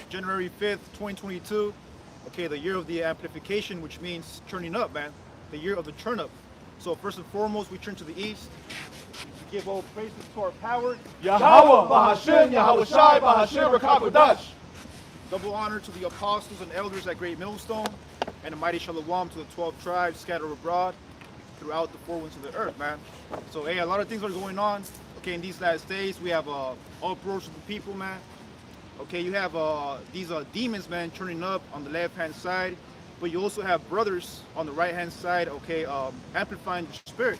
January 5th, 2022. Okay, the year of the amplification, which means turning up, man. The year of the turn up. So first and foremost, we turn to the east. We give all praises to our power. Yahweh, Bahashem, Yahweh Shai, Bahashem, Rakakodash. Double honor to the apostles and elders at Great Millstone, and a mighty shalom to the 12 tribes scattered abroad throughout the four winds of the earth, man. So, hey, a lot of things are going on. Okay, in these last days, we have uproars of the people, man. Okay, you have these demons, man, turning up on the left-hand side, but you also have brothers on the right-hand side, okay, amplifying the spirit.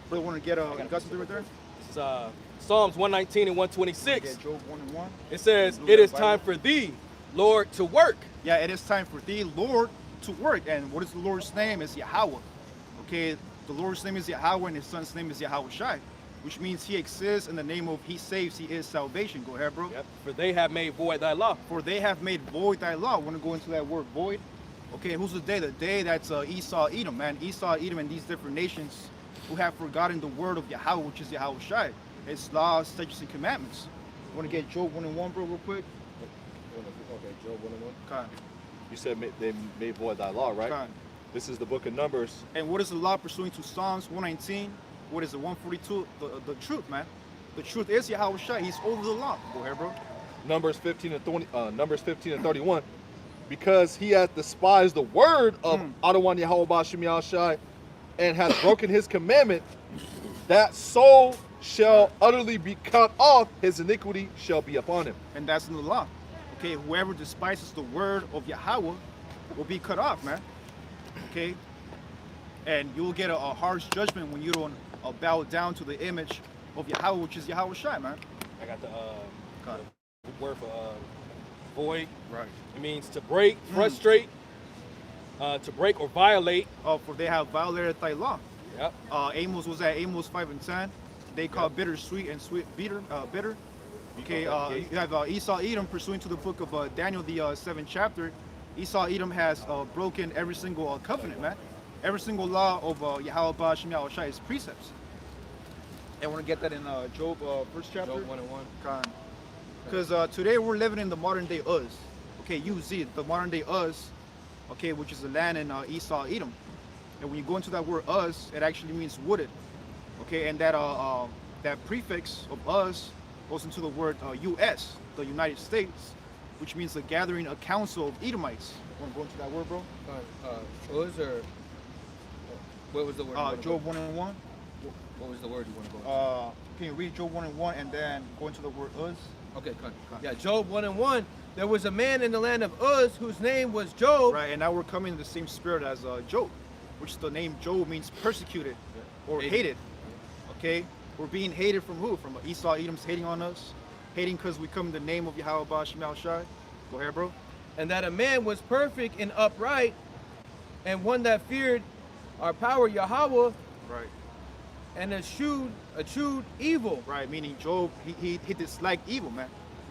Brother, want to get you got something right there? This is Psalms 119 and 126. Yeah, Job 1 and 1. It says, "It is time for thee, Lord, to work." Yeah, it is time for thee, Lord, to work. And what is the Lord's name? It's Yahweh. Okay, the Lord's name is Yahweh, and his son's name is Yahweh Shai, which means he exists in the name of he saves, he is salvation. Go ahead, bro. Yep. For they have made void thy law. For they have made void thy law. I want to go into that word void. Okay, who's the day? The day that's Esau, Edom, man. Esau, Edom, and these different nations who have forgotten the word of Yahweh, which is Yahweh Shai. It's laws, statutes, and commandments. Want to get Job 1 and 1, bro, real quick? Okay, Job 1 and 1. Con. You said they made void thy law, right? Con. This is the book of Numbers. And what is the law pursuant to Psalms 119? What is it, 142? The truth, man. The truth is Yahweh Shai. He's over the law. Go ahead, bro. Numbers 15 and 20. Numbers 15 and 31. Because he hath despised the word of Adawan Yahweh Ba'ashem Yahweh Shai, and hath broken his commandment, that soul shall utterly be cut off, his iniquity shall be upon him. And that's in the law. Okay, whoever despises the word of Yahweh will be cut off, man. Okay? And you'll get a harsh judgment when you don't bow down to the image of Yahweh, which is Yahweh Shai, man. I got the Con. word for void. Right. It means to break, frustrate, to break or violate. For they have violated thy law. Yep. Amos was at Amos 5 and 10. They call bitter sweet and sweet bitter. Bitter. Okay. You have Esau Edom pursuant to the book of Daniel, the 7th chapter. Esau Edom has broken every single covenant, man. Every single law of Yahweh Ba'ashem Yahweh Shai, his precepts. And I want to get that in Job 1st chapter. Job 1 and 1. Because today we're living in the modern day Uz. Okay, UZ, the modern day Uz. Okay, which is the land in Esau Edom. And when you go into that word Uz, it actually means wooded. Okay, and that prefix of Uz goes into the word US, the United States, which means the gathering, a council of Edomites. Want to go into that word, bro? Uz or what was the word? Job 1 and 1. What was the word you want to go into? Can you read Job 1 and 1 and then go into the word Uz? Okay, come. Yeah, Job 1 and 1. There was a man in the land of Uz whose name was Job. Right, and now we're coming in the same spirit as Job, which the name Job means persecuted or hated. Okay, we're being hated from who? From Esau Edom's hating on us, hating because we come in the name of Yahweh Ba'ashem Yahweh Shai. Go ahead, bro. And that a man was perfect and upright, and one that feared our power Yahweh, Right. and eschewed evil. Right, meaning Job, he disliked evil, man.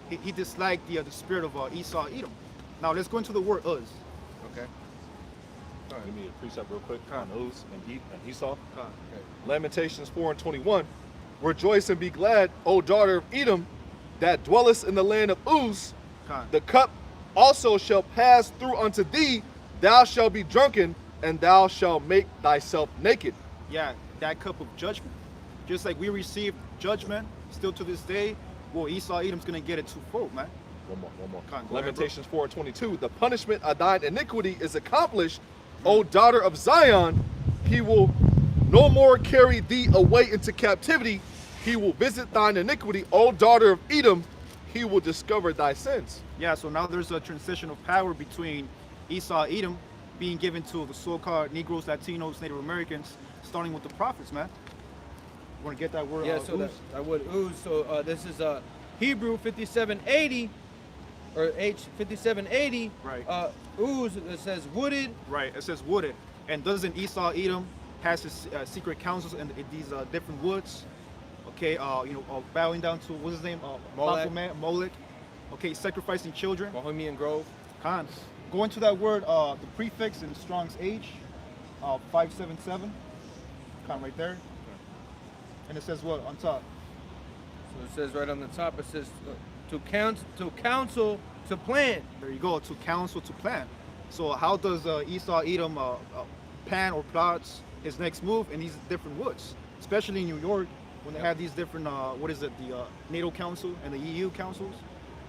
He disliked the spirit of Esau Edom. Now let's go into the word Uz. Okay. Give me a precept real quick on Uz and Esau. Okay. Lamentations 4 and 21. Rejoice and be glad, O daughter of Edom, that dwellest in the land of Uz. The cup also shall pass through unto thee. Thou shalt be drunken, and thou shalt make thyself naked. Yeah, that cup of judgment. Just like we received judgment, still to this day, well, Esau Edom's gonna get it twofold, man. One more. Go ahead, Lamentations 4 and 22. The punishment of thine iniquity is accomplished, O daughter of Zion. He will no more carry thee away into captivity. He will visit thine iniquity, O daughter of Edom. He will discover thy sins. Yeah, so now there's a transition of power between Esau Edom being given to the so-called Negroes, Latinos, Native Americans, starting with the prophets, man. You want to get that word? Yeah, so that word Uz. So this is Hebrew 5780 or H 5780. Right. Uz, it says wooded. Right, it says wooded. And doesn't Esau Edom has his secret councils in these different woods? Okay, bowing down to, what's his name? Molech. Okay, sacrificing children. Bohemian Grove. Khan. Go into that word, the prefix in Strong's H, 577. Khan, right there. And it says what on top? So it says right on the top, it says to counsel to plan. There you go, to counsel, to plan. So how does Esau Edom plan or plots his next move in these different woods, especially in New York when they have these different what is it, the NATO Council and the EU councils?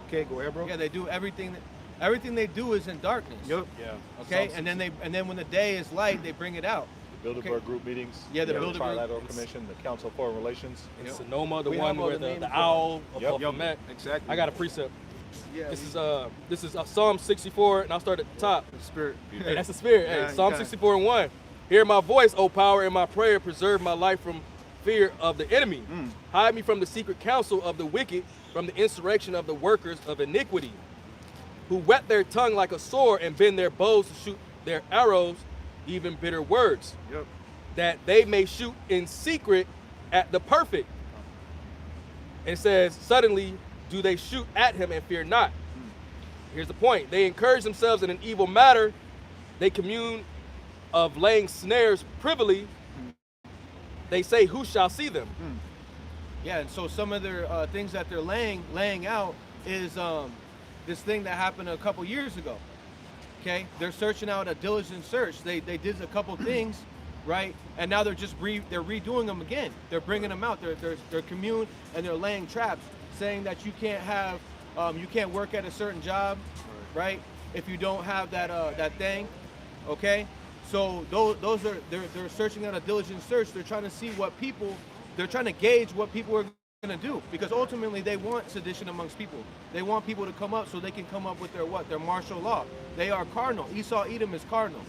Okay, go ahead, bro. Yeah, they do everything. Everything they do is in darkness. Yep. Yeah. Okay, and then when the day is light, they bring it out. The Bilderberg group meetings. Yeah, the the Bilderberg. Trilateral Commission, the Council of Foreign Relations. And Sonoma, the We one have all where the names the for owl of Yep. Baphomet. Exactly. I got a precept. Yeah. This is Psalm 64, and I'll start at the top. The spirit. Hey, that's the spirit. Yeah, Hey, Psalm okay. 64 and 1. Hear my voice, O power, and my prayer. Preserve my life from fear of the enemy. Hide me from the secret counsel of the wicked, from the insurrection of the workers of iniquity, who whet their tongue like a sword and bend their bows to shoot their arrows, even bitter words, Yep. that they may shoot in secret at the perfect. It says, suddenly do they shoot at him and fear not. Here's the point. They encourage themselves in an evil matter. They commune of laying snares privily. They say, who shall see them? Yeah, and so some of their things that they're laying out is this thing that happened a couple years ago. Okay, they're searching out a diligent search. They did a couple things, right? And now they're just they're redoing them again. They're bringing them out. They're commune and they're laying traps, saying that you can't have you can't work at a certain job, right? If you don't have that thing, okay? So those are they're searching out a diligent search. They're trying to see what people, they're trying to gauge what people are going to do, because ultimately they want sedition amongst people. They want people to come up so they can come up with their martial law. They are carnal. Esau Edom is carnal,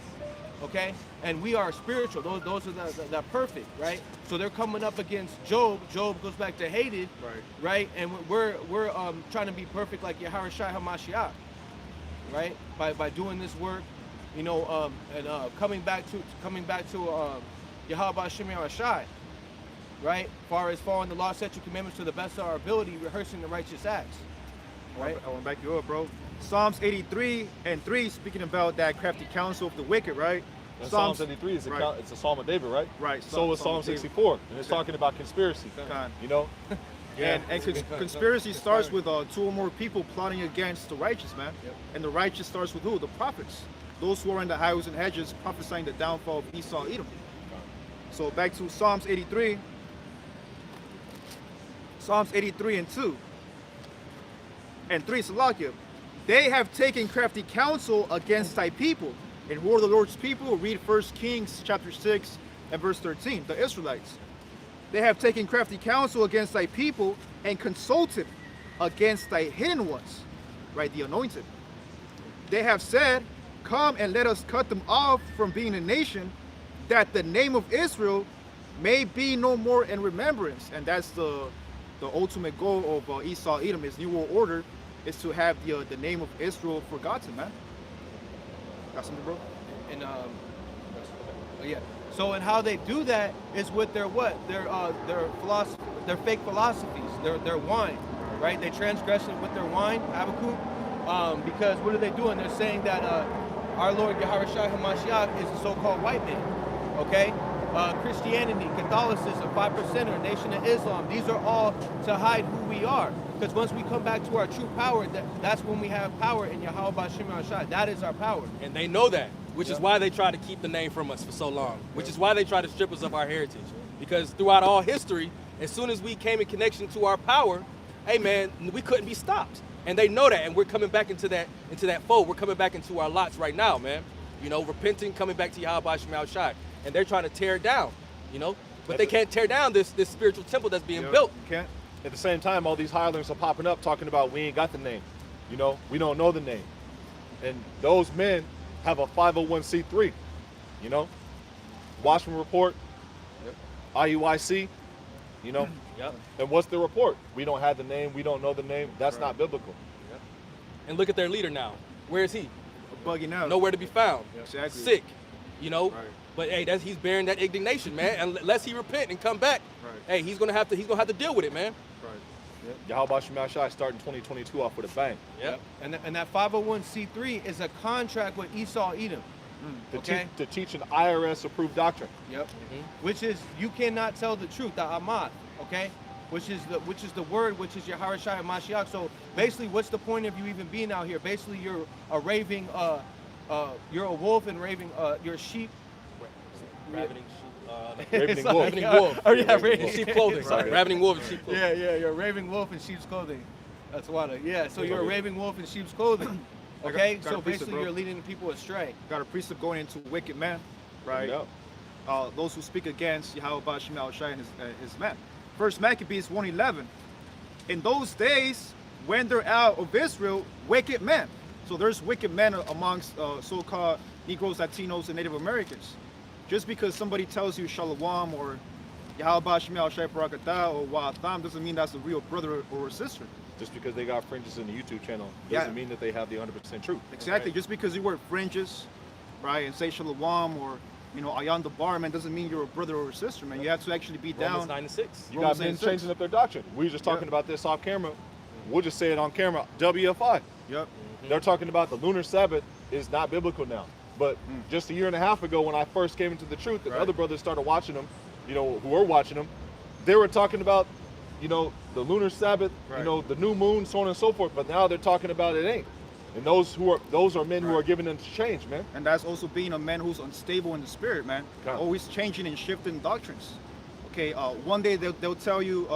okay? And we are spiritual. Those are the perfect, right? So they're coming up against Job. Job goes back to hated, right? And we're trying to be perfect like Yahawashi HaMashiach, right? By doing this work, you know, and coming back to Yahweh Shem Yahushai, right? As far as following the law, statute, commandments to the best of our ability, rehearsing the righteous acts, right? I want to back you up, bro. Psalms 83 and 3, speaking about that crafty counsel of the wicked, right? And Psalms 83 is it's a Psalm of David, right? Right. So is Psalm 64, and it's talking about conspiracy. You know, And conspiracy starts with two or more people plotting against the righteous, man. Yep. And the righteous starts with who? The prophets. Those who are in the highways and hedges prophesying the downfall of Esau Edom. So back to Psalms 83. Psalms 83 and 2. And 3, Salakia. They have taken crafty counsel against thy people. And who are the Lord's people? Read 1 Kings chapter 6 and verse 13, the Israelites. They have taken crafty counsel against thy people and consulted against thy hidden ones, right, the anointed. They have said, come and let us cut them off from being a nation, that the name of Israel may be no more in remembrance. And that's the ultimate goal of Esau Edom, his new world order, is to have the name of Israel forgotten, man. Got something, bro? And yeah. So and how they do that is with their what? Their philosophy, their fake philosophies, their wine, right? They transgress it with their wine, Habakkuk, because what are they doing? They're saying that our Lord Yahawashi HaMashiach is a so-called white man, okay? Christianity, Catholicism, 5%er, Nation of Islam, these are all to hide who we are. Because once we come back to our true power, that's when we have power in Yahweh Shem Yahushai. That is our power. And they know that, which is why they try to keep the name from us for so long, which is why they try to strip us of our heritage. Because throughout all history, as soon as we came in connection to our power, hey man, we couldn't be stopped. And they know that, and we're coming back into that fold. We're coming back into our lots right now, man. You know, repenting, coming back to Yahweh Shem Yahushai. And they're trying to tear it down, you know? But they can't tear down this spiritual temple that's being built. You can't. at the same time, all these hirelings are popping up talking about we ain't got the name. You know, we don't know the name. And those men have a 501c3, you know? Watchman Report, IUIC, you know? Yep. And what's the report? We don't have the name, we don't know the name. That's not biblical. And look at their leader now. Where is he? Bugging out. Nowhere to be found. Exactly. Sick, you know? Right. But hey, he's bearing that indignation, man. Unless he repent and come back, hey, he's gonna have to deal with it, man. Yahweh Shemashai starting 2022 off with a bang. Yep. And that 501c3 is a contract with Esau Edom. To teach an IRS approved doctrine. Yep. Which is, you cannot tell the truth, the Ahmad, okay? which is the word, which is Yahweh Shai Mashiach. So basically, what's the point of you even being out here? Basically, you're a raving, you're a wolf and raving, you're a sheep. Ravening Ravening wolf. Ravening wolf. Oh yeah, In sheep clothing. Sorry. Ravening wolf in sheep clothing. Yeah, you're a raving wolf in sheep's clothing. That's water. Yeah, so you're a raving wolf in sheep's clothing. Okay, got a so precept, basically bro. you're leading people astray. Got a precept going into wicked men, right? Yeah. Those who speak against Yahweh Shem Shai and his men. First Maccabees 1:11. In those days, when they're out of Israel, wicked men. So there's wicked men amongst so-called Negroes, Latinos, and Native Americans. Just because somebody tells you Shalom or Yahweh Shem Shai Barakatah or Wa'atham doesn't mean that's a real brother or a sister. Just because they got fringes in the YouTube channel Yeah. doesn't mean that they have the 100% truth. Exactly. Right. Just because you wear fringes, right, and say Shalom or Ayan the bar, man, doesn't mean you're a brother or a sister, man. You have to actually be Romans down. 9:6. You Romans got men 9:6. changing up their doctrine. We were just talking about this off camera. We'll just say it on camera. WFI. Yep. They're talking about the lunar Sabbath is not biblical now. But just a year and a half ago, when I first came into the truth, and Right. other brothers started watching them, who were watching them, they were talking about, the lunar Sabbath, Right. the new moon, so on and so forth. But now they're talking about it ain't. And those are men who Right. are giving them to change, man. And that's also being a man who's unstable in the spirit, man. God. Always changing and shifting doctrines. Okay, one day they'll tell you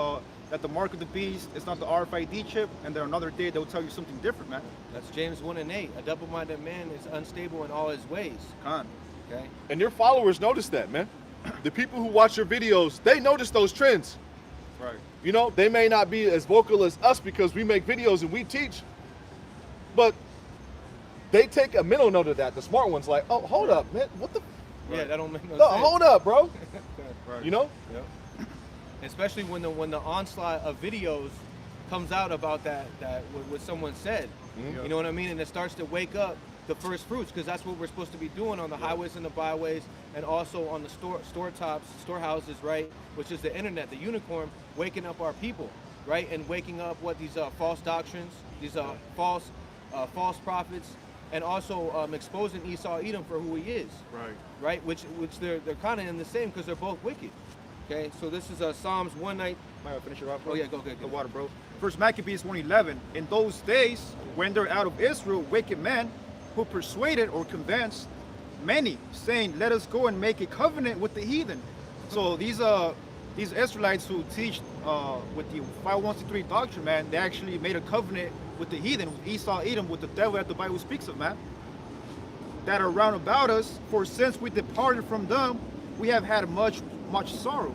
that the mark of the beast is not the RFID chip, and then another day they'll tell you something different, man. That's James 1:8. A double-minded man is unstable in all his ways. Con. Okay. And your followers notice that, man. The people who watch your videos, they notice those trends. Right. They may not be as vocal as us because we make videos and we teach, but they take a mental note of that. The smart ones like, oh, hold up, man. What the? Yeah, that don't make no No, sense. hold up, bro. Right. Yep. Especially when the onslaught of videos comes out about that what someone said. Mhm. You know what I mean? And it starts to wake up the first fruits, because that's what we're supposed to be doing on the highways and the byways, and also on the storehouses, right? Which is the internet, the unicorn, waking up our people, right? And waking up these false doctrines, these false prophets, and also exposing Esau Edom for who he is, Right. right? Which they're kind of in the same, because they're both wicked. Okay, so this is Psalms 1:9. Might I finish it off, bro? Oh yeah, go ahead. The water, bro. First Maccabees 1:11. In those days, when they're out of Israel, wicked men who persuaded or convinced many, saying, "Let us go and make a covenant with the heathen." So these Israelites who teach with the 513 doctrine, man, they actually made a covenant with the heathen, with Esau, Edom, with the devil that the Bible speaks of, man. That are round about us. For since we departed from them, we have had much sorrow.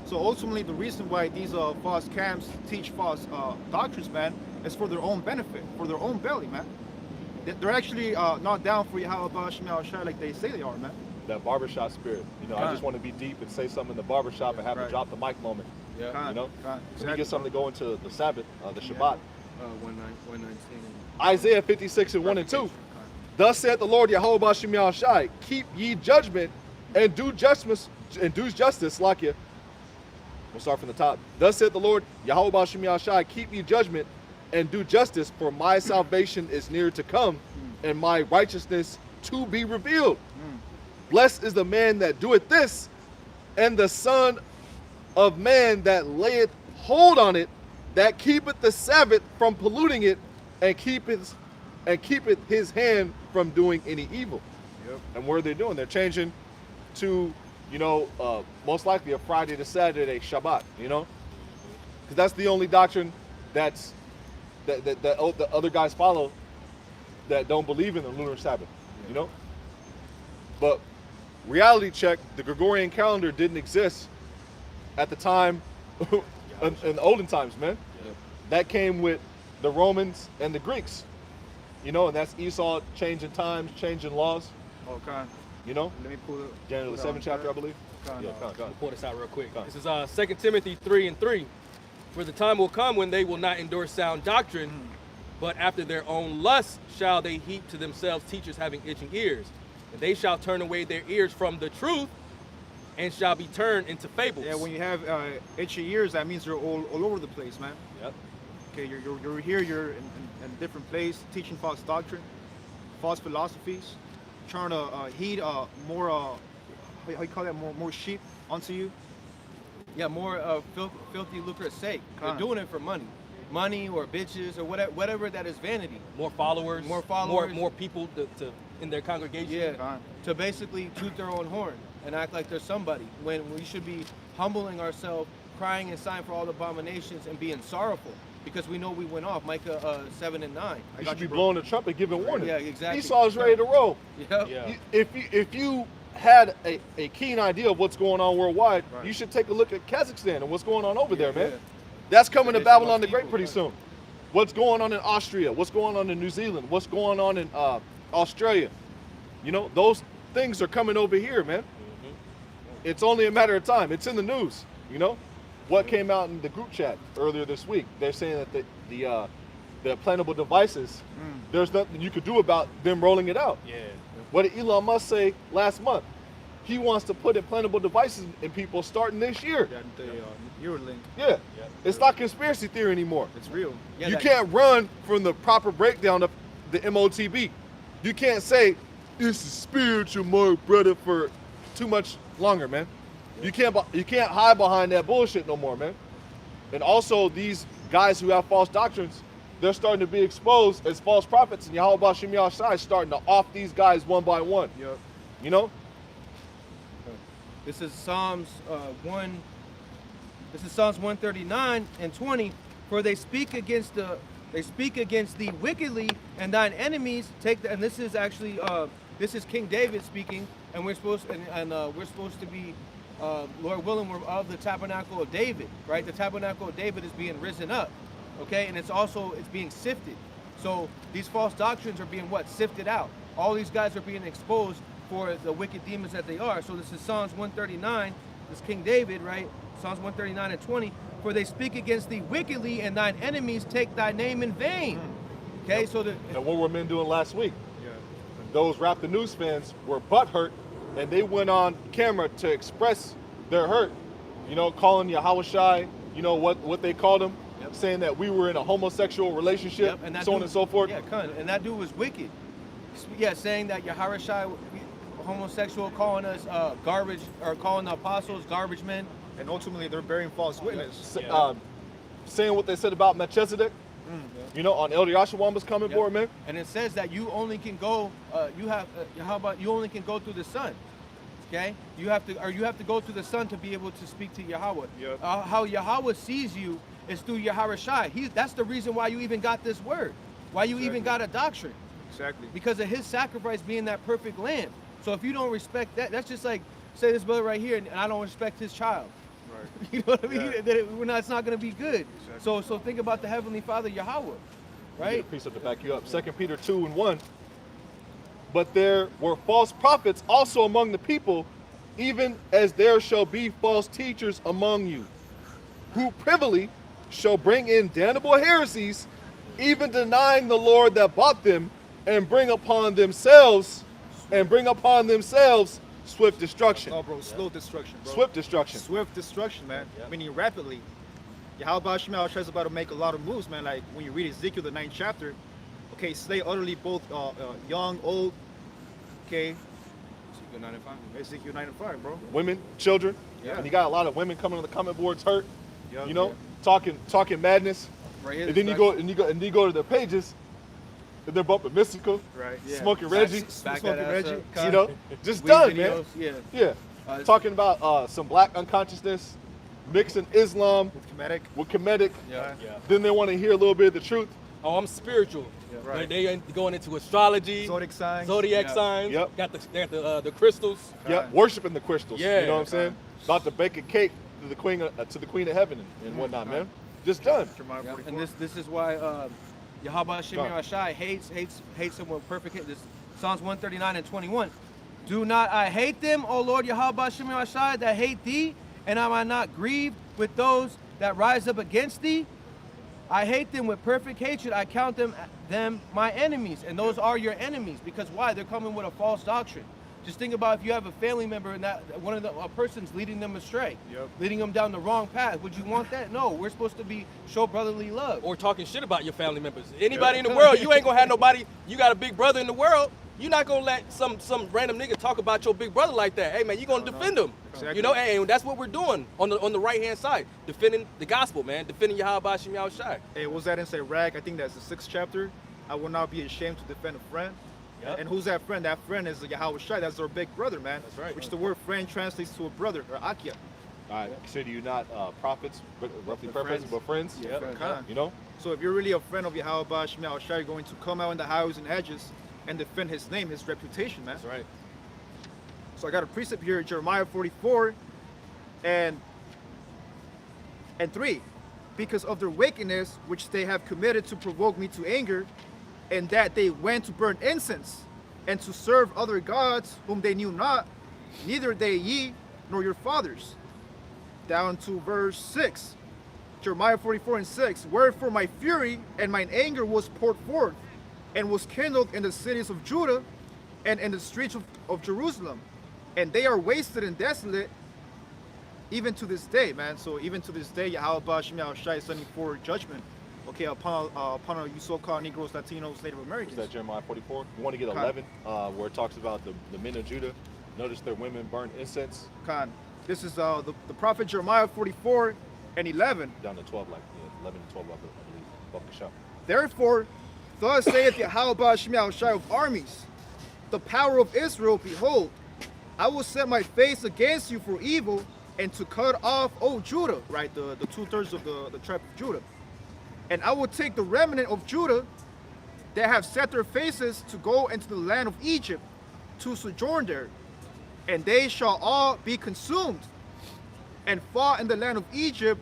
So ultimately, the reason why these false camps teach false doctrines, man, is for their own benefit, for their own belly, man. They're actually not down for Yahweh Shem Shai like they say they are, man. That barbershop spirit. I just want to be deep and say something in the barbershop and have Right. to drop the mic moment. Yeah. Con, con, Let me exactly. get something to go into the Sabbath, the Shabbat. 119. Isaiah 56 and 1 and 2. Thus saith the Lord Yahweh Shem Shai, keep ye judgment and do justice, Lakia. We'll start from the top. Thus saith the Lord Yahweh Shem Shai, keep ye judgment and do justice, for my salvation is near to come, and my righteousness to be revealed. Blessed is the man that doeth this, and the son of man that layeth hold on it, that keepeth the Sabbath from polluting it, and keepeth his hand from doing any evil. Yep. And what are they doing? They're changing to, most likely a Friday to Saturday Shabbat, because that's the only doctrine that the other guys follow that don't believe in the lunar Sabbath, But reality check, the Gregorian calendar didn't exist at the time in the olden times, man. Yep. That came with the Romans and the Greeks, and that's Esau changing times, changing laws, Oh, con. Let Let me pull it. Daniel the 7th chapter, I believe. Con, Yeah, uh, come on. Pull this out real quick. Go. This is 2 Timothy 3 and 3. For the time will come when they will not endure sound doctrine, but after their own lusts shall they heap to themselves teachers having itching ears. And they shall turn away their ears from the truth and shall be turned into fables. Yeah, when you have itchy ears, that means you're all over the place, man. Yep. Okay, you're here, you're in a different place, teaching false doctrine, false philosophies, trying to heed more, how you call that, more sheep onto you. Yeah, more filthy lucre's sake. They're Con. doing it for money or bitches or whatever that is vanity. More followers. More followers. More people to in their congregation. Yeah, Con. to basically toot their own horn and act like they're somebody when we should be humbling ourselves, crying and sighing for all the abominations and being sorrowful because we know we went off. Micah 7 and 9. You should be blowing the trumpet, giving warning. Yeah, exactly. Esau's ready to roll. Yep. Yeah. If you had a keen idea of what's going on worldwide, Right. you should take a look at Kazakhstan and what's going on over there, man. yeah. That's coming to It's Babylon about the Great people, pretty right. soon. What's going on in Austria? What's going on in New Zealand? What's going on in Australia? You know, those things are coming over here, man. It's only a matter of time. It's in the news, you know? What came out in the group chat earlier this week? They're saying that the implantable devices, there's nothing you could do about them rolling it out. Yeah. What did Elon Musk say last month? He wants to put implantable devices in people starting this year. Yeah, the Neuralink. Yeah. It's not conspiracy theory anymore. It's real. Yeah, You that- can't run from the proper breakdown of the MOTB. You can't say this is spiritual, my brother, for too much longer, man. You can't hide behind that bullshit no more, man. And also these guys who have false doctrines, they're starting to be exposed as false prophets, and Yahweh Shem Yahshai is starting to off these guys one by one. Yep. You know? This is Psalms 1. This is Psalms 139 and 20. For they speak against thee wickedly, and thine enemies take the. And this is actually this is King David speaking, and we're supposed to be, Lord willing, we're of the tabernacle of David, right? The tabernacle of David is being risen up, okay, and it's being sifted. So these false doctrines are being sifted out. All these guys are being exposed for the wicked demons that they are. So this is Psalms 139. This is King David, right? Psalms 139 and 20. For they speak against thee wickedly, and thine enemies take thy name in vain. Okay, so And what were men doing last week? Yeah. Those Rap the News fans were butthurt, and they went on camera to express their hurt. You know, calling Yahweh Shai, you know what they called him, saying that we were in a homosexual relationship, and that so on dude- and so forth. Yeah, and that dude was wicked. Yeah, saying that Yahweh Shai, homosexual, calling us garbage, or calling the apostles garbage men. And ultimately, they're bearing false witness. Saying what they said about Melchizedek, you know, on Elder Yashawamba's coming Yep. board, man. And it says that you only can go. You only can go through the Son. Okay, you have to go through the Son to be able to speak to Yahweh. Yep. How Yahweh sees you is through Yahweh Shai. That's the reason why you even got this word, why you even got a doctrine, Exactly. because of His sacrifice being that perfect lamb. So if you don't respect that, that's just like say this brother right here, and I don't respect his child. Right. You know what I mean? Yeah. It's not going to be good. Exactly. So think about the Heavenly Father Yahweh, Get a right? precept to back you up. 2 Peter 2 and 1. But there were false prophets also among the people, even as there shall be false teachers among you, who privily shall bring in damnable heresies, even denying the Lord that bought them, and bring upon themselves swift destruction. Oh, bro, slow destruction, bro. Swift destruction. Swift destruction, man. Meaning rapidly. Yahweh Shema tries about to make a lot of moves, man. Like when you read Ezekiel, the 9th chapter, okay, slay utterly both young, old, okay. Ezekiel 9 and 5. Ezekiel 9 and 5, bro. Women, children, Yeah. and you got a lot of women coming on the comment boards hurt, Yeah, you know, yeah. talking madness. Right here. And then you go to their pages, and they're bumping Mystical, Right. Yeah. Smoking Reggie, Back Smoking that ass Reggie. up. you know, just Weed done, man. videos, yeah. Yeah, talking about some black unconsciousness, mixing Islam With Kemetic. with Kemetic. Yeah. Yeah. Then they want to hear a little bit of the truth. Oh, I'm spiritual. Right. Like, they going into astrology, Zodiac signs. zodiac Yeah. signs. Yep. Got the crystals. Yeah, Right. worshiping the crystals. Yeah. You know what I'm saying? About to bake a cake to the queen of heaven and whatnot, man. Just done. Jeremiah Yeah, 44. and this is why Yahweh Shem Go. Yahshai hates them with perfect hate. This Psalms 139 and 21. Do not I hate them, O Lord Yahweh Shem Yahshai, that hate thee, and am I not grieved with those that rise up against thee? I hate them with perfect hatred. I count them my enemies, and those are your enemies. Because why? They're coming with a false doctrine. Just think about if you have a family member and that a person's leading them astray, Yep. leading them down the wrong path. Would you want that? No. We're supposed to show brotherly love. Or talking shit about your family members. Anybody in the world, you ain't gonna have nobody. You got a big brother in the world. You're not gonna let some random nigga talk about your big brother like that. Hey man, you're gonna defend him. Exactly. You know, and that's what we're doing on the right hand side, defending the gospel, man, defending Yahweh Shem Yahushai. Hey, what was that in Sirach? I think that's the 6th chapter. I will not be ashamed to defend a friend. Yep. And who's that friend? That friend is Yahweh Shai. That's our big brother, man. That's right. Which the word friend translates to a brother, or Akia. All right, consider you not prophets, but roughly But paraphrasing, but friends. Yeah. Khan. You know? So if you're really a friend of Yahweh Shem Yahushai, you're going to come out in the highways and hedges and defend his name, his reputation, man. That's right. So I got a precept here, Jeremiah 44 and 3. Because of their wickedness, which they have committed to provoke me to anger, and that they went to burn incense and to serve other gods whom they knew not, neither they ye nor your fathers. Down to verse 6. Jeremiah 44 and 6. Wherefore my fury and mine anger was poured forth, and was kindled in the cities of Judah and in the streets of Jerusalem. And they are wasted and desolate even to this day, man. So even to this day, Yahweh Shem Yahushai is sending forward judgment, okay, upon you so-called Negroes, Latinos, Native Americans. Is that Jeremiah 44? You want to get Khan. 11, where it talks about the men of Judah. Notice their women burn incense. Khan. This is the prophet Jeremiah 44 and 11. Down to 12, like 11 to 12, I believe. Bakasha. Therefore, thus saith Yahweh Shem Yahushai of armies, the power of Israel, behold, I will set my face against you for evil, and to cut off, O Judah, right, the 2/3 of the tribe of Judah. And I will take the remnant of Judah that have set their faces to go into the land of Egypt, to sojourn there, and they shall all be consumed, and fall in the land of Egypt.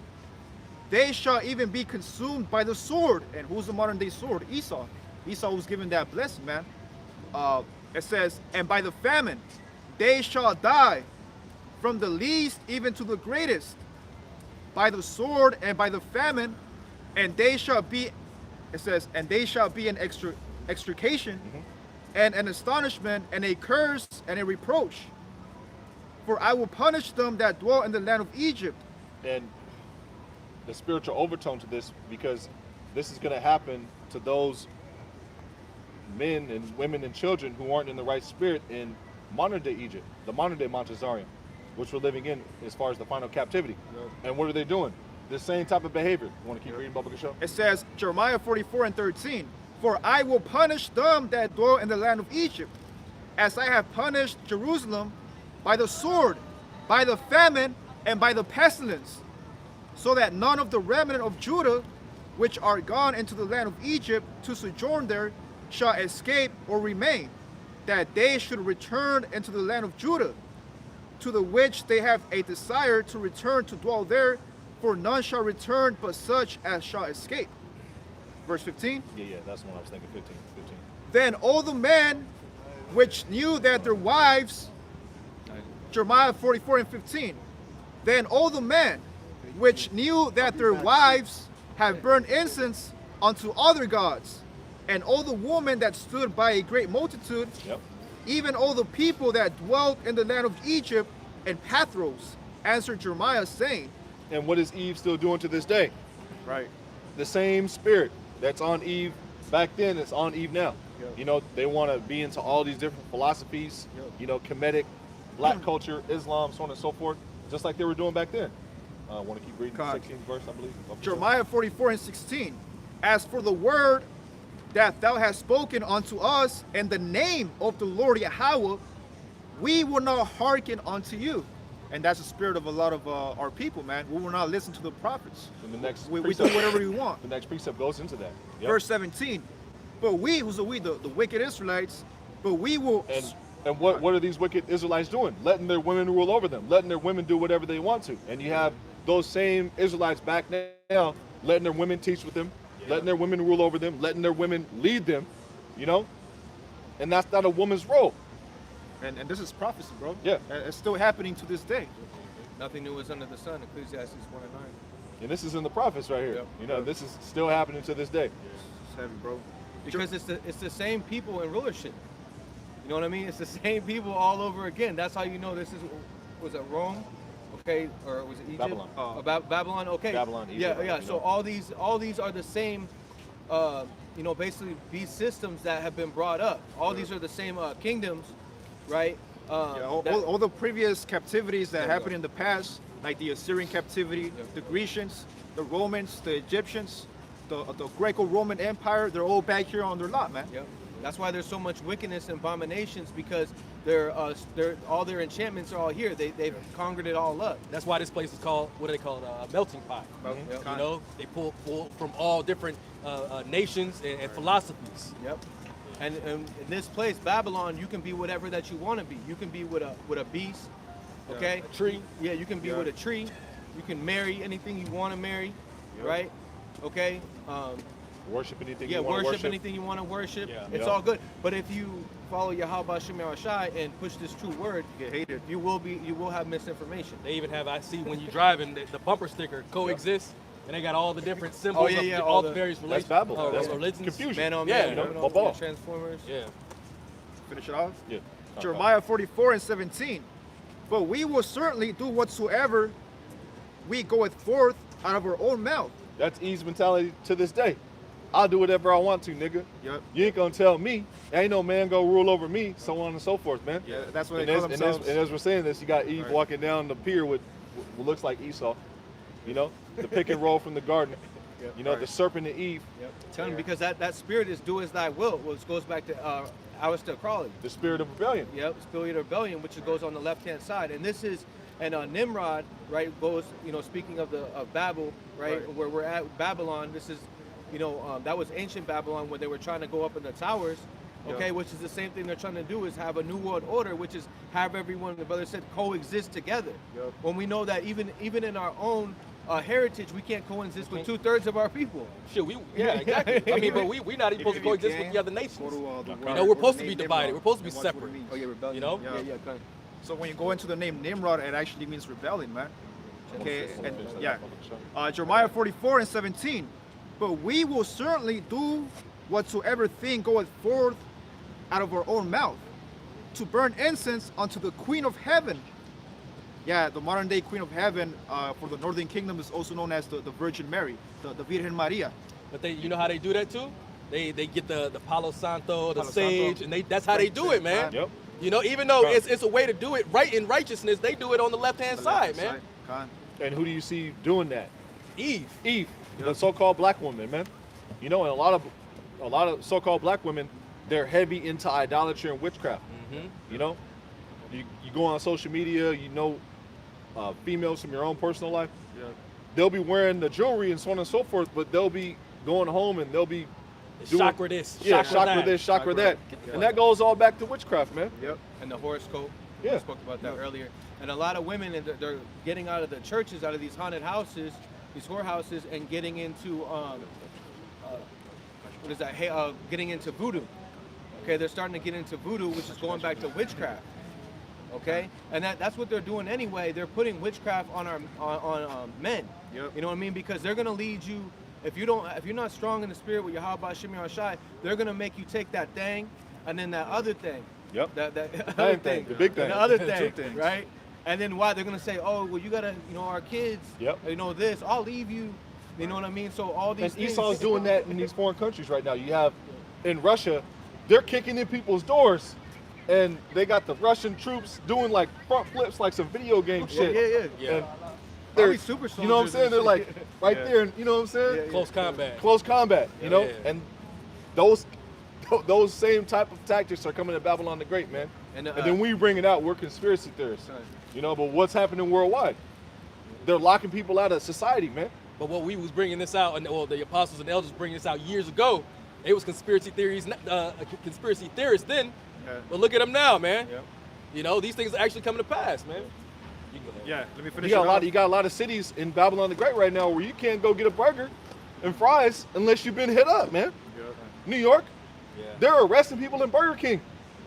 They shall even be consumed by the sword. And who's the modern day sword? Esau. Esau was given that blessing, man. It says, and by the famine, they shall die, from the least even to the greatest, by the sword and by the famine, and they shall be, it says, and they shall be an extrication, and an astonishment, and a curse, and a reproach. For I will punish them that dwell in the land of Egypt. And the spiritual overtone to this, because this is going to happen to those men and women and children who aren't in the right spirit in modern day Egypt, the modern day Montezarian, which we're living in as far as the final captivity. Yep. And what are they doing? The same type of behavior. You want to keep reading, Bubba Show? It says, Jeremiah 44 and 13, for I will punish them that dwell in the land of Egypt, as I have punished Jerusalem by the sword, by the famine, and by the pestilence, so that none of the remnant of Judah, which are gone into the land of Egypt to sojourn there, shall escape or remain, that they should return into the land of Judah, to the which they have a desire to return to dwell there, for none shall return but such as shall escape. Verse 15. Yeah, that's what I was thinking, 15. Then all the men which knew that their wives, Jeremiah 44 and 15. Then all the men which knew that their wives have burned incense unto other gods, and all the women that stood by a great multitude, Yep. even all the people that dwelt in the land of Egypt and Pathros, answered Jeremiah, saying, And what is Eve still doing to this day? right, The same spirit that's on Eve back then is on Eve now. Yep. You know, they want to be into all these different philosophies, Yep. you know, Kemetic, black culture, Islam, so on and so forth, just like they were doing back then. Want to keep reading the God. 16th verse, I believe? Jeremiah 44 and 16. As for the word that thou hast spoken unto us in the name of the Lord Yahweh, we will not hearken unto you. And that's the spirit of a lot of our people, man. We will not listen to the prophets. And the next We do precept- whatever we want. The next precept goes into that. Yep. Verse 17. But we, who's the we? The wicked Israelites, but we will... And what are these wicked Israelites doing? Letting their women rule over them, letting their women do whatever they want to. And you have those same Israelites back now letting their women teach with them, letting their women rule over them, letting their women lead them, you know? And that's not a woman's role. And this is prophecy, bro. Yeah. It's still happening to this day. Nothing new is under the sun. Ecclesiastes 1 and 9. And this is in the prophets right here. Yep. You know, this is still happening to this day. It's heavy, bro. Because it's the same people in rulership. You know what I mean? It's the same people all over again. That's how you know this is. Was it Rome? Okay, or was it Egypt? Babylon. Babylon. Okay. Babylon, Egypt, Yeah. you So know. all these are the same basically these systems that have been brought up. All these are the same kingdoms, right? All the previous captivities that There we happened go. in the past, like the Assyrian captivity, the Grecians, the Romans, the Egyptians, the Greco-Roman Empire, they're all back here on their lot, man. Yep. That's why there's so much wickedness and abominations, because they're all their enchantments are all here. They've conquered it all up. That's why this place is called, what do they call it? A melting pot. Yep. You know, they pull from all different nations and philosophies. Yep. And in this place, Babylon, you can be whatever that you want to be. You can be with a beast, okay? A tree. Yeah, you can be with a tree. You can marry anything you want to marry, Yep. right? Okay. Worship anything Yeah, you want to worship worship. anything you want to worship. Yeah. It's Yeah. all good. But if you follow Yahweh Shem Shai and push this true word, You get hated. you will have misinformation. They even have, I see when you're driving, the bumper sticker coexist, and they got all the different symbols Oh, yeah, of all all the- the various That's Babylon. That's religions. confusion. Man on Yeah, man, you know, woman on Baba. woman, Transformers. Yeah. Finish it off. Yeah. Jeremiah 44:17. But we will certainly do whatsoever we goeth forth out of our own mouth. That's Eve's mentality to this day. I'll do whatever I want to, nigga. Yep. You ain't gonna tell me. Ain't no man gonna rule over me, so on and so forth, man. Yeah, that's what And they as, call and, as, themselves. and as we're saying this, you got Eve Right. walking down the pier with what looks like Esau. You know, the pick and roll from the garden. Yep. You know, the serpent and Eve, Yep. Tell him, because that spirit is do as thy will, which goes back to Alistair Crowley. the spirit of rebellion. Yep, spirit of rebellion, which goes on the left-hand side, and this is, and Nimrod, right, goes, speaking of Babel, right, where we're at Babylon. This is, that was ancient Babylon, where they were trying to go up in the towers, okay, Yeah. which is the same thing they're trying to do, is have a new world order, which is have everyone, the brother said, coexist together. Yep. When we know that even in our own heritage, we can't coexist with 2/3 of our people. Shit, yeah, exactly. I mean, but we're not even supposed to coexist with the other nations. Go to, the You word- know, we're go supposed to the be name divided. Nimrod We're supposed to be and watch what it separate. means. Oh yeah, rebellion. You know? Yeah. Kind of. So when you go into the name Nimrod, it actually means rebellion, man. Okay, and Jeremiah 44:17. But we will certainly do whatsoever thing goeth forth out of our own mouth, to burn incense unto the Queen of Heaven. Yeah, the modern day Queen of Heaven for the Northern Kingdom is also known as the Virgin Mary, the Virgen Maria. But you know how they do that too? They get the Palo Santo, the Palo sage, Santo. and that's how they do it, man. Yep. You know, even though Right. it's a way to do it right in righteousness, they do it on the left-hand side, man. Con. And who do you see doing that? Eve. Eve, the so-called black woman, man. You know, and a lot of so-called black women, they're heavy into idolatry and witchcraft. Mm-hmm. You know, you go on social media, females from your own personal life, Yeah. they'll be wearing the jewelry and so on and so forth, but they'll be going home and they'll be doing, Chakra this, yeah, chakra chakra that. this, chakra Chakra that, that. and that goes all back to witchcraft, man. Yep. And the horoscope. Yeah. We spoke about that earlier. And a lot of women, they're getting out of the churches, out of these haunted houses, these whorehouses, and getting into getting into voodoo. Okay, they're starting to get into voodoo, which is going back to witchcraft. Okay, and that's what they're doing anyway. They're putting witchcraft on our men. Yep. You know what I mean? Because they're gonna lead you. If you're not strong in the spirit with Yahweh Shem Shai, they're gonna make you take that thing, and then that other thing. Yep. That Main other thing, thing, the big thing. and the other Two thing, things. right? And then why they're gonna say, oh, well, you gotta, our kids, Yep. this, I'll leave you. You know what I mean? So all these And things. Esau's doing that in these foreign countries right now. You have in Russia, they're kicking in people's doors, and they got the Russian troops doing like front flips, like some video game shit. Yeah. Yeah. And they're, Probably super you know what I'm soldiers saying? and They're shit. like right Yeah. there, and you know what I'm saying? Yeah. Close combat. Close combat, you know? Yeah. And those same type of tactics are coming to Babylon the Great, man. And, And then we bring it out, we're conspiracy theorists. Right. You know, but what's happening worldwide? They're locking people out of society, man. But what we was bringing this out, and the apostles and elders bringing this out years ago, it was conspiracy theories, conspiracy theorists then. Yeah. But look at them now, man. Yep. You know, these things are actually coming to pass, man. You can go ahead. Yeah. Let me finish. You got it a lot. off. You got a lot of cities in Babylon the Great right now where you can't go get a burger and fries unless you've been hit up, man. Yeah. New York, Yeah. they're arresting people in Burger King.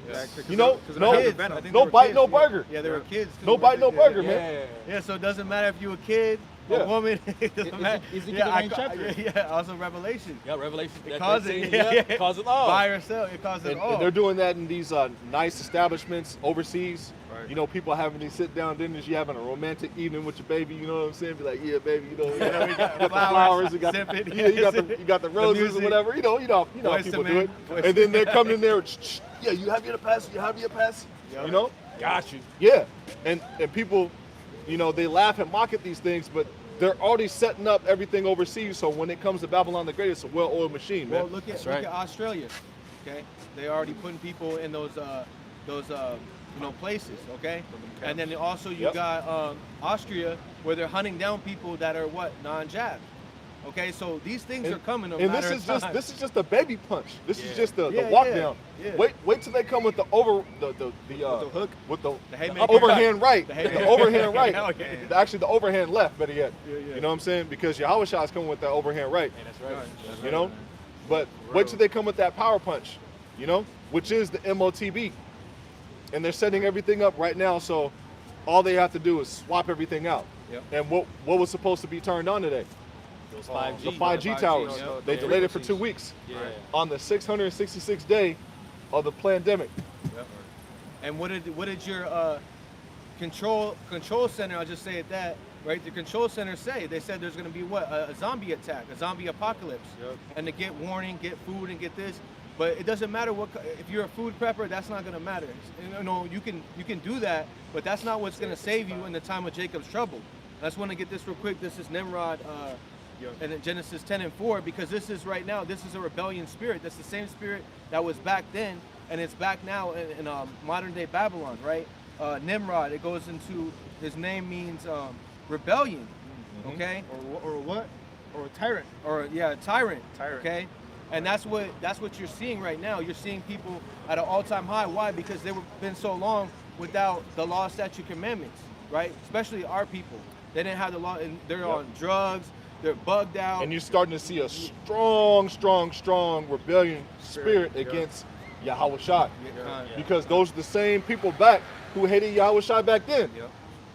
Yeah. You know, no, no- I think no they were bite, kids, no yeah. burger. Yeah, they were kids. too. No bite, no burger, Yeah. man. Yeah, so it doesn't matter if you're a kid, Yeah. a woman. Ezekiel, the ninth chapter. Yeah, also Revelation. Yeah, Revelation. It calls it, calls it all. Buy or sell, it calls it And all. they're doing that in these nice establishments overseas. Right. You know, people having these sit-down dinners. You having a romantic evening with your baby. You know what I'm saying? Be like, yeah, baby. You know, we got the flowers. You got sipping. you got the roses or music. whatever. You know how Boyz people II do Men. it. Boyz And then they're coming in there. Yeah, you have your pass. You have your pass. Yep. You know. Got you. Yeah, and people, you know, they laugh and mock at these things, but they're already setting up everything overseas. So when it comes to Babylon the Great, it's a well-oiled machine, man. Well, look at Australia. Okay, they already putting people in those places. Okay, and then also you got Austria, where they're hunting down people that are non-jab. Okay, so these things are coming. And this is just a baby punch. This is just the walk down. Yeah. Wait till they come with the hook with the haymaker. overhand right, The haymaker. the overhand right. Okay. Actually, the overhand left, better yet. Yeah. You know what I'm saying? Because Yahweh Shah is coming with that overhand right. Hey, that's right. That's You know, but wait till they come with that power punch. You know, which is the MOTB, and they're setting everything up right now. So all they have to do is swap everything out. Yep. And what was supposed to be turned on today? Those 5G. The 5G towers. Yep. They delayed it for 2 weeks. Yeah. On the 666th day of the pandemic. Yep. And what did your control center? I'll just say it that right. The control center say they said there's going to be a zombie attack, a zombie apocalypse, and to get warning, get food, and get this. But it doesn't matter if you're a food prepper. That's not going to matter. You know, you can do that, but that's not what's going to save you in the time of Jacob's trouble. I just want to get this real quick. This is Nimrod. And in Genesis 10:4, because this is right now, this is a rebellion spirit. That's the same spirit that was back then, and it's back now in modern day Babylon, right? Nimrod, it goes into, his name means rebellion, okay? Or what? Or a tyrant. Or tyrant. Tyrant. Okay? And that's what you're seeing right now. You're seeing people at an all-time high. Why? Because they've been so long without the law, statute, commandments, right? Especially our people. They didn't have the law, and they're on drugs. They're bugged out. And you're starting to see a strong rebellion spirit against Yahweh Shai. Because those are the same people back who hated Yahweh Shai back then. Yep.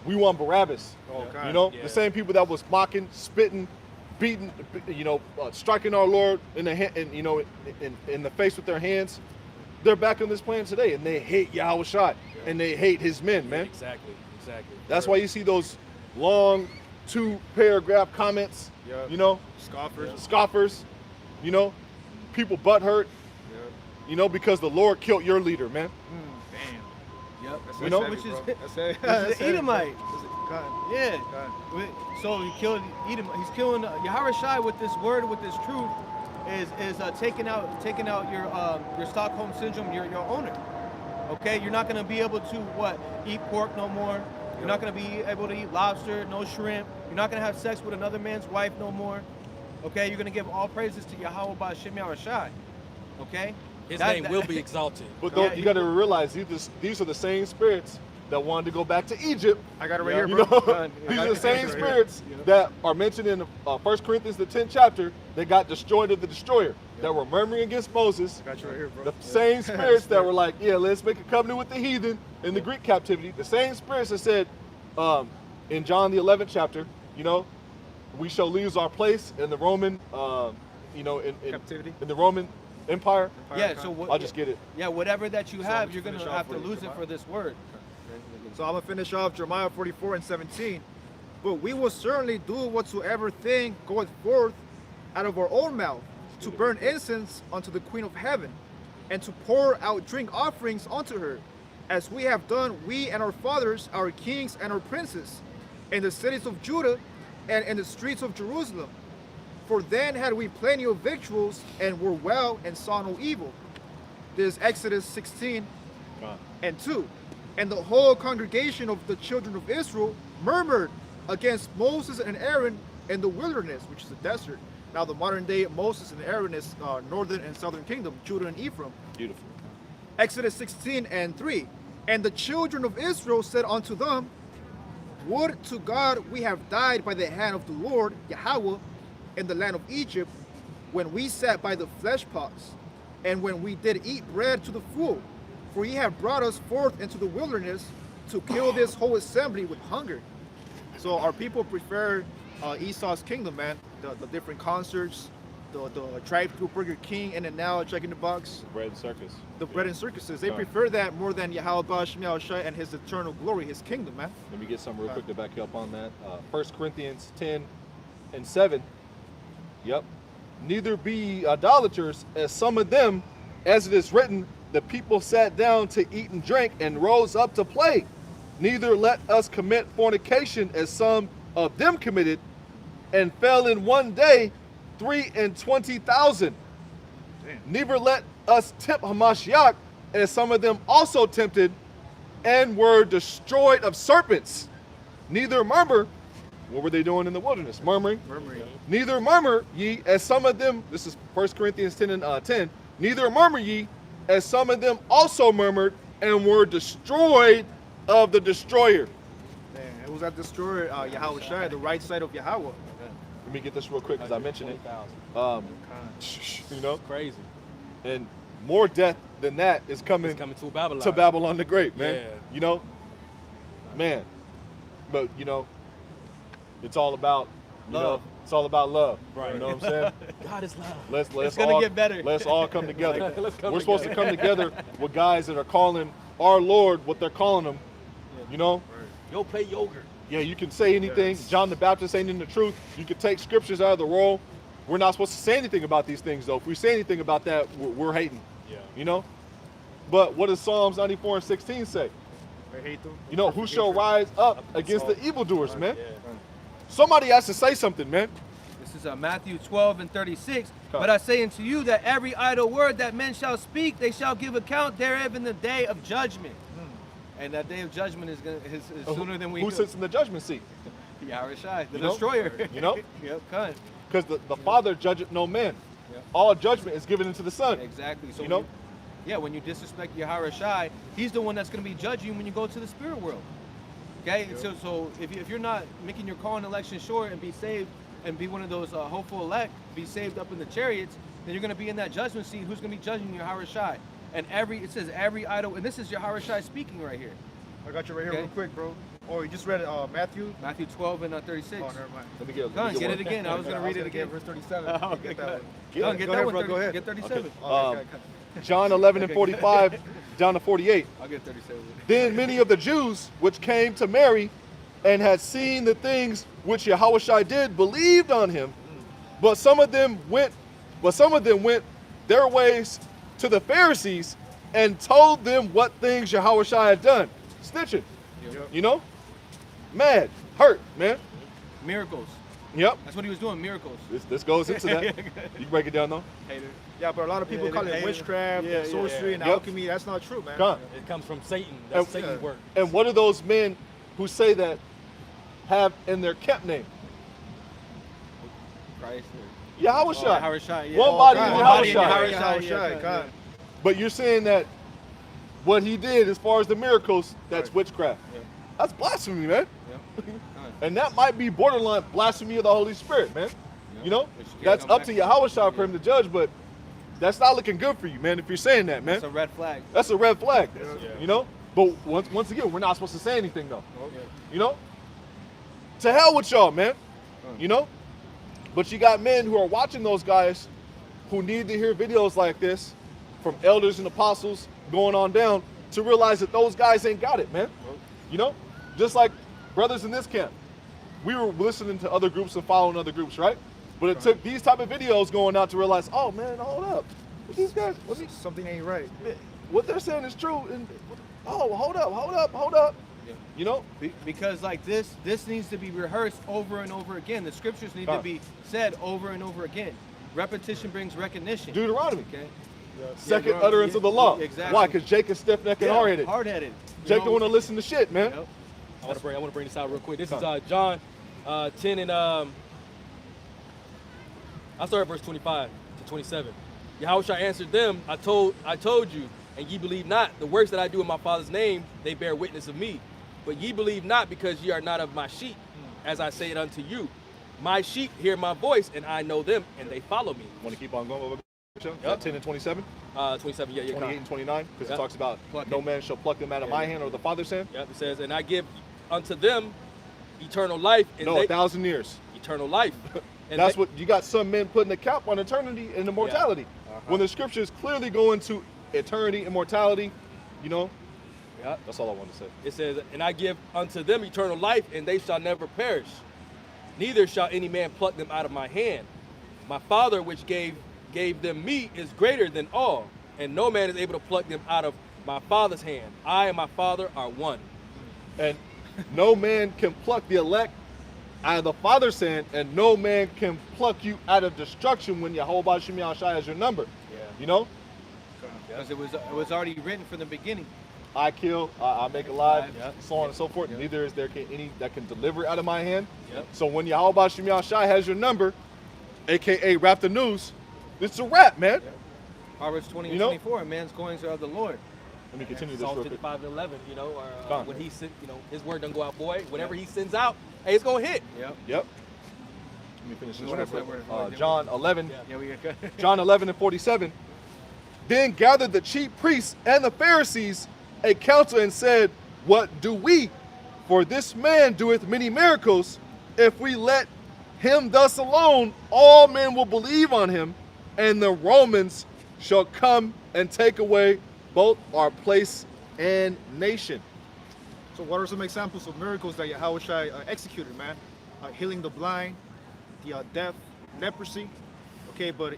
We want Barabbas. Oh, God. You know, Yeah. the same people that was mocking, spitting, beating, striking our Lord in the hand, in the face with their hands. They're back on this planet today, and they hate Yahweh Shai, and they hate his men, man. Exactly. That's why you see those long 2-paragraph comments. Yeah. You know, scoffers. You know, people butthurt. You know, because the Lord killed your leader, man. Damn. Yep. You know? Which is That's heavy. This is the Edomite. God. Yeah. God. So he killed Edom. He's killing Yahweh Shai with this word, with this truth, is taking out your Stockholm syndrome, your owner. Okay, you're not gonna be able to eat pork no more. You're not gonna be able to eat lobster, no shrimp. You're not gonna have sex with another man's wife no more. Okay, you're gonna give all praises to Yahweh Ba'Shem Yahweh Shai. Okay. His name will be exalted. But Yeah, you got to realize these are the same spirits that wanted to go back to Egypt. I got it right here, You bro. know, these are the same Right here. spirits that are mentioned in 1 Corinthians, the 10th chapter, that got destroyed of the destroyer, that were murmuring against Moses. I got you right here, bro. The same spirits that were like, yeah, let's make a covenant with the heathen in the Greek captivity. The same spirits that said in John the 11th chapter, we shall lose our place in the Roman, in Captivity. in the Roman Empire. Yeah. So I'll just get it. Yeah, whatever that you have, I'm you're gonna gonna finish have off to with lose it Jeremiah. for this word. So I'm gonna finish off Jeremiah 44:17. But we will certainly do whatsoever thing goeth forth out of our own mouth, to burn incense unto the Queen of Heaven, and to pour out drink offerings unto her, as we have done, we and our fathers, our kings and our princes, in the cities of Judah and in the streets of Jerusalem. For then had we plenty of victuals, and were well, and saw no evil. This is Exodus 16:2. And the whole congregation of the children of Israel murmured against Moses and Aaron in the wilderness, which is the desert. Now the modern day Moses and Aaron is northern and southern kingdom, Judah and Ephraim. Beautiful. Exodus 16:3. And the children of Israel said unto them, Would to God we have died by the hand of the Lord Yahweh in the land of Egypt, when we sat by the flesh pots, and when we did eat bread to the full. For ye have brought us forth into the wilderness to kill this whole assembly with hunger. So our people prefer Esau's kingdom, man. The different concerts, the drive-through Burger King, In and Out, Jack in the Box, Bread and circus. the bread and circuses. They Right. prefer that more than Yahweh Shem Yahushua and his eternal glory, his kingdom, man. Let me get some real quick to back you up on that. 1 Corinthians 10 and 7. Yep. Neither be ye idolaters, as some of them, as it is written, the people sat down to eat and drink and rose up to play. Neither let us commit fornication, as some of them committed, and fell in one day 23,000. Neither let us tempt Hamashiach, as some of them also tempted, and were destroyed of serpents. Neither murmur. What were they doing in the wilderness? Murmuring. Murmuring. Neither murmur ye, as some of them. This is 1 Corinthians 10 and 10. Neither murmur ye, as some of them also murmured, and were destroyed of the destroyer. Man, it was that destroyer, Yahushua, the right side of Yahweh. Let me get this real quick because I mentioned it. 20,000. You know, Crazy. and more death than that is coming It's coming to Babylon. to Babylon the Great, man. Yeah. You know, man. But you know, it's all about Love. it's all about love. Right. You know what I'm saying? God is love. Let's It's gonna all get better. Let's all come together. Let's come We're supposed to come together with guys that are calling our Lord what they're calling him. You know? Yo, play yogurt. Yeah, you can say anything. Yes. John the Baptist ain't in the truth. You can take scriptures out of the roll. We're not supposed to say anything about these things, though. If we say anything about that, we're hating. Yeah. You know? But what does Psalms 94 and 16 say? I hate them. You know, who shall rise up against the evildoers, man? Yeah. Somebody has to say something, man. This is Matthew 12 and 36. Come. But I say unto you that every idle word that men shall speak, they shall give account thereof in the day of judgment. And that day of judgment is sooner than we Who do. sits in the judgment seat? Yahushua, the You know? destroyer. You know? Yep, come. Because the Father judgeth no man. Yep. All judgment is given into the Son. Exactly. So You know? when you disrespect Yahushua, he's the one that's going to be judging you when you go to the spirit world. Okay? So if you're not making your call and election sure and be saved and be one of those hopeful elect, be saved up in the chariots, then you're going to be in that judgment seat. Who's going to be judging Yahushua? And it says every idol, and this is Yahushua speaking right here. I got you right here Okay. real quick, bro. Oh, you just read Matthew 12 and 36. Oh, never mind. Let me get, Go on, let me get one. it again. I was going to read it again. Verse 37. Oh, Get okay, that one. Go on, Get get Go that ahead, one. bro, go ahead. Get 37. Okay. Okay, John 11 and 45 down to 48. I'll get 37. Then many of the Jews which came to Mary and had seen the things which Yahushua did believed on him. But some of them went their ways to the Pharisees and told them what things Yahushua had done. Snitching. Yep. You know? Mad. Hurt, man. Miracles. Yep. That's what he was doing, miracles. This goes into that. You can break it down though. Hater. Yeah, but a lot of people Yeah, call they- it witchcraft yeah, and sorcery and Yep. alchemy. That's not true, man. Come on. It comes from Satan. That's And- Satan's yeah. work. And what do those men who say that have in their camp name? Christ. Yahushua. Yahushua, yeah. One Oh, body God. in One body in Yahushua. Yahushua. Yahushua, Yeah, God. But you're saying that what he did as far as the miracles, that's Right. witchcraft. Yeah. That's blasphemy, man. Yep. And that might be borderline blasphemy of the Holy Spirit, man. You know? But you can't That's come up back to to- Yahushua for him to judge, but that's not looking good for you, man, if you're saying that, man. It's a red flag. That's a red flag. Yeah. You know? But once again, we're not supposed to say anything, though. Yeah. You know? To hell with y'all, man. You know? But you got men who are watching those guys who need to hear videos like this from elders and apostles going on down to realize that those guys ain't got it, man. You know? Just like brothers in this camp. We were listening to other groups and following other groups, right? But it took these type of videos going out to realize, oh man, hold up. What these guys, Something ain't right. what they're saying is true. And oh, hold up. Yeah. You know? Because like this needs to be rehearsed over and over again. The scriptures need to be said over and over again. Repetition brings recognition. Deuteronomy. Okay. Second Yeah, utterance of the law. exactly. Why? Because Jake is stiff-necked and hard-headed. Hard-headed. Jake don't want to listen to shit, man. Yep. I want to bring this out real quick. This Come. is John 10 and I'll start at verse 25 to 27. Yahushua answered them, I told you, and ye believe not. The works that I do in my Father's name, they bear witness of me. But ye believe not, because ye are not of my sheep, as I say it unto you. My sheep hear my voice, and I know them, and they follow me. Want to keep on going? Yep. 10 and 27, 27, yeah, 28 and 29, because Yep. it talks about Pluck no it. man shall pluck them out of my hand or the Father's hand. Yep, it says, and I give unto them eternal life, and No, they, 1,000 years. eternal life. And That's what you got. Some men putting a cap on eternity and immortality, when the scriptures clearly go into eternity, immortality. You know, Yeah. that's all I want to say. It says, and I give unto them eternal life, and they shall never perish. Neither shall any man pluck them out of my hand. My Father, which gave them me, is greater than all, and no man is able to pluck them out of my Father's hand. I and my Father are one. And no man can pluck the elect out of the Father's hand, and no man can pluck you out of destruction when Yahweh Shem Yahushua has your number. Yeah. You know, Because it was already written from the beginning. I kill, I make alive, Yep. so on and so forth. Yep. Neither is there any that can deliver out of my hand. Yep. So when Yahweh Shem Yahushua has your number, aka Rap the News, it's a rap, man. Proverbs 20 You and know? 24, man's goings are of the Lord. Let me continue this real Psalm quick. 55 and 11, you know, or Gone. when he sent, you know, his word doesn't go out, boy. Whatever he sends out, hey, it's gonna hit. Yep. Yep. Let me finish this What real else quick. that word? John 11. Yeah, we got John 11 and 47. Then gathered the chief priests and the Pharisees a council and said, what do we? For this man doeth many miracles. If we let him thus alone, all men will believe on him, and the Romans shall come and take away both our place and nation. So what are some examples of miracles that Yahweh executed, man? Healing the blind, the deaf, leprosy. Okay, but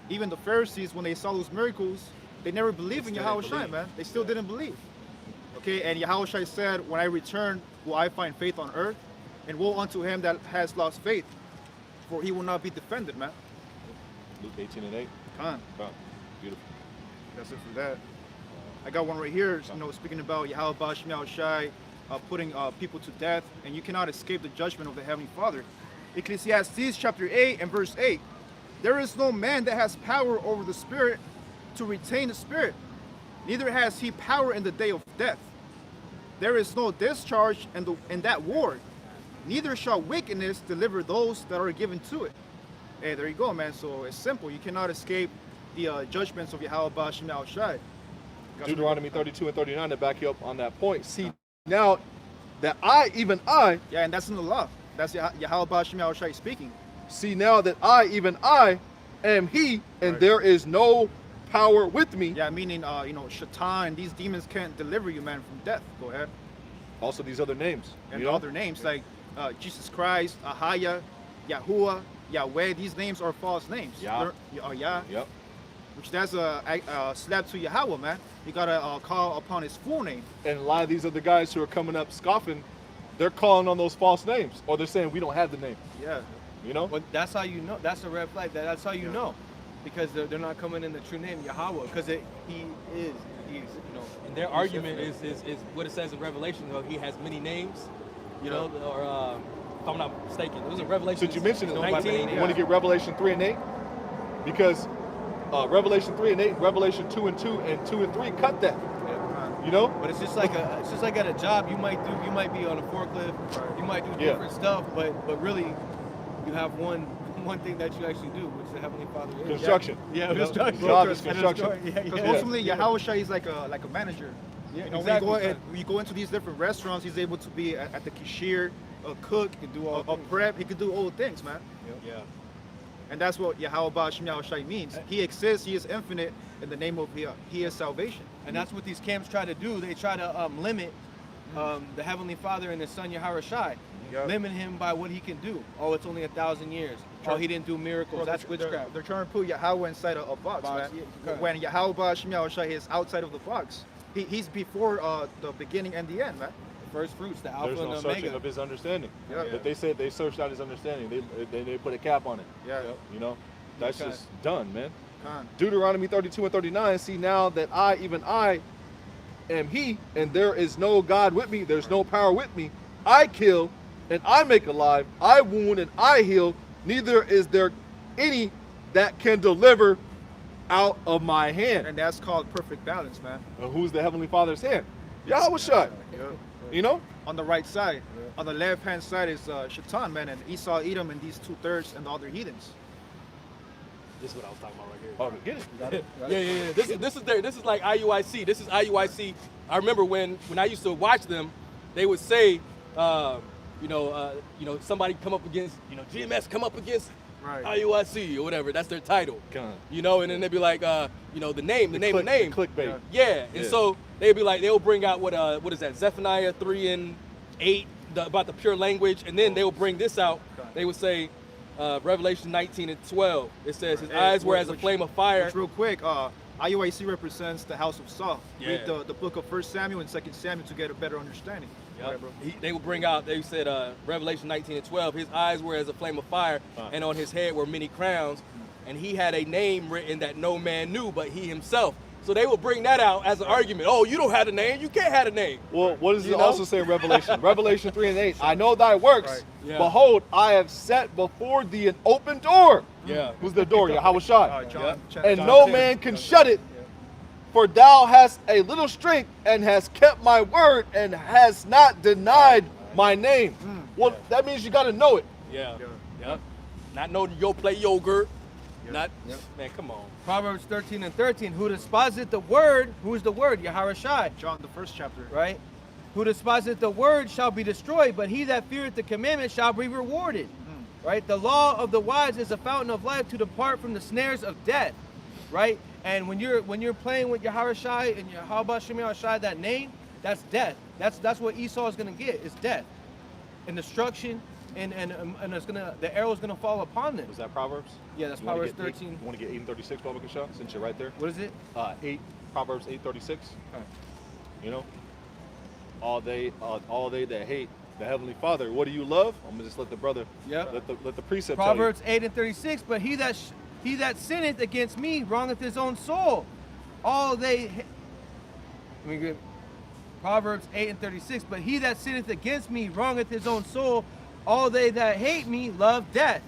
even the Pharisees, when they saw those miracles, they never believed in still Yahweh, didn't believe. man. They still didn't believe. Okay, and Yahweh said, when I return, will I find faith on earth? And woe unto him that has lost faith, for he will not be defended, man. Luke 18 and 8. Come on. Beautiful. That's it for that. I got one right here, you know, speaking about Yahweh Shem Yahushai putting people to death, and you cannot escape the judgment of the Heavenly Father. Ecclesiastes chapter 8 and verse 8. There is no man that has power over the spirit to retain the spirit, neither has he power in the day of death. There is no discharge in that ward, neither shall wickedness deliver those that are given to it. Hey, there you go, man. So it's simple. You cannot escape the judgments of Yahweh Shem Yahushai. Deuteronomy 32 and 39 to back you up on that point. See, now that I, even I, Yeah, and that's in the law. That's Yahweh Shem Yahushai speaking. see now that I, even I, am he, and Right. there is no power with me. Yeah, meaning, you know, Shaitan, these demons can't deliver you, man, from death. Go ahead. Also these other names. And you know? other names like Jesus Christ, Ahaya, Yahuwah, Yahweh. These names are false names. Yah. Yah. Yep. Which that's a slap to Yahweh, man. You gotta call upon his full name. And a lot of these other guys who are coming up scoffing, they're calling on those false names, or they're saying we don't have the name. Yeah. You know? Well, that's how you know. That's a red flag. That's how you know, because they're not coming in the true name Yahweh, because he is, you know. And their argument is what it says in Revelation. You know, he has many names, you know, or if I'm not mistaken, it was in Revelation. Since you mentioned it, Don't by many 19. names. you want to get Revelation 3 and 8? Because Revelation 3 and 8, Revelation 2 and 2, and 2 and 3 cut that. Yeah. You know? But it's just like at a job. You might be on a forklift. You might do Yeah. different stuff, but really, you have one thing that you actually do, which the Heavenly Father is. Construction. Yeah, You know? construction. Job is And construction. Yeah, Because yeah. ultimately, Yahweh is like a manager. Yeah, You know, exactly. when you go into these different restaurants, he's able to be at the cashier, a cook, He can do all a things. prep. He can do all things, man. Yeah. And that's what Yahweh Shem Yahushai means. He exists. He is infinite. In the name of He is salvation. And that's what these camps try to do. They try to limit the Heavenly Father and His Son Yahweh Shai. Yeah. Limit him by what he can do. Oh, it's only 1,000 years. Oh, he didn't do miracles. Bro, That's they're- witchcraft. They're trying to put Yahweh inside a box, Box, man. yeah, correct. When Yahweh Shem Yahushai is outside of the box. He's before the beginning and the end, man. First fruits, the Alpha There's and no the searching Omega. of his understanding. Yeah. But they said they searched out his understanding. They put a cap on it. Yeah. You know? That's Okay. just done, man. Con. Deuteronomy 32 and 39, see now that I, even I, am he, and there is no God with me, there's no power with me. I kill, and I make alive, I wound, and I heal, neither is there any that can deliver out of my hand. And that's called perfect balance, man. And who's the Heavenly Father's hand? Yahweh Shai. You know? On the right side. On the left-hand side is Shaitan, man, and Esau, Edom, and these 2/3 and the other heathens. This is what I was talking about right here. Oh, get it. Yeah. This is like IUIC. This is IUIC. I remember when I used to watch them, they would say somebody come up against, GMS come up against Right. IUIC or whatever. That's their title. Gun. And then they'd be like, the name. Clickbait. Yeah, and Yeah. so they'd be like, they'll bring out what is that, Zephaniah 3 and 8, about the pure language, and then they will bring this out. They would say, Revelation 19 and 12. It says, his eyes were as a flame of fire. Which real quick, IUIC represents the house of Saul. Yeah. Read the book of 1 Samuel and 2 Samuel to get a better understanding. Yep. All right, bro. They would bring out, they said, Revelation 19 and 12, his eyes were as a flame of fire, and on his head were many crowns, and he had a name written that no man knew but he himself. So they will bring that out as an argument. Oh, you don't have a name. You can't have a name. Well, what does it You know? also say in Revelation? Revelation 3 and 8. I know thy works. Right. Yeah. Behold, I have set before thee an open door. Yeah. Who's the door? Yahweh Shai. John, And John no 10. man can shut it. For thou hast a little strength and hast kept my word and hast not denied my name. Well, that means you got to know it. Yeah. Yeah. Yep. Not know yo play yogurt. Not, man, come on. Proverbs 13 and 13. Who despiseth the word? Who is the word? Yahweh Shai. John, the first chapter. Right? Who despiseth the word shall be destroyed, but he that feareth the commandment shall be rewarded. Right? The law of the wise is a fountain of life to depart from the snares of death. Right? And when you're playing with Yahweh Shai and Yahweh Shai, Shai, that name, that's death. That's what Esau is gonna get, is death. And destruction, and it's gonna, the arrow is gonna fall upon them. Was that Proverbs? Yeah, that's You wanna Proverbs get 13. You want to get 8 and 36, Baba Kasha, since you're right there? What is it? Proverbs 8:36. Alright. You know, all they that hate the Heavenly Father, what do you love? I'm gonna just let the brother, Yep. let the precept Proverbs 8 and 36. But he that sinneth against me wrongeth his own soul. Proverbs 8 and 36. But he that sinneth against me wrongeth his own soul. All they that hate me love death.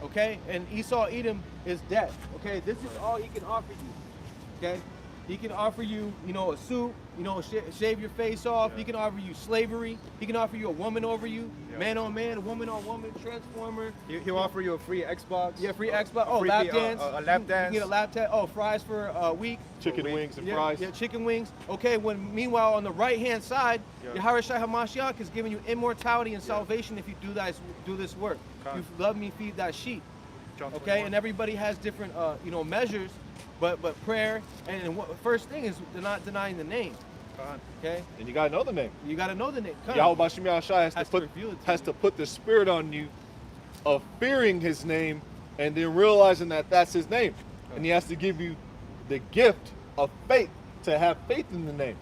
Okay, and Esau Edom is death. Okay, this is all he can offer you. Okay, he can offer you, a suit, shave your face off. He can offer you slavery. He can offer you a woman over you, man on man, woman on woman, transformer. He'll offer you a free Xbox. Yeah, free Xbox. Oh, free lap P- dance. a lap dance. You get a lap dance. Oh, fries for a week. Chicken wings and Yeah, fries. yeah, chicken wings. Okay, meanwhile on the right hand side, Yahweh Shai HaMashiach is giving you immortality and salvation if you do this work. You love me, feed thy sheep. John Okay, 21. and everybody has different measures, but first thing is not denying the name. Okay, And you gotta know the name. you got to know the name. Yahweh Bashim Yahshai Has to reveal it to has you. to put the spirit on you of fearing his name and then realizing that that's his name. And he has to give you the gift of faith to have faith in the name.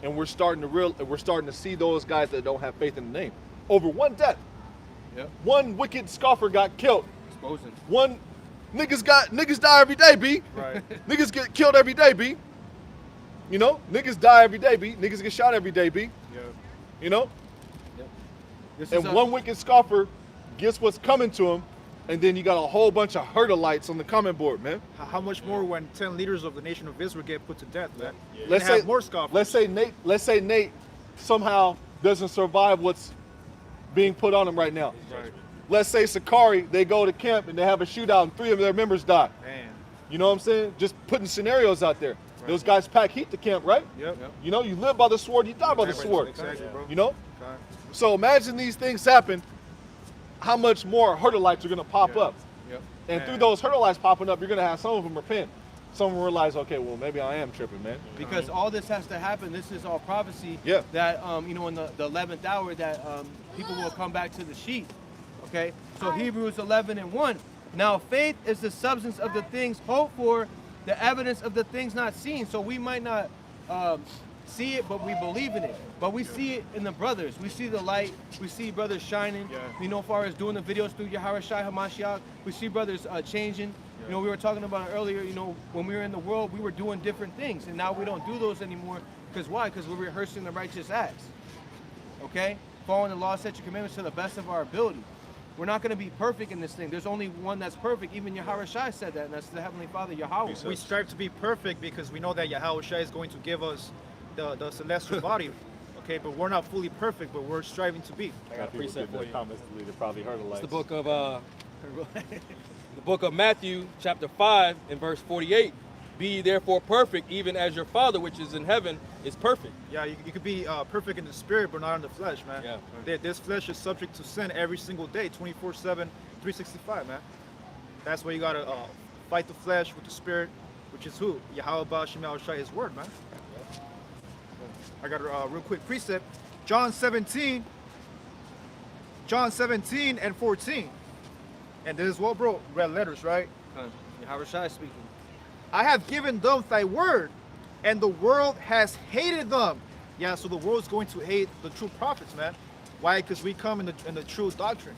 And we're starting to see those guys that don't have faith in the name. Over one death. Yep. One wicked scoffer got killed. Exposing. One niggas die every day, B. Right. Niggas get killed every day, B. You know, niggas die every day, B. Niggas get shot every day, B. Yeah. You know? This And is one wicked scoffer gets what's coming to him, and then you got a whole bunch of hurdleites on the comment board, man. How much more when 10 leaders of the nation of Israel get put to death, man? Let's They have say more scoffers. Let's say Nate somehow doesn't survive what's being put on him right now. Right. Let's say Sakari, they go to camp and they have a shootout and 3 of their members die. Man. You know what I'm saying? Just putting scenarios out there. Those guys pack heat to camp, right? Yep. You know, you live by the sword, you die by the sword. Exactly, bro. You know? Okay. So imagine these things happen, how much more hurdleites are gonna pop Yeah. up. Yep. And Man. through those hurdleites popping up, you're gonna have some of them repent. Some of them realize, okay, well maybe I am tripping, man. Because all this has to happen. This is all prophecy. Yeah. That in the 11th hour that people will come back to the sheep. Okay. So Hebrews 11 and 1. Now faith is the substance of the things hoped for, the evidence of the things not seen. So we might not see it, but we believe in it. But we see it in the brothers. We see the light. We see brothers shining. Yeah. You know, as far as doing the videos through Yahweh Shai HaMashiach, we see brothers changing. You know, we were talking about it earlier, when we were in the world, we were doing different things. And now we don't do those anymore. Because why? Because we're rehearsing the righteous acts. Okay? Following the law, statutes, commandments to the best of our ability. We're not going to be perfect in this thing. There's only one that's perfect. Even Yahweh Shai said that, and that's the Heavenly Father, Yahweh. We strive to be perfect because we know that Yahweh Shai is going to give us the celestial body. Okay, but we're not fully perfect, but we're striving to be. I got a precept for you. Comments deleted, probably heard It's the book of Matthew, chapter 5, and verse 48. Be ye therefore perfect, even as your Father which is in heaven is perfect. Yeah, you could be perfect in the spirit, but not in the flesh, man. Yeah. This flesh is subject to sin every single day, 24/7, 365, man. That's why you gotta fight the flesh with the spirit, which is who? Yahweh Shem Shai, His word, man. I got a real quick precept. John 17 and 14. And this is what, bro? Red letters, right? Yahweh Shai speaking. I have given them thy word, and the world has hated them. Yeah, so the world's going to hate the true prophets, man. Why? Because we come in the true doctrine.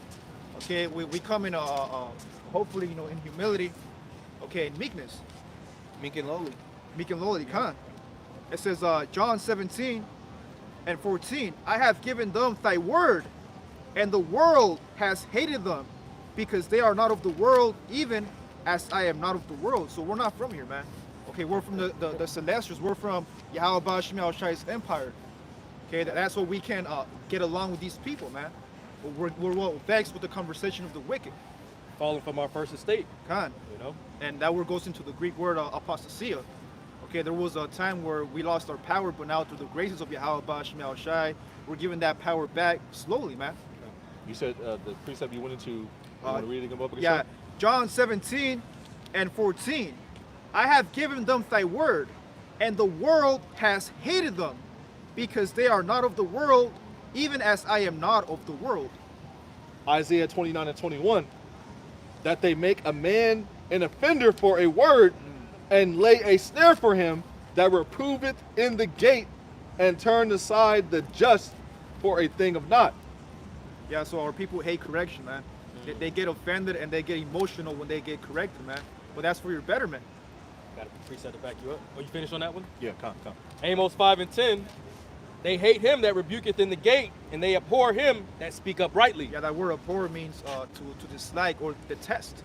Okay, we come in hopefully, in humility. Okay, in meekness. Meek and lowly. Meek and lowly, come on. It says John 17 and 14. I have given them thy word, and the world has hated them, because they are not of the world, even as I am not of the world. So we're not from here, man. Okay, we're from the Celestials. We're from Yahweh Shem Shai's empire. Okay, that's what we can get along with these people, man. We're vexed with the conversation of the wicked. Falling from our first estate, Khan. And that word goes into the Greek word apostasia. Okay, there was a time where we lost our power, but now through the graces of Yahweh Shem Shai, we're given that power back slowly, man. You said the precept you went into, you want to read it again? Yeah, John 17 and 14. I have given them thy word, and the world has hated them, because they are not of the world, even as I am not of the world. Isaiah 29 and 21, that they make a man an offender for a word, and lay a snare for him that reproveth in the gate, and turn aside the just for a thing of naught. Yeah, so our people hate correction, man. They get offended and they get emotional when they get corrected, man. But that's for your betterment. got a preset to back you up. Oh, you finished on that one? Yeah, come. Amos 5 and 10. They hate him that rebuketh in the gate, and they abhor him that speak uprightly. Yeah, that word abhor means to dislike or detest.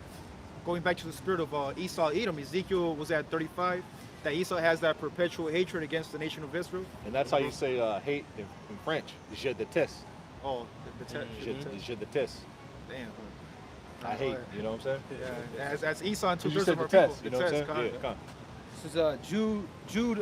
Going back to the spirit of Esau, Edom, Ezekiel was at 35, that Esau has that perpetual hatred against the nation of Israel. And that's how you say hate in French. Je déteste. Oh, detest. Je déteste. Damn. I hate, you know what I'm saying? Yeah, that's Esau and You two-thirds said of our detest, people. you know what I'm saying? Detest, Yeah, come. This is Jude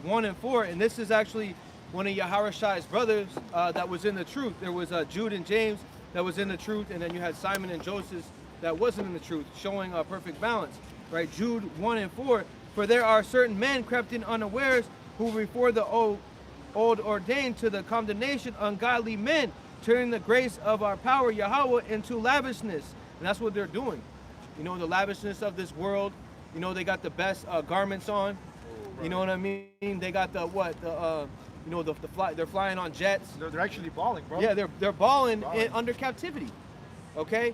1 and 4, and this is actually one of Yahawashi brothers that was in the truth. There was Jude and James that was in the truth, and then you had Simon and Joseph that wasn't in the truth, showing a perfect balance, right? Jude 1 and 4, for there are certain men crept in unawares who before the old ordained to the condemnation ungodly men, turning the grace of our power Yahweh into lavishness. And that's what they're doing. You know, the lavishness of this world. You know, they got the best garments on. Right. You know what I mean? They got the they're flying on jets. They're actually balling, bro. Yeah, they're balling under captivity. Okay,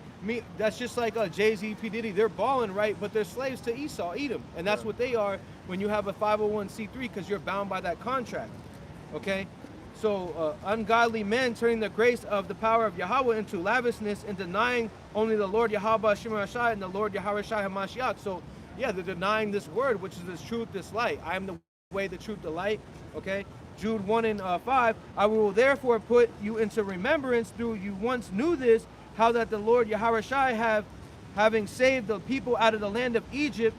that's just like Jay-Z, P. Diddy. They're balling, right? But they're slaves to Esau, Edom, and that's what they are when you have a 501c3, because you're bound by that contract. Okay, so ungodly men turning the grace of the power of Yahweh into lavishness and denying only the Lord Yahweh Shema Shai and the Lord Yahweh Shai HaMashiach. So yeah, they're denying this word, which is this truth, this light. I am the way, the truth, the light. Okay. Jude 1 and 5, I will therefore put you into remembrance, through you once knew this, how that the Lord Yahweh Shai having saved the people out of the land of Egypt,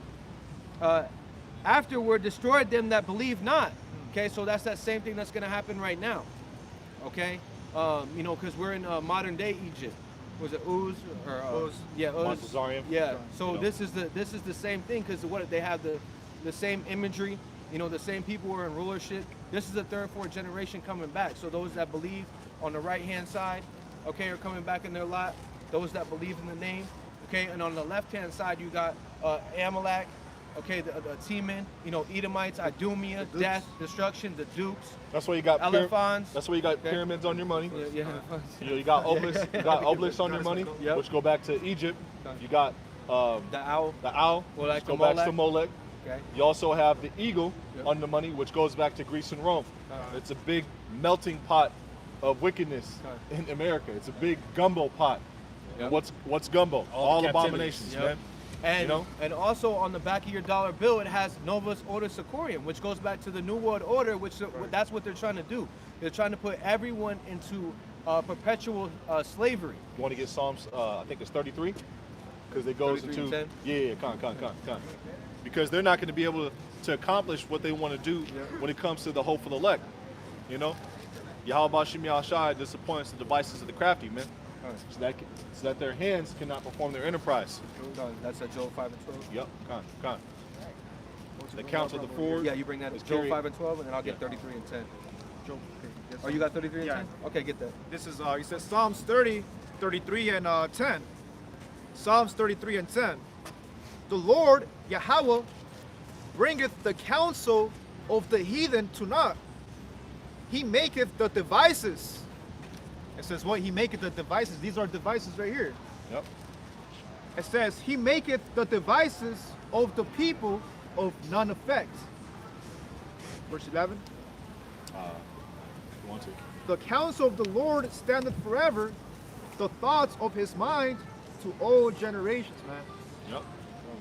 afterward destroyed them that believe not. Okay, so that's that same thing that's going to happen right now. Okay, you know, because we're in modern day Egypt. Was it Uz or Uz? Yeah, Uz. Montezarian. Yeah. So You know. this is the same thing, because what they have the same imagery. You know, the same people who are in rulership. This is the third, fourth generation coming back. So those that believe on the right-hand side, okay, are coming back in their lot. Those that believe in the name, okay. And on the left-hand side, you got Amalek, okay, the Teman, you know, Edomites, Idumea, death, destruction, the Dukes. That's why you got Elephants. That's why you got pyramids on your money. Yeah. You know, you got obelisks. You got obelisks on your money, Yep. which go back to Egypt. You got The owl. the owl, Well, like which go the back to Molech. Okay. You also have the eagle Yep. on the money, which goes back to Greece and Rome. It's a big melting pot of wickedness in America. It's a big gumbo pot. Yep. And what's gumbo? All the abominations, captivities. man. And, You know? and also on the back of your dollar bill, it has Novus Ordo Securium, which goes back to the New World Order, which that's what they're trying to do. They're trying to put everyone into perpetual slavery. You want to get Psalms, I think it's 33? Because it goes 33 into, and 10? yeah, con. Because they're not going to be able to accomplish what they want to do when it comes to the hope for the elect. You know, Yahweh Shem Shai disappoints the devices of the crafty, man. So that their hands cannot perform their enterprise. That's at Joel 5 and 12. Yep, con. The count of the forward. Yeah, you bring that to Joel 5 and 12, and then I'll get 33 and 10. Joel, okay. Oh, you got 33 and Yeah. 10? Okay, get that. This is, he says Psalms 30, 33 and 10. Psalms 33 and 10. The Lord, Yahweh, bringeth the counsel of the heathen to naught. He maketh the devices. It says what? He maketh the devices. These are devices right here. Yep. It says, he maketh the devices of the people of none effect. Verse 11. You want to? The counsel of the Lord standeth forever, the thoughts of his mind to all generations, man. Yep.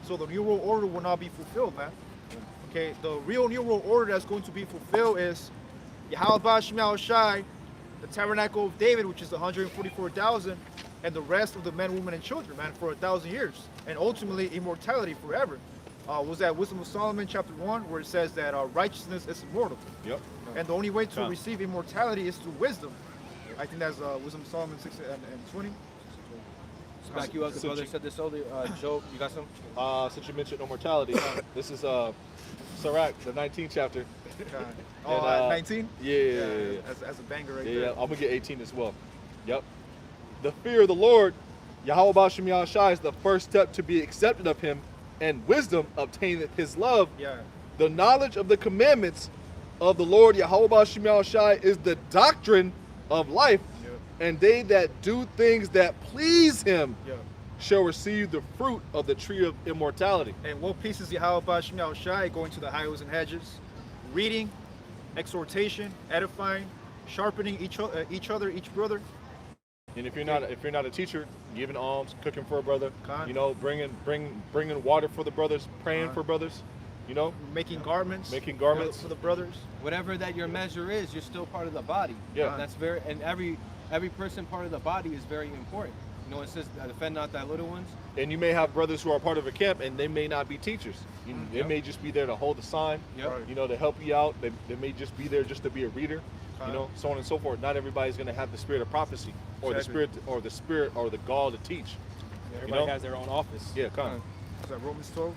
So the New World Order will not be fulfilled, man. Okay, the real New World Order that's going to be fulfilled is Yahweh Shem Shai, the Tabernacle of David, which is 144,000, and the rest of the men, women, and children, man, for 1,000 years. And ultimately, immortality forever. Was that Wisdom of Solomon, chapter 1, where it says that righteousness is immortal. Yep. And the only way to receive immortality is through wisdom. I think that's Wisdom of Solomon 6 and 20. To back you up, the brother said this earlier. Joe, you got some? Since you mentioned immortality, this is Sirach, the 19th chapter. Oh, 19? Yeah. That's a banger right Yeah, there. I'm gonna get 18 as well. Yep. The fear of the Lord, Yahweh Shem Shai, is the first step to be accepted of him, and wisdom obtaineth his love. Yeah. The knowledge of the commandments of the Lord Yahweh Shem Shai is the doctrine of life, and they that do things that please him Yeah. shall receive the fruit of the tree of immortality. And what pieces Yahweh Shem Shai going to the highways and hedges, reading, exhortation, edifying, sharpening each other, each brother. And if you're not a teacher, giving alms, cooking for a brother, Con. you know, bringing water for the brothers, praying for brothers, you know, Making garments. Making garments. for the brothers. Whatever that your measure is, you're still part of the body. Yeah. That's and every person part of the body is very important. You know, it says, defend not thy little ones. and you may have brothers who are part of a camp and they may not be teachers. They may just be there to hold the sign, Yep. you know, to help you out. They may just be there just to be a reader, you know, so on and so forth. Not everybody's going to have the spirit of prophecy or Exactly. the spirit or the gall to teach. Everybody know? has their own office. Yeah, come on. Is that Romans 12?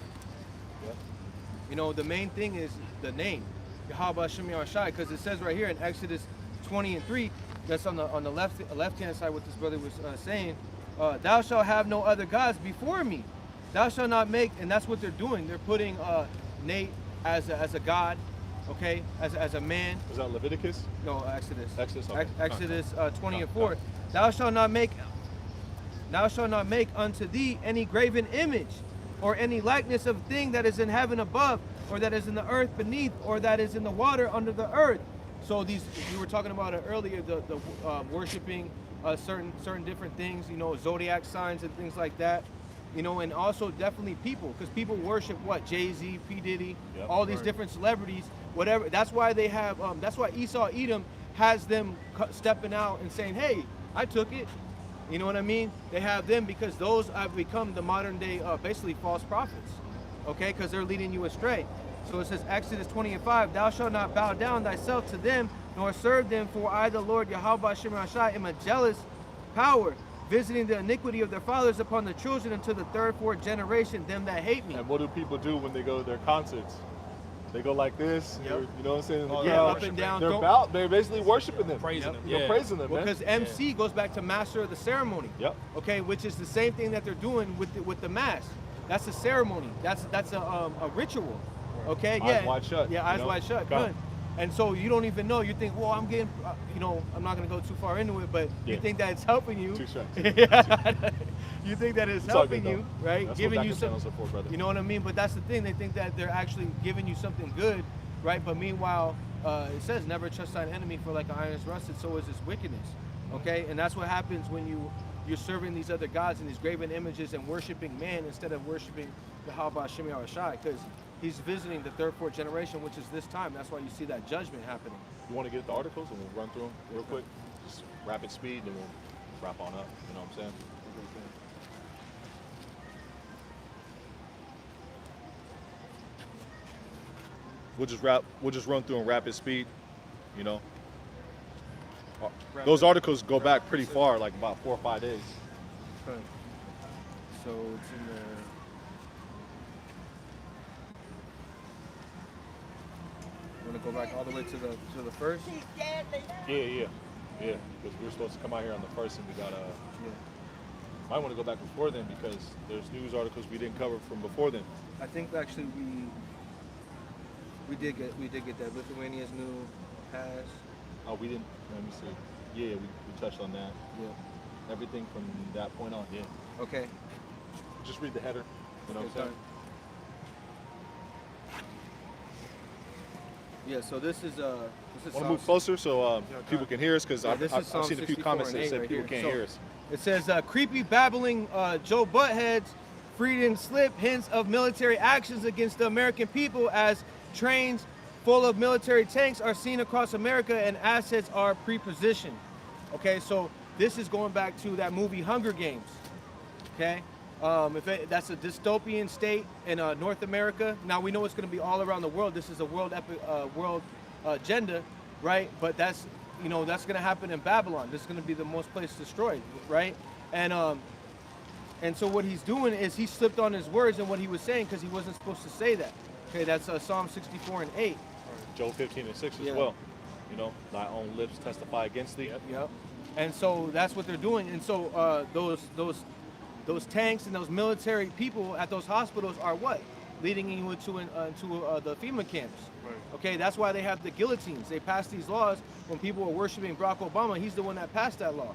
You know, the main thing is the name, Yahweh Shem Shai, because it says right here in Exodus 20 and 3, that's on the left-hand side what this brother was saying, thou shalt have no other gods before me. Thou shalt not make, and that's what they're doing. They're putting Nate as a god, okay, as a man. Is that Leviticus? No, Exodus. Exodus, okay. Exodus 20 and 4. Thou shalt not make unto thee any graven image, or any likeness of thing that is in heaven above, or that is in the earth beneath, or that is in the water under the earth. So these, you were talking about it earlier, the worshiping certain different things, you know, zodiac signs and things like that, you know, and also definitely people, because people worship what? Jay-Z, P. Diddy, all these different celebrities, whatever. That's why they have, that's why Esau Edom has them stepping out and saying, hey, I took it. You know what I mean? They have them because those have become the modern day, basically false prophets, okay? Because they're leading you astray. So it says, Exodus 20 and 5, thou shalt not bow down thyself to them, nor serve them, for I, the Lord Yahweh Shem Shai, am a jealous power, visiting the iniquity of their fathers upon the children unto the third, fourth generation, them that hate me. And what do people do when they go to their concerts? They go like this, Yep. you know what I'm saying? In the Yeah, crowd. up and down. They're basically worshiping them. Praising them. You know, Yeah. praising them, Well, man. because MC goes back to master of the ceremony. Yep. Okay, which is the same thing that they're doing with the mass. That's a ceremony. That's a ritual. Okay, Eyes wide shut, Yeah, you eyes know? wide shut. Got Good. it. And so you don't even know. You think, well, I'm getting, you know, I'm not gonna go too far into it, but you Yeah. think that it's helping you. Too straight. Yeah. You think that it's It's all helping good, you, though. right? That's Giving what you Dr. some, channels are for, brother. you know what I mean? But that's the thing. They think that they're actually giving you something good, right? But meanwhile, it says, never trust thine enemy, for like an iron is rusted, so is his wickedness. Okay, and that's what happens when you're serving these other gods and these graven images and worshiping man instead of worshiping the Yahweh Shem Shai, because he's visiting the third, fourth generation, which is this time. That's why you see that judgment happening. You want to get the articles and we'll run through them real quick? Just rapid speed and we'll wrap on up. You know what I'm saying? We'll just run through in rapid speed. You know, those Rapid- articles go back pretty far, like about 4 or 5 days. Okay. So it's in there. Want to go back all the way to the first? Yeah. Because we were supposed to come out here on the first, and we got Yeah. might want to go back before then because there's news articles we didn't cover from before then. I think actually we did get that. Lithuania's new pass. Oh, we didn't. Let me see. Yeah, we touched on that. Yeah. Everything from that point on. Yeah. Okay. Just read the header. You know what I'm Okay. saying? Yeah. So this is Want to Psalm move closer so people can hear us because Yeah, I've this is Psalm seen a few 64 comments and that 8 said right people here. can't So- hear us. It says, creepy babbling Joe Buttheads, freedom slip, hints of military actions against the American people as trains full of military tanks are seen across America and assets are pre-positioned. Okay, so this is going back to that movie Hunger Games. Okay, that's a dystopian state in North America. Now we know it's going to be all around the world. This is a world agenda, right? But that's going to happen in Babylon. This is going to be the most place destroyed, right? And so what he's doing is he slipped on his words and what he was saying because he wasn't supposed to say that. Okay, that's Psalm 64 and 8. Joel 15 and 6 Yeah. as well. You know, thy own lips testify against thee. Yep. And so that's what they're doing. And so those tanks and those military people at those hospitals are what? Leading you into the FEMA camps. Right. Okay, that's why they have the guillotines. They passed these laws when people were worshiping Barack Obama. He's the one that passed that law.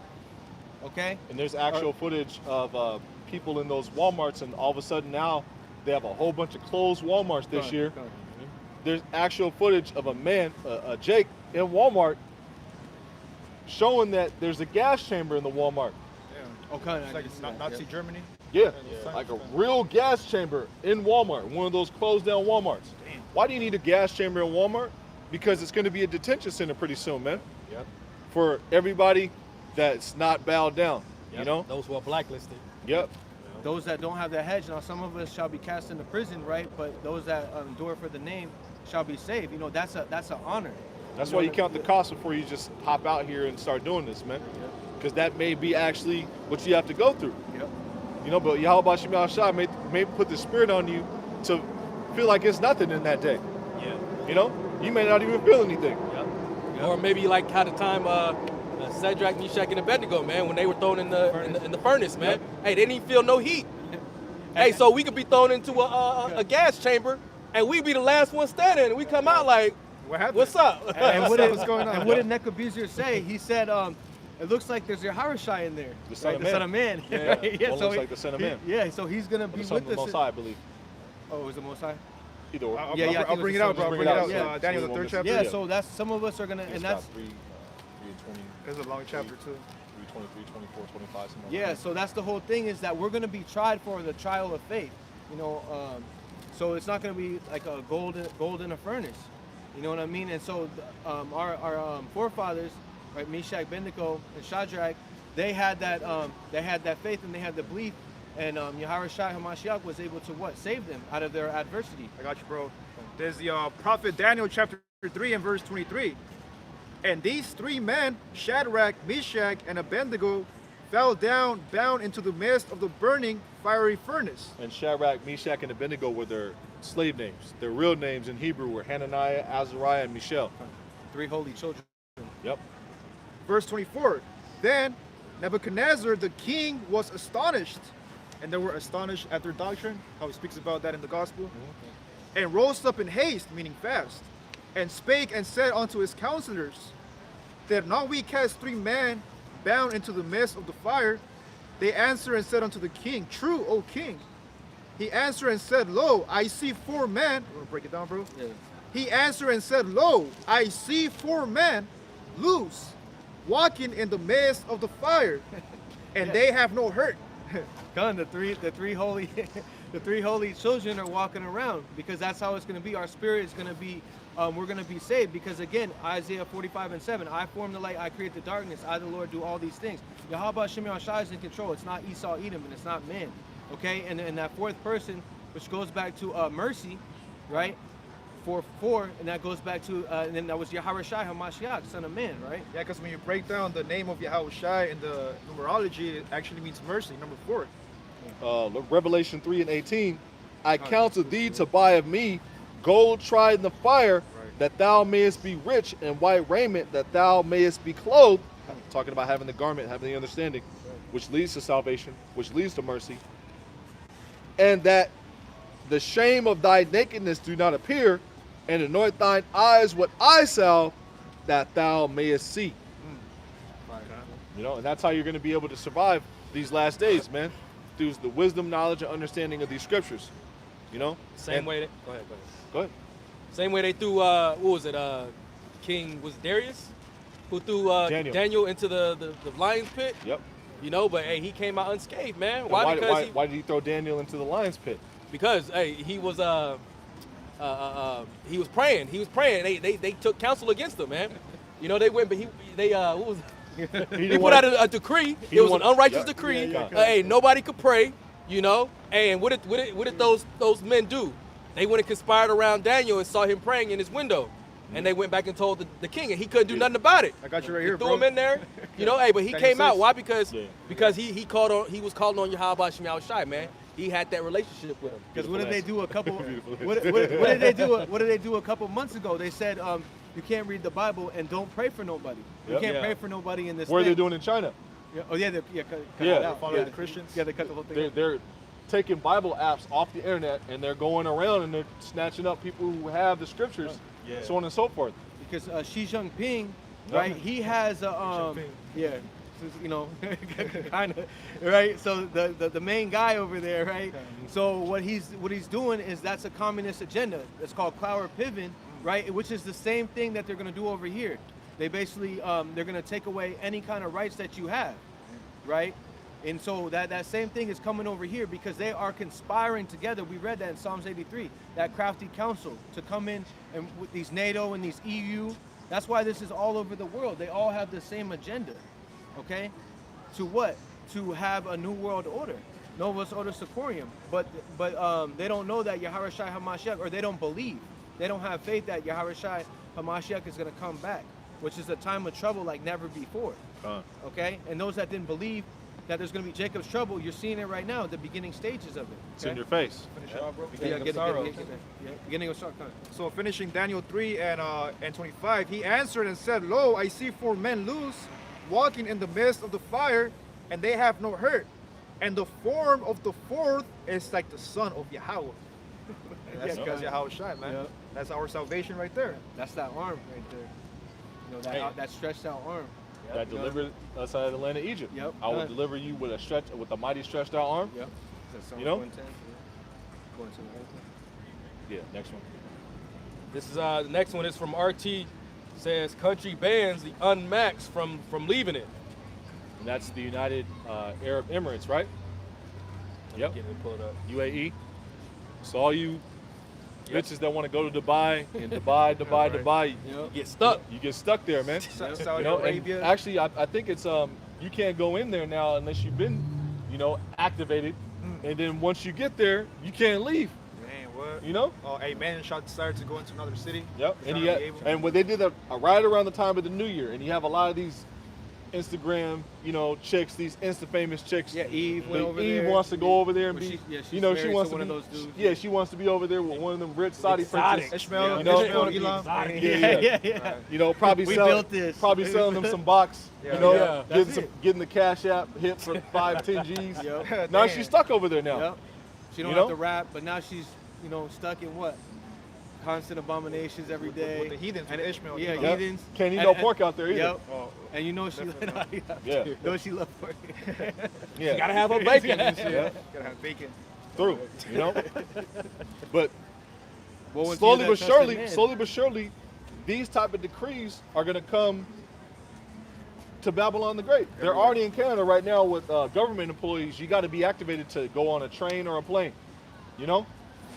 Okay? And there's actual footage of people in those Walmarts, and all of a sudden now they have a whole bunch of closed Walmarts this year. There's actual footage of a man, Jake, in Walmart, showing that there's a gas chamber in the Walmart. Yeah. Okay, It's like Nazi Germany. Yeah, Yeah. like a real gas chamber in Walmart, one of those closed down Walmarts. Damn. Why do you need a gas chamber in Walmart? Because it's going to be a detention center pretty soon, man. Yep. For everybody that's not bowed down, you Yep. know? Those who are blacklisted. Yep. Those that don't have that hedge, now some of us shall be cast into prison, right? But those that endure for the name shall be saved. You know, that's an honor. That's why you count the cost before you just hop out here and start doing this, man. Because that may be actually what you have to go through. Yep. You know, but Yahweh Shem Shai may put the spirit on you to feel like it's nothing in that day. Yeah. You know? You may not even feel anything. Yep. Or maybe like how the time Shadrach, Meshach, and Abednego, man, when they were thrown in the furnace, man. Yep. Hey, they didn't even feel no heat. Hey, so we could be thrown into a gas chamber, and we be the last one standing, and we come out like, What happened? what's up? And what What's going on? And what did Nebuchadnezzar say? He said, it looks like there's your Harashai in there. The Son right? of The Son of Man. Yeah. Yeah, One looks like the Son of Man. Yeah, so he's going to Or be the Son with of the us. Most High, I believe. Oh, it was the Most High? Either or. I'll, Yeah, I I'll think bring it it was out, bro. I'll Bring bring it it out, out. yeah. Daniel, So the we'll third miss- chapter. Yeah, Yeah. so that's some of us are going to, It's and about that's, 3:20, This is a long chapter too. 3:23, 24, 25, something like yeah, that. so that's the whole thing is that we're going to be tried for the trial of faith. You know, so it's not going to be like a gold in a furnace. You know what I mean? And so our forefathers, right, Meshach, Abednego, and Shadrach, they had that faith and they had the belief, and Yahawashi Hamashiach was able to what? Save them out of their adversity. I got you, bro. There's the prophet Daniel chapter 3 and verse 23. And these three men, Shadrach, Meshach, and Abednego, fell down bound into the midst of the burning fiery furnace. And Shadrach, Meshach, and Abednego were their slave names. Their real names in Hebrew were Hananiah, Azariah, and Mishael. 3 holy children. Yep. Verse 24. Then Nebuchadnezzar the king was astonished, and they were astonished at their doctrine, how he speaks about that in the gospel, and rose up in haste, meaning fast, and spake and said unto his counselors, that not we cast 3 men bound into the midst of the fire. They answered and said unto the king, True, O king. He answered and said, Lo, I see 4 men. You want to break it down, bro? Yeah. He answered and said, Lo, I see 4 men loose, walking in the midst of the fire, and they have no hurt. God, the three holy the 3 holy children are walking around, because that's how it's going to be. Our spirit is going to be, we're going to be saved, because again, Isaiah 45:7, I form the light, I create the darkness, I the Lord do all these things. Yahweh Shem Shai is in control. It's not Esau, Edom, and it's not man. Okay, and that fourth person, which goes back to mercy, right? 4:4, and that goes back to, and then that was Yahawashi Hamashiach, Son of Man, right? Yeah, because when you break down the name of Yahweh Shai in the numerology, it actually means mercy, number 4. Revelation 3:18, I counsel thee to buy of me gold tried in the fire, that thou mayest be rich, and white raiment, that thou mayest be clothed. Talking about having the garment, having the understanding, which leads to salvation, which leads to mercy. And that the shame of thy nakedness do not appear, and anoint thine eyes with eye salve, that thou mayest see. You know, and that's how you're going to be able to survive these last days, man. Through the wisdom, knowledge, and understanding of these scriptures. You know? Same way. Go ahead. Go ahead. Same way they threw, what was it? King was Darius, who threw Daniel into the lion's pit. Yep. You know, but hey, he came out unscathed, man. Why did he throw Daniel into the lion's pit? Because hey, he was praying. He was praying. They took counsel against him, man. You know, they went, but what was he put out a decree. It was an unrighteous decree. Hey, nobody could pray. You know, and what did those men do? They went and conspired around Daniel and saw him praying in his window. And they went back and told the king, and he couldn't do nothing about it. I got you right They here, threw bro. him in there, you know. Hey, but he came out. Why? Because he was calling on Yahweh Shai Shai, man. He had that relationship with him. Because what did they do a couple? what did they do? What did they do a couple months ago? They said you can't read the Bible and don't pray for nobody. You can't pray for nobody in this. What are they thing. doing in China? Yeah. Oh yeah, cut it out. Follow the Christians. Yeah, they cut the whole thing. They're taking Bible apps off the internet, and they're going around and they're snatching up people who have the scriptures, so on and so forth. Because Xi Jinping, right? He has you know, kind of, right? So the main guy over there, right? So what he's doing is that's a communist agenda. It's called Clower Piven, right? Which is the same thing that they're going to do over here. They basically they're going to take away any kind of rights that you have, right? And so that same thing is coming over here because they are conspiring together. We read that in Psalms 83, that crafty council to come in and with these NATO and these EU. That's why this is all over the world. They all have the same agenda, okay? To what? To have a new world order, Novus Order Secorium. But they don't know that Yahawashi Hamashiach, or they don't believe. They don't have faith that Yahawashi Hamashiach is going to come back, which is a time of trouble like never before, okay? And those that didn't believe that there's going to be Jacob's trouble, you're seeing it right now, the beginning stages of it. It's in your face. Finish it off, bro. Beginning of sorrow. So finishing Daniel 3 and 25, he answered and said, Lo, I see 4 men loose, walking in the midst of the fire, and they have no hurt. And the form of the 4th is like the son of Yahweh. That's because Yahweh Shai, man. Yep. That's our salvation right there. That's that arm right there. You know, that stretched out arm. That delivered us out of the land of Egypt. Yep. I will deliver you with a mighty stretched out arm. Yep. You know? 110. Going to the whole thing. Yeah, next one. This is the next one is from RT. Says country bans the unmaxed from leaving it. And that's the United Arab Emirates, right? Yep. Get it pulled up. UAE. So all you bitches that want to go to Dubai and Dubai, You get stuck. you get stuck there, man. Saudi You know, and Arabia. actually, I think it's you can't go in there now unless you've been, activated. And then once you get there, you can't leave. Man, what? You know? Oh, hey, man shot decided to go into another city. Yep. He's And not gonna be able. and when they did that right around the time of the New Year, and you have a lot of these Instagram, chicks, these Insta famous chicks. Yeah, Eve went Eve over there. wants to go over there and Well, be, she's she married wants to to one be, of those dudes. yeah, she wants to be over there with one of them rich Saudi Exotic. princes. Ishmael, You know, Ishmael, Yeah. Elam. Exotic. Yeah. Probably We selling, built this. probably selling them some box. Yeah. Yeah. Getting the Cash App hit for 5-10 G's. Yep. Now Damn. she's stuck over there now. Yep. She don't You have know? to rap, but now she's, stuck in what? Constant abominations every day. With the heathens, with Ishmael. Yeah, Elam. heathens. Can't eat And- no and- pork out there either. Yep. Oh, And she Yeah. know she love pork. Yeah. Gotta have her bacon and shit. Yeah. gotta have bacon. Through. But Woe unto slowly you but that trust in surely, man. these type of decrees are going to come to Babylon the Great. They're already in Canada right now with government employees. You got to be activated to go on a train or a plane.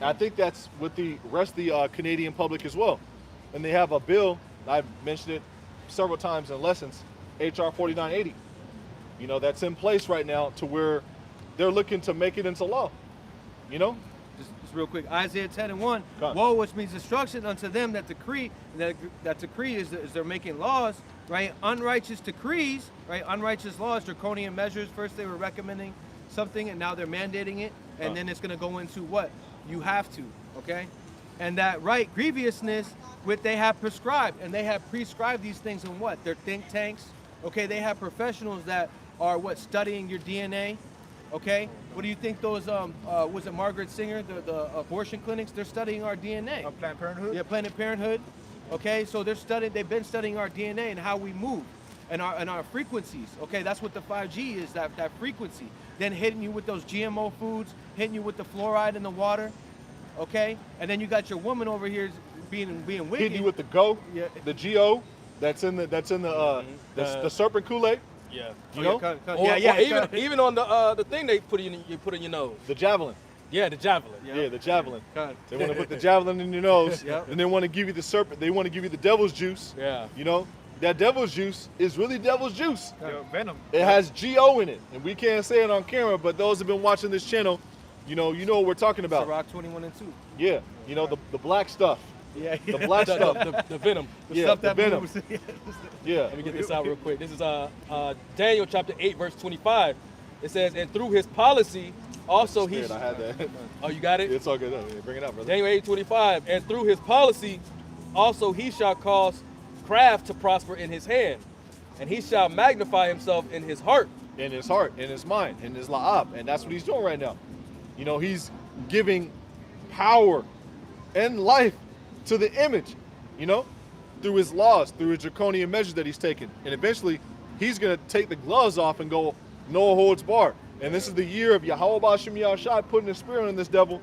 I think that's with the rest of the Canadian public as well. And they have a bill, I've mentioned it several times in lessons, HR 4980. That's in place right now to where they're looking to make it into law. just real quick. Isaiah 10:1. Come on. Woe, which means destruction unto them that decree. That decree is they're making laws, right? Unrighteous decrees, right? Unrighteous laws, draconian measures. First they were recommending something, and now they're mandating it, and then it's going to go into what you have to, okay? And that right grievousness, which they have prescribed, and they have prescribed these things in what? Their think tanks, okay? They have professionals that are what, studying your DNA, okay? What do you think those was it Margaret Singer, the abortion clinics? They're studying our DNA. Planned Parenthood. Yeah, Planned Parenthood. Okay, so they've been studying our DNA and how we move, and our frequencies. Okay, that's what the 5G is, that frequency. Then hitting you with those GMO foods, hitting you with the fluoride in the water. Okay, and then you got your woman over here being wicked. Hitting you with the go, Yeah. the GO, that's in the serpent Kool-Aid. Yeah. You know, Or even on the thing they put in your nose. the javelin. Yeah, the javelin. Yeah, the javelin. Cut. They want to put the javelin in your nose, Yep. and they want to give you the serpent. They want to give you the devil's juice. Yeah. You know, that devil's juice is really devil's juice. Yeah, Venom. It has GO in it, and we can't say it on camera, but those who've been watching this channel, you know what we're talking about. Rock 21 and 2. Yeah, you know the black stuff, Yeah. the black stuff. The venom. Yeah, Stuff the that venom. moves. Yeah, Let me get this out real quick. This is Daniel chapter 8, verse 25. It says, and through his policy, also he... I had that. Oh, you got it? It's all good. Bring it up, brother. Daniel 8:25, and through his policy, also he shall cause craft to prosper in his hand, and he shall magnify himself in his heart. In his heart, in his mind, in his la'ab, and that's what he's doing right now. You know, he's giving power and life to the image, you know, through his laws, through his draconian measures that he's taken. And eventually, he's going to take the gloves off and go, no holds barred. And this is the year of Yahweh Ba'Shem Yahushua putting his spirit on this devil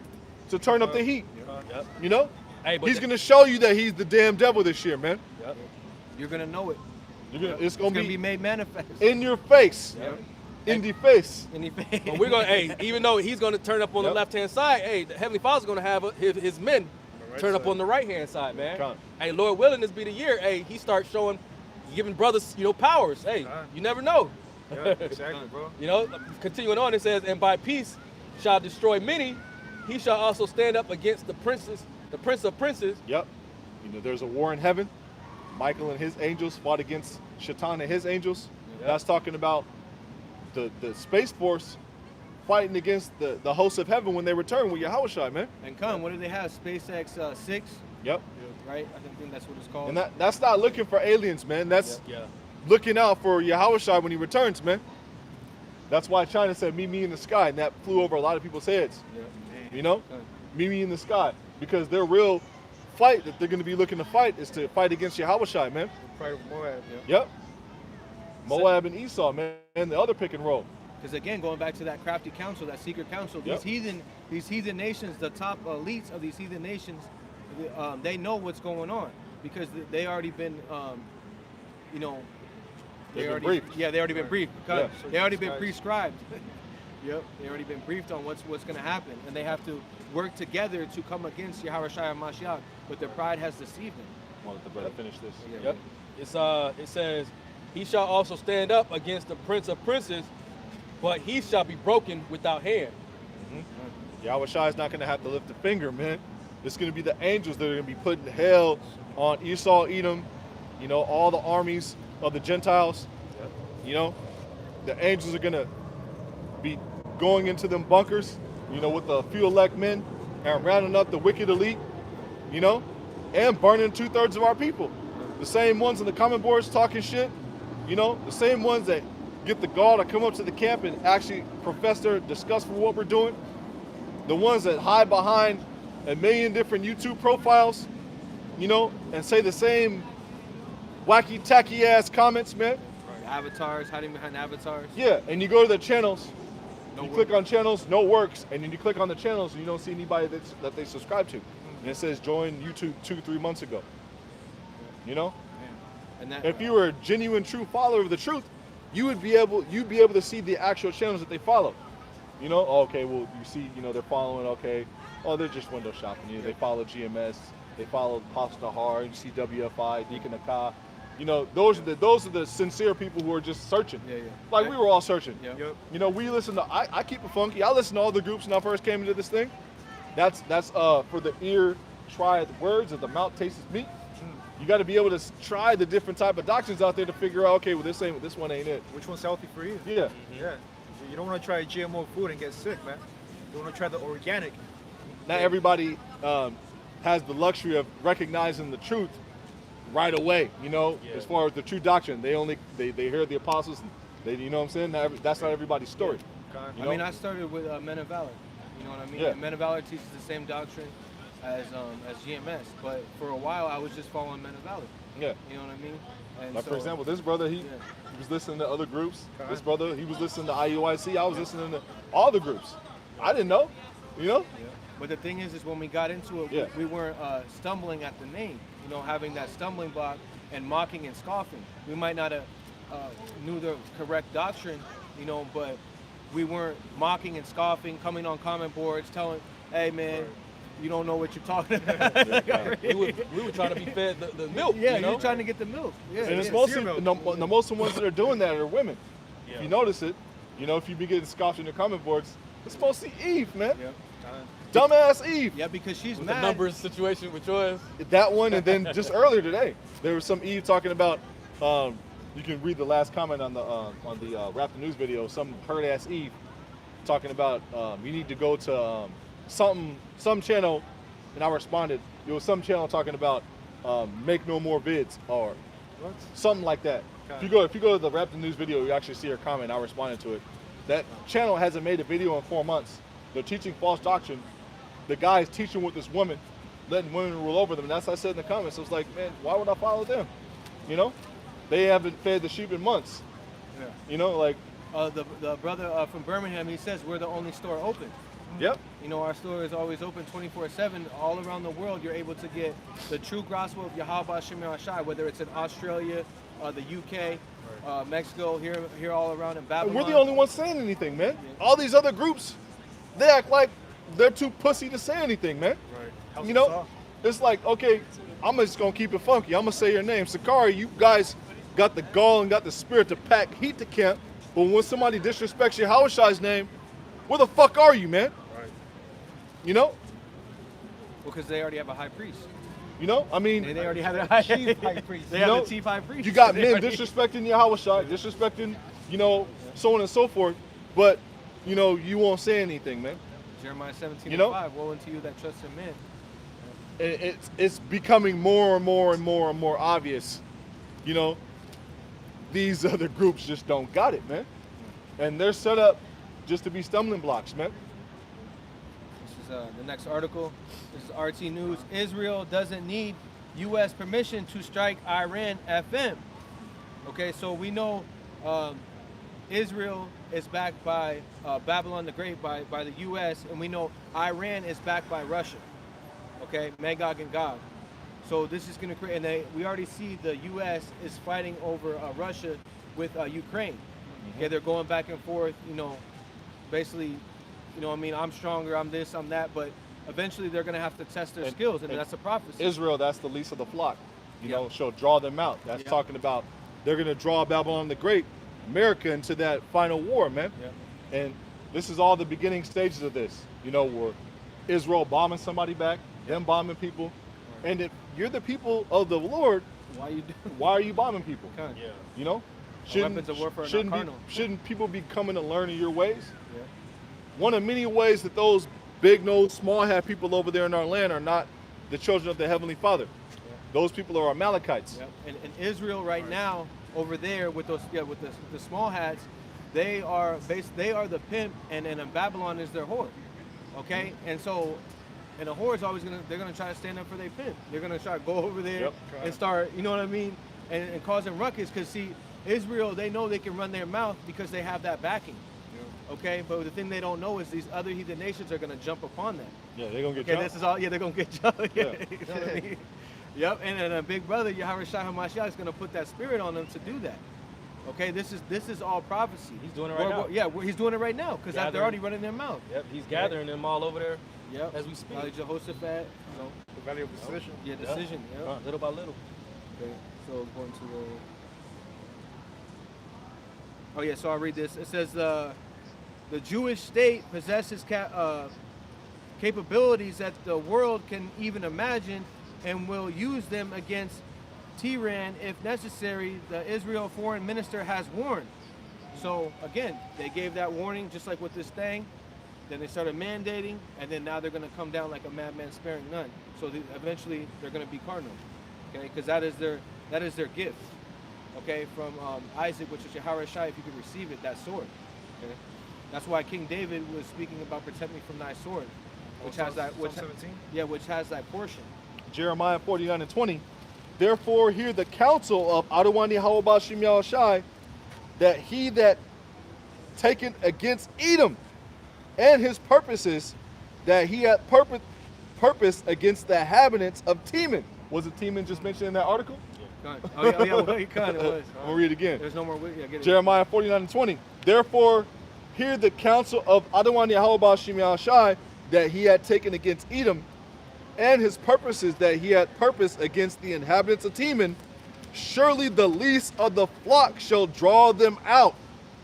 to turn up the heat. Yep. You know? Hey, but He's going to show you that he's the damn devil this year, man. Yep. You're gonna know it. It's going to be be made manifest. in your face. Yep. In the face. But we're gonna, hey, even though he's gonna turn up on the Yep. left hand side, hey, the Heavenly Father's gonna have his men right turn up side. on the right hand side, man. Come. Hey, Lord willing, this be the year. Hey, he starts showing, giving brothers, powers. Hey, Right. you never know. Yeah, exactly, bro. Continuing on, it says, and by peace shall destroy many. He shall also stand up against the prince of princes. Yep. You know, there's a war in heaven. Michael and his angels fought against Shaitan and his angels. Yep. That's talking about the Space Force fighting against the hosts of heaven when they return with Yahushua, man. And what do they have? SpaceX 6, Yep. right? I think that's what it's called. And that's not looking for aliens, man. That's Yeah. looking out for Yahushua when he returns, man. That's why China said, meet me in the sky, and that flew over a lot of people's heads. Yeah. You know? Okay. Meet me in the sky. Because their real fight that they're going to be looking to fight is to fight against Yahushua, man. Pride of Moab, Yep. Moab and Esau, man, and the other pick and roll. Because again, going back to that crafty council, that secret council, Yep. these heathen nations, the top elites of these heathen nations, they know what's going on because they already been, They've been briefed. Yeah, they already been briefed. Yeah. They already been prescribed. Yep, they already been briefed on what's going to happen, and they have to work together to come against Yahweh Shai and Mashiach, but their pride has deceived them. I'll let the brother finish this. Yep. It says, he shall also stand up against the prince of princes, but he shall be broken without hand. Yahushua is not going to have to lift a finger, man. It's going to be the angels that are going to be putting hell on Esau, Edom, all the armies of the Gentiles. The angels are going to be going into them bunkers, with the few elect men and rounding up the wicked elite, and burning 2/3 of our people. The same ones in the comment boards talking shit, the same ones that get the gall to come up to the camp and actually profess their disgust for what we're doing. The ones that hide behind a million different YouTube profiles, and say the same wacky, tacky ass comments, man. Avatars, hiding behind avatars. Yeah, and you go to the channels, No you work. click on channels, no works, and then you click on the channels and you don't see anybody that they subscribe to. And it says join YouTube 2-3 months ago. And that, If you were a genuine, true follower of the truth, you'd be able to see the actual channels that they follow. Okay, well, you see, they're following, okay, they're just window shopping. They follow GMS, they follow Pasta Har, you see WFI, Deacon Aka. Those are the sincere people who are just searching. Yeah. Like we were all searching. Yeah. Yep. We listen to, I keep it funky. I listened to all the groups when I first came into this thing. That's for the ear. Try the words of the mouth tastes meat. You got to be able to try the different type of doctrines out there to figure out, okay, well this one ain't it. Which one's healthy for you? Yeah. Yeah. You don't want to try GMO food and get sick, man. You want to try the organic. Not everybody has the luxury of recognizing the truth right away. You know, as far as the true doctrine, they hear the apostles. You know what I'm saying? That's not everybody's story. You know? I mean, I started with Men of Valor. You know what I mean? Yeah. And Men of Valor teaches the same doctrine as GMS, but for a while I was just following Men of Valor. Yeah. You know what I mean? And Like so, for example, this brother, he was listening to other groups. This brother, he was listening to IUIC. I was listening to all the groups. I didn't know, you know? Yeah. But the thing is when we got into it, we weren't stumbling at the name. You know, having that stumbling block and mocking and scoffing. We might not have knew the correct doctrine, you know, but we weren't mocking and scoffing, coming on comment boards, telling, hey man, you don't know what you're talking about. we were trying to be fed the milk. Yeah, you know? you're trying to get the milk. Yeah, And it's yeah. mostly the most of the ones that are doing that are women. If you notice it, you know, if you be getting scoffed in the comment boards, it's mostly Eve, man. Yeah. Dumbass Eve. Yeah, because she's With mad. the numbers situation with yours. That one, and then just earlier today, there was some Eve talking about. You can read the last comment on the Rap the News video. Some herd ass Eve talking about you need to go to some channel, and I responded. It was some channel talking about make no more vids or something like that. If you go to the Rap the News video, you actually see her comment. I responded to it. That channel hasn't made a video in 4 months. They're teaching false doctrine. The guy is teaching with this woman, letting women rule over them. And that's what I said in the comments. I was like, man, why would I follow them? You know, they haven't fed the sheep in months. Yeah. You know, like. The brother from Birmingham, he says we're the only store open. Yep. You know, our store is always open 24/7. All around the world, you're able to get the true gospel of Yahweh Shem Shai, whether it's in Australia, the UK, Mexico, here all around in Babylon. We're the only ones saying anything, man. All these other groups, they act like they're too pussy to say anything, man. Right. You know, it's like, okay, I'm just gonna keep it funky. I'm gonna say your name, Sakari. You guys got the gall and got the spirit to pack heat to camp, but when somebody disrespects Yahweh Shai's name, where the fuck are you, man? Right. You know? Because they already have a high priest. You know? I mean, They already have a chief high priest. They You have know, the chief high priest. you got They men already- disrespecting Yahweh Shai, disrespecting, you know, so on and so forth, but, you know, you won't say anything, man. Jeremiah 17:5. You know? Woe unto you that trust in men. It's becoming more and more and more and more obvious, you know, these other groups just don't got it, man. And they're set up just to be stumbling blocks, man. This is the next article. This is RT News. Israel doesn't need U.S. permission to strike Iran FM. Okay, so we know Israel is backed by Babylon the Great, by the U.S., and we know Iran is backed by Russia. Okay, Magog and Gog. So this is going to create, and we already see the U.S. is fighting over Russia with Ukraine. Okay, they're going back and forth, you know, basically, you know, I mean, I'm stronger, I'm this, I'm that, but eventually they're going to have to test their skills, and that's a prophecy. Israel, that's the least of the flock. You know, shall draw them out. That's talking about they're going to draw Babylon the Great, America, into that final war, man. And this is all the beginning stages of this, you know, where Israel bombing somebody back, them bombing people. And if you're the people of the Lord, why are you bombing people? You know? Weapons of warfare are not carnal. Shouldn't people be coming to learn of your ways? One of many ways that those big-nosed, small-hat people over there in our land are not the children of the Heavenly Father. Those people are Amalekites. And Israel right now, over there with those, with the small hats, they are the pimp, and in Babylon is their whore. Okay, and so. And the whore is always they're gonna try to stand up for their pimp. They're gonna try to go over there and start, you know what I mean, and causing ruckus. Cause see, Israel, they know they can run their mouth because they have that backing. Okay, but the thing they don't know is these other heathen nations are gonna jump upon them. Yeah, they're gonna get Okay, jumped. this is all. Yeah, they're gonna get jumped. You know what I mean? Yep, and then a big brother, Yahweh Shai HaMashiach, is gonna put that spirit on them to do that. Okay, this is all prophecy. He's doing it right now. Yeah, he's doing it right now because they're already running their mouth. Yep, he's gathering them all over there. Yep. As we speak. Jehoshaphat, you know. The Valley of Decision. Yeah, decision. Yeah. Little by little. Okay, so going to the. Oh yeah, so I'll read this. It says the Jewish state possesses capabilities that the world can even imagine, and will use them against Tehran if necessary. The Israel foreign minister has warned. So again, they gave that warning, just like with this thing. Then they started mandating, and then now they're going to come down like a madman sparing none. So eventually they're going to be cardinal, okay? Because that is their gift, okay, from Isaac, which is Yahweh Shai, if you could receive it, that sword. Okay, that's why King David was speaking about protect me from thy sword, which has that, which has that portion. Jeremiah 49:20. Therefore hear the counsel of Adonai Yahweh Bashim Yahushai, that he that taken against Edom and his purposes, that he had purpose against the inhabitants of Teman. Was it Teman just mentioned in that article? Yeah. Oh yeah, well, you kind of was. We'll read it again. There's no more. Yeah, get it. Jeremiah 49:20. Therefore hear the counsel of Adonai Yahweh Bashim Yahushai, that he had taken against Edom and his purposes, that he had purpose against the inhabitants of Teman. Surely the least of the flock shall draw them out.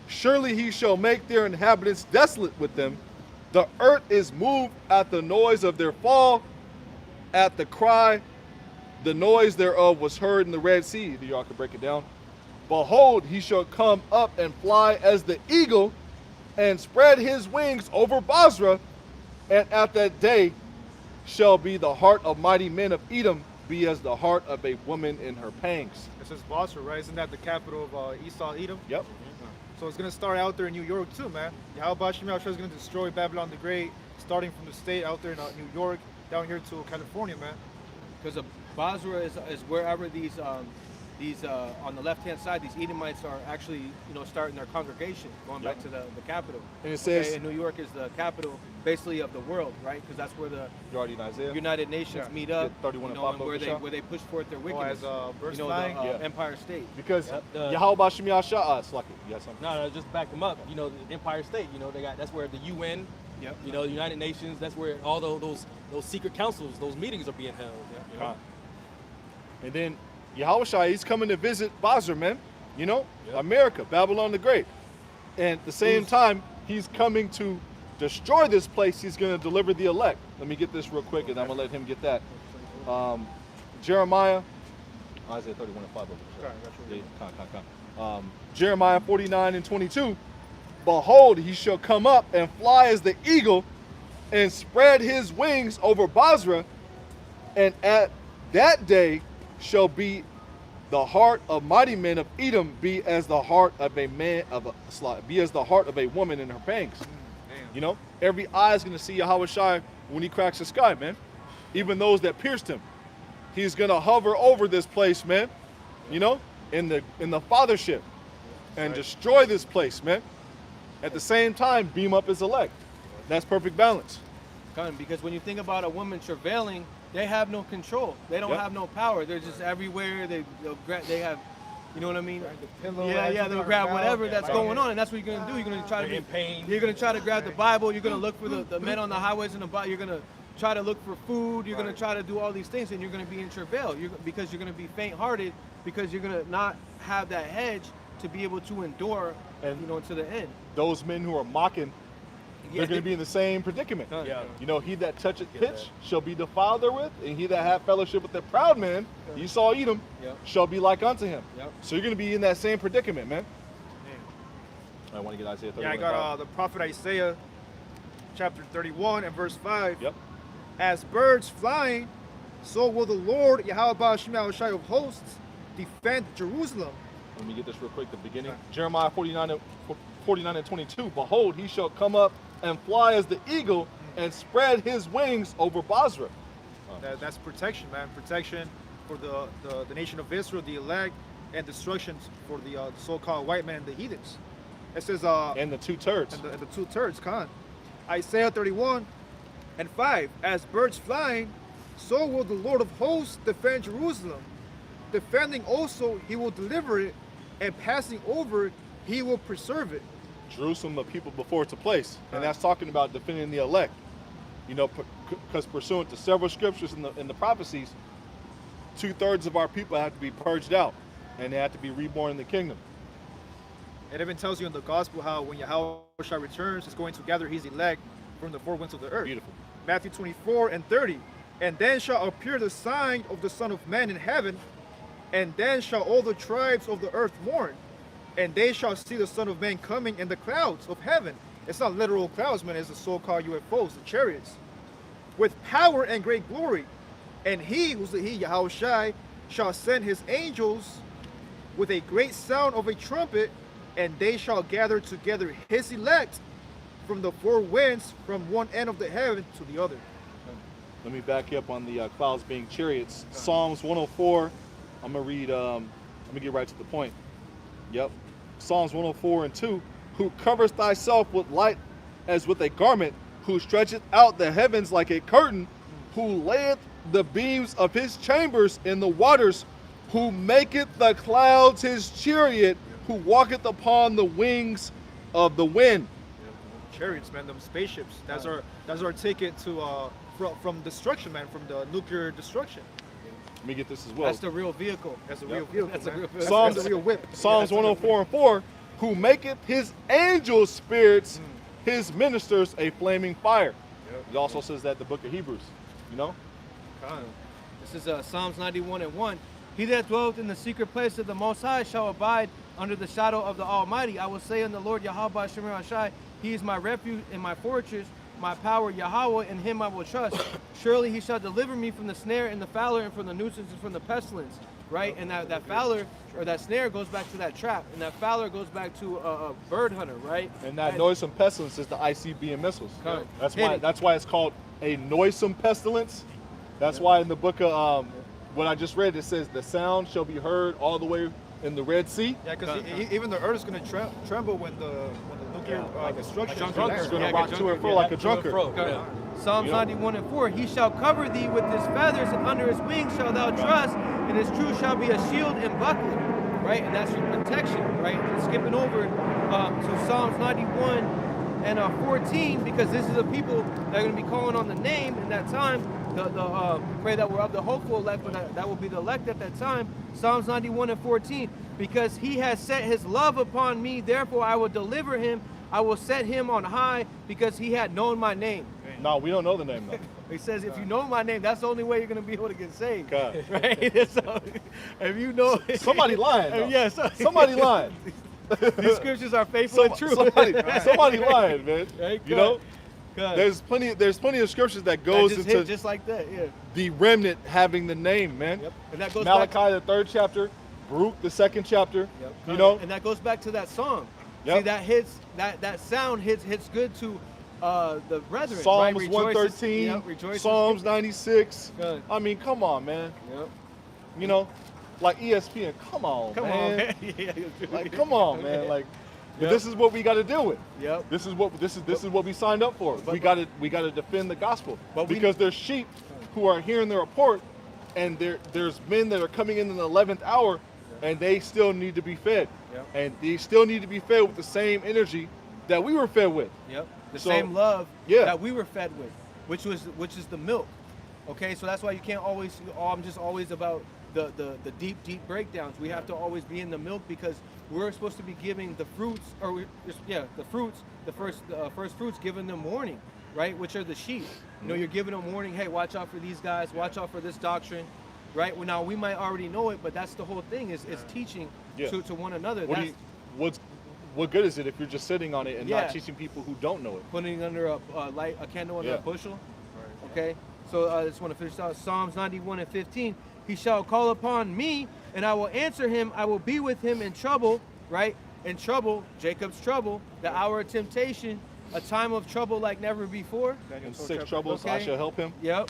Surely he shall make their inhabitants desolate with them. The earth is moved at the noise of their fall, at the cry. The noise thereof was heard in the Red Sea. Y'all can break it down. Behold, he shall come up and fly as the eagle, and spread his wings over Basra. And at that day shall be the heart of mighty men of Edom, be as the heart of a woman in her pangs. It says Basra, right? Isn't that the capital of Esau, Edom? Yep. So it's going to start out there in New York too, man. Yahweh Shem Yahushua is going to destroy Babylon the Great, starting from the state out there in New York, down here to California, man. Because Basra is wherever these on the left-hand side, these Edomites are actually, starting their congregation, going back to the capital. And it says, and New York is the capital, basically, of the world, right? Because that's where the you already in Isaiah? United Nations meet up, 31 and where they push forth their wickedness. As Empire State. Because Yahweh Bashim Yahushua, it's like you had something. No, just back them up. The Empire State. That's where the UN. Yep. The United Nations. That's where all those secret councils, those meetings are being held. Yeah. And then Yahweh Shai, he's coming to visit Basra, man. America, Babylon the Great. And at the same time, he's coming to destroy this place. He's going to deliver the elect. Let me get this real quick, and I'm going to let him get that. Jeremiah, Isaiah 31:5. Jeremiah 49:22. Behold, he shall come up and fly as the eagle, and spread his wings over Basra, and at that day shall be the heart of mighty men of Edom, be as the heart of a man be as the heart of a woman in her pangs. Every eye is going to see Yahweh Shai when he cracks the sky, man. Even those that pierced him. He's going to hover over this place, man. In the fathership, and destroy this place, man. At the same time, beam up his elect. That's perfect balance. Because when you think about a woman travailing, they have no control. They don't have no power. They're just everywhere. They have, you know what I mean? They'll grab whatever that's going on, and that's what you're gonna do. You're gonna try to be in pain. You're gonna try to grab the Bible. You're gonna look for the men on the highways and the Bible. You're gonna try to look for food. You're gonna try to do all these things, and you're gonna be in travail. Because you're gonna be faint-hearted, because you're gonna not have that hedge to be able to endure, to the end. Those men who are mocking, they're going to be in the same predicament. He that toucheth pitch shall be defiled therewith, and he that hath fellowship with the proud man, Esau Edom, shall be like unto him. So you're going to be in that same predicament, man. I want to get Isaiah 31. Yeah, I got the prophet Isaiah, chapter 31 and verse 5. Yep. As birds flying, so will the Lord, Yahweh Ba'ashim Yahushai of hosts, defend Jerusalem. Let me get this real quick, the beginning. Jeremiah 49:22. Behold, he shall come up and fly as the eagle, and spread his wings over Basra. That's protection, man. Protection for the nation of Israel, the elect, and destruction for the so-called white man and the heathens. It says and the two turds. And the two turds, Isaiah 31 and 5. As birds flying, so will the Lord of hosts defend Jerusalem. Defending also, he will deliver it, and passing over, he will preserve it. Jerusalem, the people before it's a place. And that's talking about defending the elect. Because pursuant to several scriptures in the prophecies, 2/3 of our people have to be purged out, and they have to be reborn in the kingdom. It even tells you in the gospel how when Yahweh returns, he's going to gather his elect from the four winds of the earth. Beautiful. Matthew 24:30. And then shall appear the sign of the Son of Man in heaven, and then shall all the tribes of the earth mourn, and they shall see the Son of Man coming in the clouds of heaven. It's not literal clouds, man. It's the so-called UFOs, the chariots, with power and great glory. And he, who's the he, Yahushai, shall send his angels with a great sound of a trumpet, and they shall gather together his elect from the four winds, from one end of the heaven to the other. Let me back you up on the clouds being chariots. Psalms 104. I'm gonna read. Let me get right to the point. Yep. Psalms 104:2. Who covers thyself with light as with a garment, who stretcheth out the heavens like a curtain, who layeth the beams of his chambers in the waters, who maketh the clouds his chariot, who walketh upon the wings of the wind. Chariots, man, them spaceships. That's our ticket to from destruction, man, from the nuclear destruction. Let me get this as well. That's the real vehicle. That's a real vehicle. That's a man. real vehicle. Psalms, That's a real whip. Psalms 104:4. Who maketh his angel spirits, his ministers, a flaming fire. Yep. It also says that in the book of Hebrews. You know? This is Psalms 91:1. He that dwelleth in the secret place of the Most High shall abide under the shadow of the Almighty. I will say unto the Lord Yahweh Shemir Ashai, He is my refuge and my fortress, my power Yahweh, in him I will trust. Surely he shall deliver me from the snare and the fowler, and from the nuisance and from the pestilence. Right? And that fowler or that snare goes back to that trap, and that fowler goes back to a bird hunter, right? And that noisome pestilence is the ICBM missiles. Correct. That's why it's called a noisome pestilence. That's why in the book of what I just read, it says the sound shall be heard all the way in the Red Sea. Yeah, because even the earth is going to tremble when the nuclear destruction is It's going to Yeah, rock like a to and fro junker. like a To and junker. fro. Okay. Yeah. Psalms 91:4. He shall cover thee with his feathers, and under his wings shalt thou trust, and his truth shall be a shield and buckler. Right? And that's your protection, right? And skipping over to Psalms 91:14, because this is the people that are going to be calling on the name in that time. Pray that we're of the hopeful elect, but that will be the elect at that time. Psalms 91:14. Because he has set his love upon me, therefore I will deliver him. I will set him on high, because he had known my name. No, we don't know the name though. He says, if you know my name, that's the only way you're going to be able to get saved. God. Right? So, if you know... Somebody lying. Though. Yes. Somebody lying. These scriptures are faithful and true. Somebody lying, man. Right? You know? God. There's plenty of scriptures that That goes just into hit just like that, yeah. the remnant having the name, man. Yep. And that goes Malachi, back... the 3rd chapter, Baruch, the 2nd chapter. Yep. You know? And that goes back to that song. Yep. See, that hits, that sound hits good to the brethren. Psalms right? 113, Yep, rejoices. Psalms 96. Good. I mean, come on, man. Yep. You know, like ESPN, come on, Come man. on, man. Yeah, Like, come on, man. Like, Yep. this is what we got to deal with. Yep. This is what we signed up for. We got to defend the gospel, But we- because there's sheep who are hearing the report, and there's men that are coming in the 11th hour, and they still need to be fed, Yep. and they still need to be fed with the same energy that we were fed with. Yep. The So, same love yeah. that we were fed with, which is the milk. Okay, so that's why you can't always. I'm just always about the deep breakdowns. We have to always be in the milk, because we're supposed to be giving the fruits, the first fruits, giving them warning, right? Which are the sheep. You know, you're giving them warning. Hey, watch out for these guys. Watch out for this doctrine, right? Well, now we might already know it, but that's the whole thing is teaching Yeah. to one another. What good is it if you're just sitting on it and Yeah. not teaching people who don't know it? Putting under a candle under Yeah. a bushel. Okay, so I just want to finish out Psalms 91:15. He shall call upon me, and I will answer him. I will be with him in trouble. Right, in trouble, Jacob's trouble, the hour of temptation, a time of trouble like never before. In 6 troubles, I Okay. shall help him. Yep.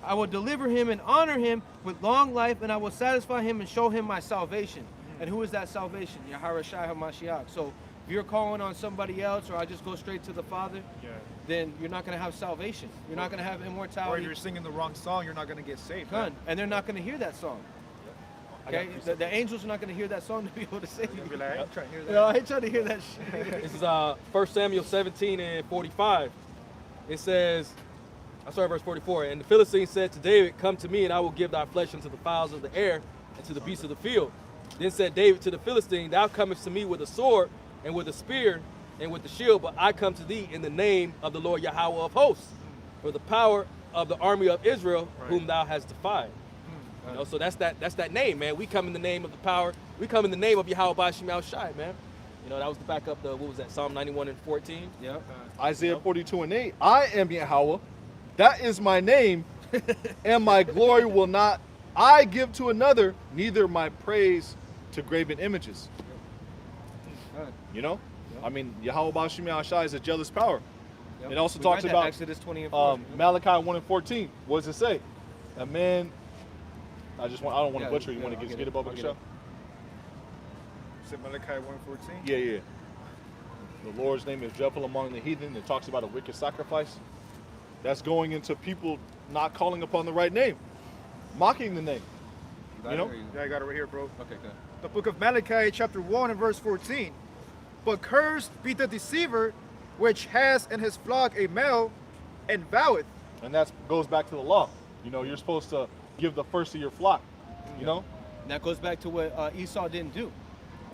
I will deliver him and honor him with long life, and I will satisfy him and show him my salvation. And who is that salvation? Yahawashi HaMashiach. So if you're calling on somebody else, or I just go straight to the Father, then you're not going to have salvation. You're not going to have Or if immortality. you're singing the wrong song, you're not going to get saved. None. And they're not going to hear that song. Okay? The angels are not going to hear that song to be able to save You're you. gonna be like, I'm trying to hear that. No, I ain't trying to hear that shit. This is 1 Samuel 17:45. It says, I started verse 44. And the Philistine said to David, come to me, and I will give thy flesh unto the fowls of the air and to the beasts of the field. Then said David to the Philistine, thou comest to me with a sword and with a spear and with the shield, but I come to thee in the name of the Lord Yahweh of hosts. for the power of the army of Israel, whom thou hast defied. You know, so that's that name, man. We come in the name of the power. We come in the name of Yahweh Bashim Al Shai, man. You know, that was to back up the, what was that, Psalm 91 and 14? Yeah. Isaiah 42 and 8. I am Yahweh. That is my name, and my glory will not I give to another, neither my praise to graven images. You know? I mean, Yahweh Bashim Al Shai is a jealous power. It also We talks read that, about Exodus 20 and 4. Malachi 1 and 14. What does it say? A man. I don't want to Yeah, butcher. You yeah, want I'll to get get it. above I'll the get show? it. Is it Malachi 1:14? Yeah. The Lord's name is dreadful among the heathen. It talks about a wicked sacrifice. That's going into people not calling upon the right name, mocking the name. You know? Yeah, I got it right here, bro. Okay, good. The book of Malachi, chapter 1 and verse 14. But cursed be the deceiver which has in his flock a male and voweth. And that goes back to the law. You know, you're supposed to give the first of your flock. You know? And that goes back to what Esau didn't do.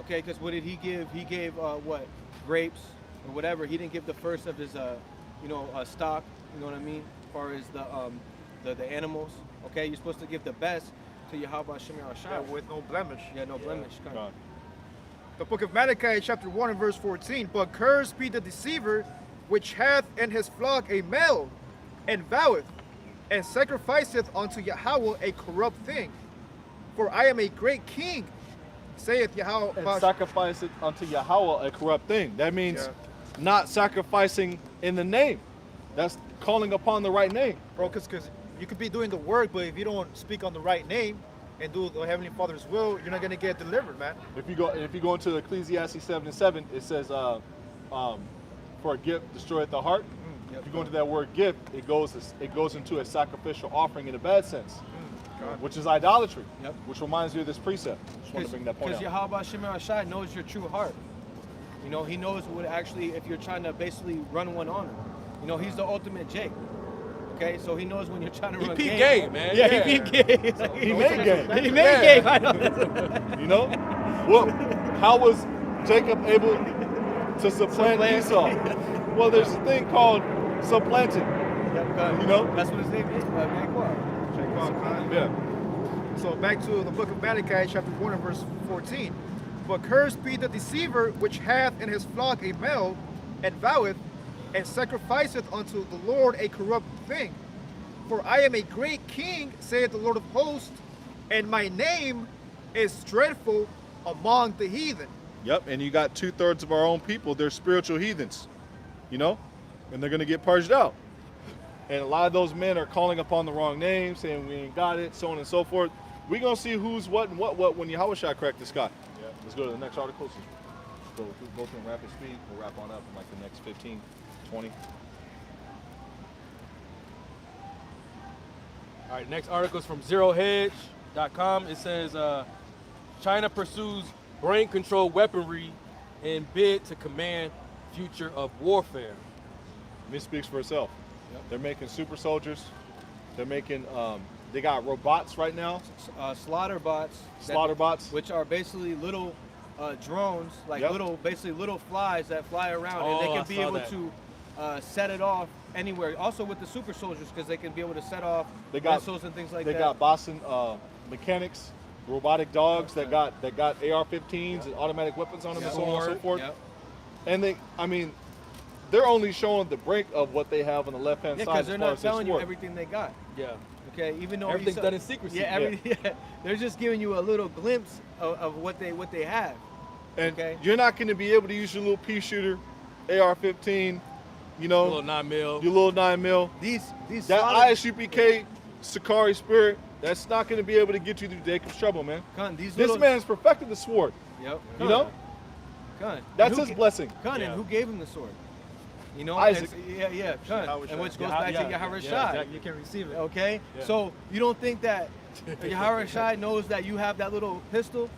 Okay, because what did he give? He gave what? Grapes or whatever. He didn't give the first of his stock. You know what I mean? As far as the animals. Okay, you're supposed to give the best to Yahweh Shemir Yeah, Ashai. with no blemish. Yeah, no blemish. Come on. God. The book of Malachi, chapter 1 and verse 14. But cursed be the deceiver which hath in his flock a male and voweth and sacrificeth unto Yahweh a corrupt thing. For I am a great king, saith Yahweh. And sacrifice it unto Yahweh a corrupt thing. That means not sacrificing in the name. That's calling upon the right name. Bro, because you could be doing the work, but if you don't speak on the right name and do the Heavenly Father's will, you're not going to get delivered, man. If you go into Ecclesiastes 7:7, it says, for a gift destroyeth the heart. If you go into that word gift, it goes into a sacrificial offering in a bad sense, which is idolatry. Yep. Which reminds me of this precept. Just want to bring that point Because out. Yahweh Shemir Ashai knows your true heart. You know, he knows what actually, if you're trying to basically run one on him. You know, he's the ultimate Jake. Okay, so he knows when you're trying to He run peep game. game, man. Yeah, he peep game. He made game. He made game. I know. You know? Well, how was Jacob able to supplant Esau? Well, there's a thing called supplanting. You know? That's what his name is. Yeah. So back to the book of Malachi, chapter 1 and verse 14. But cursed be the deceiver which hath in his flock a male and voweth and sacrificeth unto the Lord a corrupt thing. For I am a great king, saith the Lord of hosts, and my name is dreadful among the heathen. Yep, and you got 2/3 of our own people, they're spiritual heathens, you know, and they're going to get purged out. And a lot of those men are calling upon the wrong name, saying we ain't got it, so on and so forth. We're going to see who's what and what when Yahweh Shai crack the sky. Yeah. Let's go to the next article. So we'll go through in rapid speed. We'll wrap on up in like the next 15, 20. All right, next article is from ZeroHedge.com. It says China pursues brain control weaponry in bid to command future of warfare. This speaks for itself. Yep. They're making super soldiers. They're making, they got robots right now. Slaughter bots. Slaughter bots. Which are basically little drones, like Yep. basically little flies that fly around, and Oh, they I can be saw able that. to set it off anywhere. Also with the super soldiers, because they can be able to set off They got- missiles and things like They that. got Boston mechanics, robotic dogs that got AR-15s and automatic weapons on them and so on and so Sword. forth. Yep. And they're only showing the brink of what they have on the left-hand Yeah, side. because as they're far not as their telling you sword. everything they got. Yeah. Okay, even though Everything's done in secrecy. Yeah, they're just giving you a little glimpse of what they have. And okay. you're not going to be able to use your little pea shooter, AR-15, you know, Little 9mm. your little 9mm. These That slaughter- ISUPK Sakari Spirit, that's not going to be able to get you through Jacob's trouble, man. These This little, man has perfected the sword. Yep. You know? That's his blessing. And Yeah. who gave him the sword? You know, Isaac. Yeah. And which goes back to Yahweh Shai. exactly. You can receive it. Okay, Yeah. so you don't think that Yahweh Shai knows that you have that little pistol?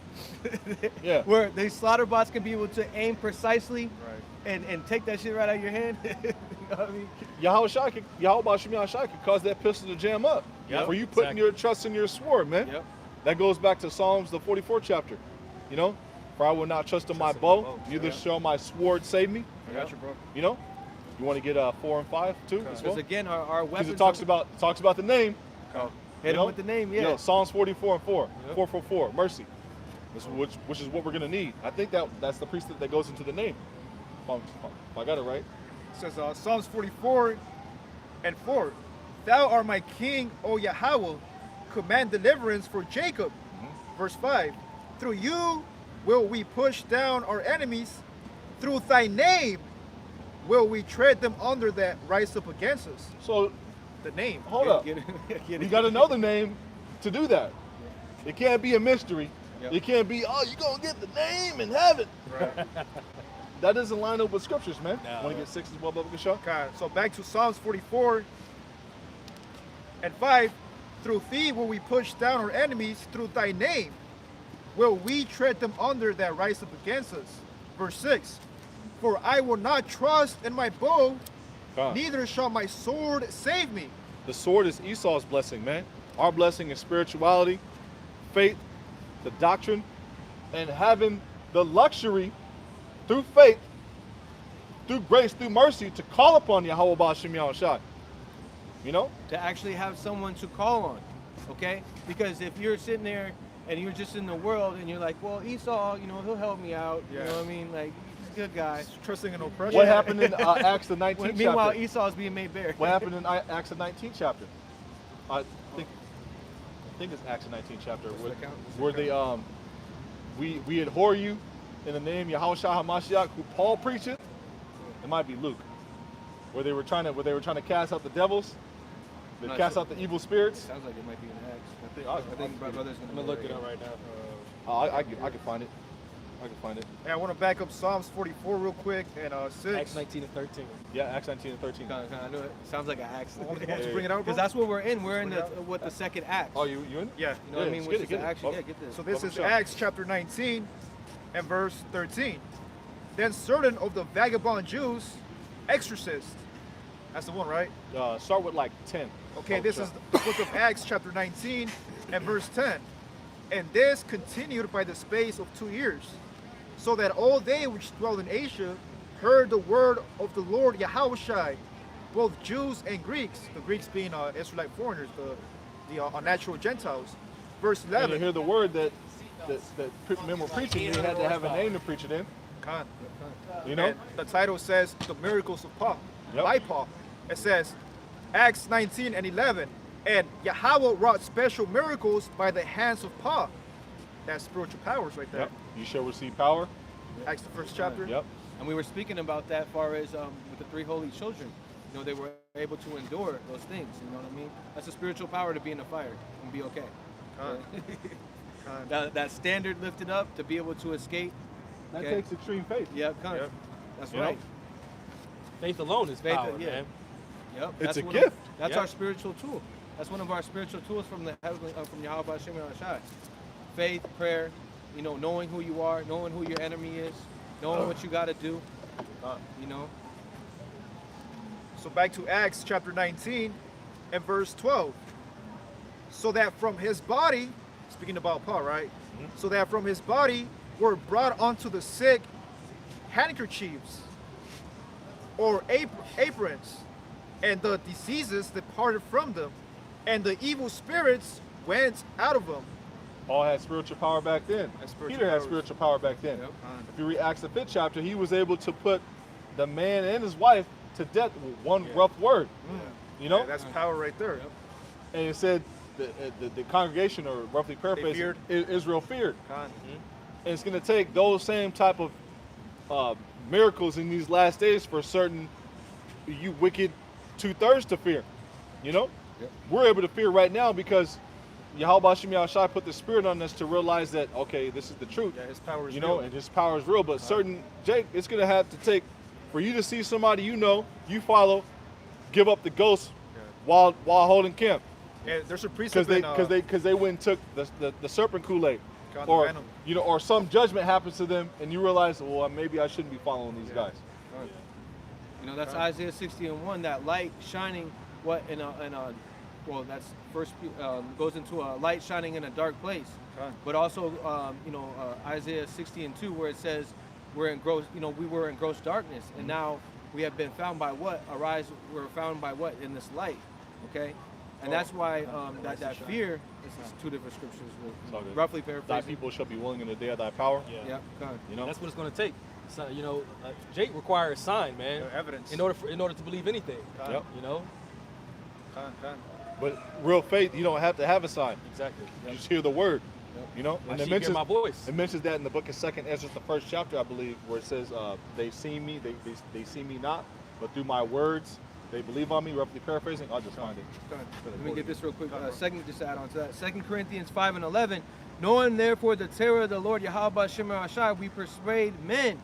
Yeah. Where these slaughter bots can be able to aim precisely Right. and take that shit right out of your hand. You know what I mean? Yahweh Bashim Shai could cause that pistol to jam up. Yep, For you putting exactly. your trust in your sword, man. Yep. That goes back to Psalms, the 44th chapter. You know? For I will not trust in my bow, neither shall my sword save me. I got you, bro. You know? You want to get 4 and 5 too as well? Because again, our Because weapons. it talks about the name. Hit you know? him with the name, yeah. You know, Psalms 44 and 4, Yep. 444, mercy. Which is what we're gonna need. I think that's the priesthood that goes into the name. If I got it right. It says Psalms 44 and 4. Thou art my king, O Yahweh. Command deliverance for Jacob. Verse 5. Through you will we push down our enemies. Through thy name will we tread them under that rise up against us. So The name. hold up. Get You it. got to know the name to do that. It can't be a mystery. Yep. It can't be, oh, you're going to get the name and have it. Right. That doesn't line up with scriptures, man. No. Want to get 6 as well, Bubba Gashaw? Okay, so back to Psalms 44 and 5. Through thee will we push down our enemies. Through thy name will we tread them under that rise up against us. Verse 6. For I will not trust in my bow, God. neither shall my sword save me. The sword is Esau's blessing, man. Our blessing is spirituality, faith, the doctrine, and having the luxury through faith, through grace, through mercy to call upon Yahweh Ba'Shem Yahushua. You know? To actually have someone to call on, okay? Because if you're sitting there and you're just in the world and you're like, well, Esau, you know, he'll help me out. Yeah. You know what I mean? Like, he's a good guy. Trusting in oppression. What happened in Acts the 19th Meanwhile, chapter? Esau's being made bare. What happened in Acts the 19th chapter? I think it's Acts the 19th chapter where they we abhor you in the name Yahushua HaMashiach, who Paul preached it. It might be Luke, where they were trying to cast out the devils, they Not cast sure. out the evil spirits. Sounds like it might be an Acts. I I think my brother's I'm gonna gonna look it up right now. I can find it. I can find it. And I want to back up Psalms 44 real quick and 6. Acts 19 and 13. Yeah, Acts 19 and 13. I knew it. Sounds like an Acts. Want to bring it out, bro? Because that's what we're in. We're in Bring it out. the second act. Oh, you in? Yeah. You know what I mean? Yeah, Which get is it, the get it. action. Oh. Yeah, get this. So this Welcome is to the show. Acts chapter 19 and verse 13. Then certain of the vagabond Jews, exorcists. That's the one, right? Start with like 10. Okay, Oh, this sure. is the book of Acts chapter 19 and verse 10. And this continued by the space of 2 years, so that all they which dwell in Asia heard the word of the Lord Yahushua, both Jews and Greeks, the Greeks being Israelite foreigners, the unnatural Gentiles. Verse And 11. you hear the word that men were preaching, they had to have a name to preach it in. Con. You know? And the title says the miracles of Paul. Yep. By Paul. It says Acts 19 and 11. And Yahweh wrought special miracles by the hands of Paul. That's spiritual powers right there. Yep. You shall receive power. Acts the first chapter. Yep. And we were speaking about that far as with the three holy children. You know, they were able to endure those things. You know what I mean? That's a spiritual power to be in the fire and be okay. Con. Con. That standard lifted up to be able to escape. That Okay. takes extreme faith. Yep, Yep. That's You know? right. Faith alone is Faith, power, yeah. man. Yep. It's a one gift. That's Yep. our spiritual tool. That's one of our spiritual tools from the heavenly, from Yahweh Hashem Yahushua. Faith, prayer, you know, knowing who you are, knowing who your enemy is, knowing what you got to do. You know. So back to Acts chapter 19 and verse 12. So that from his body, speaking about Paul, right? So that from his body were brought unto the sick handkerchiefs or aprons, and the diseases departed from them, and the evil spirits went out of them. Paul had spiritual power back then. Had spiritual Peter had powers. spiritual power back then. Yep. If you read Acts the 5th chapter, he was able to put the man and his wife to death with one rough word. You know? Yeah, that's power right there. Yep. And it said the congregation, or roughly paraphrased, feared. Israel feared. Con. And it's going to take those same type of miracles in these last days for certain you wicked 2/3 to fear. You know? Yep. We're able to fear right now because Yahweh Ba'Shem Yahushua put the spirit on us to realize that, okay, this is the truth. Yeah, his power is You know, real. and his power is real. But certain, Jake, it's going to have to take, for you to see somebody you know, you follow, give up the ghost while holding camp. And there's a precept Because they went and took the serpent Kool-Aid. Got the Or, venom. you know, or some judgment happens to them and you realize, well, maybe I shouldn't be following these guys. You know, that's Isaiah 60 and 1. That light shining, well, that's first goes into a light shining in a dark place. Con. But also, Isaiah 60 and 2, where it says we were in gross darkness, and now we have been found by what? Arise, we're found by what? In this light, okay? And that's why that fear, this is two different scriptures, roughly Thy paraphrasing. people shall be willing in the day of thy power. Yeah, go ahead. You know, That's what it's going to take. So, you know, Jake requires sign, man, Evidence. in order to believe anything. Yep. You know, But real faith, you don't have to have a sign. exactly. You just hear the word. Yep. You know, My and sheep hear my voice. it mentions that in the book of 2nd Ezra, the first chapter, I believe, where it says, "They've seen me, they see me not, but through my words they believe on me." Roughly paraphrasing, I'll just find it. Go ahead. Let me get this real quick. Second, just to add on to that. 2 Corinthians 5:11. Knowing therefore the terror of the Lord Yahweh Shem Shai, we persuade men,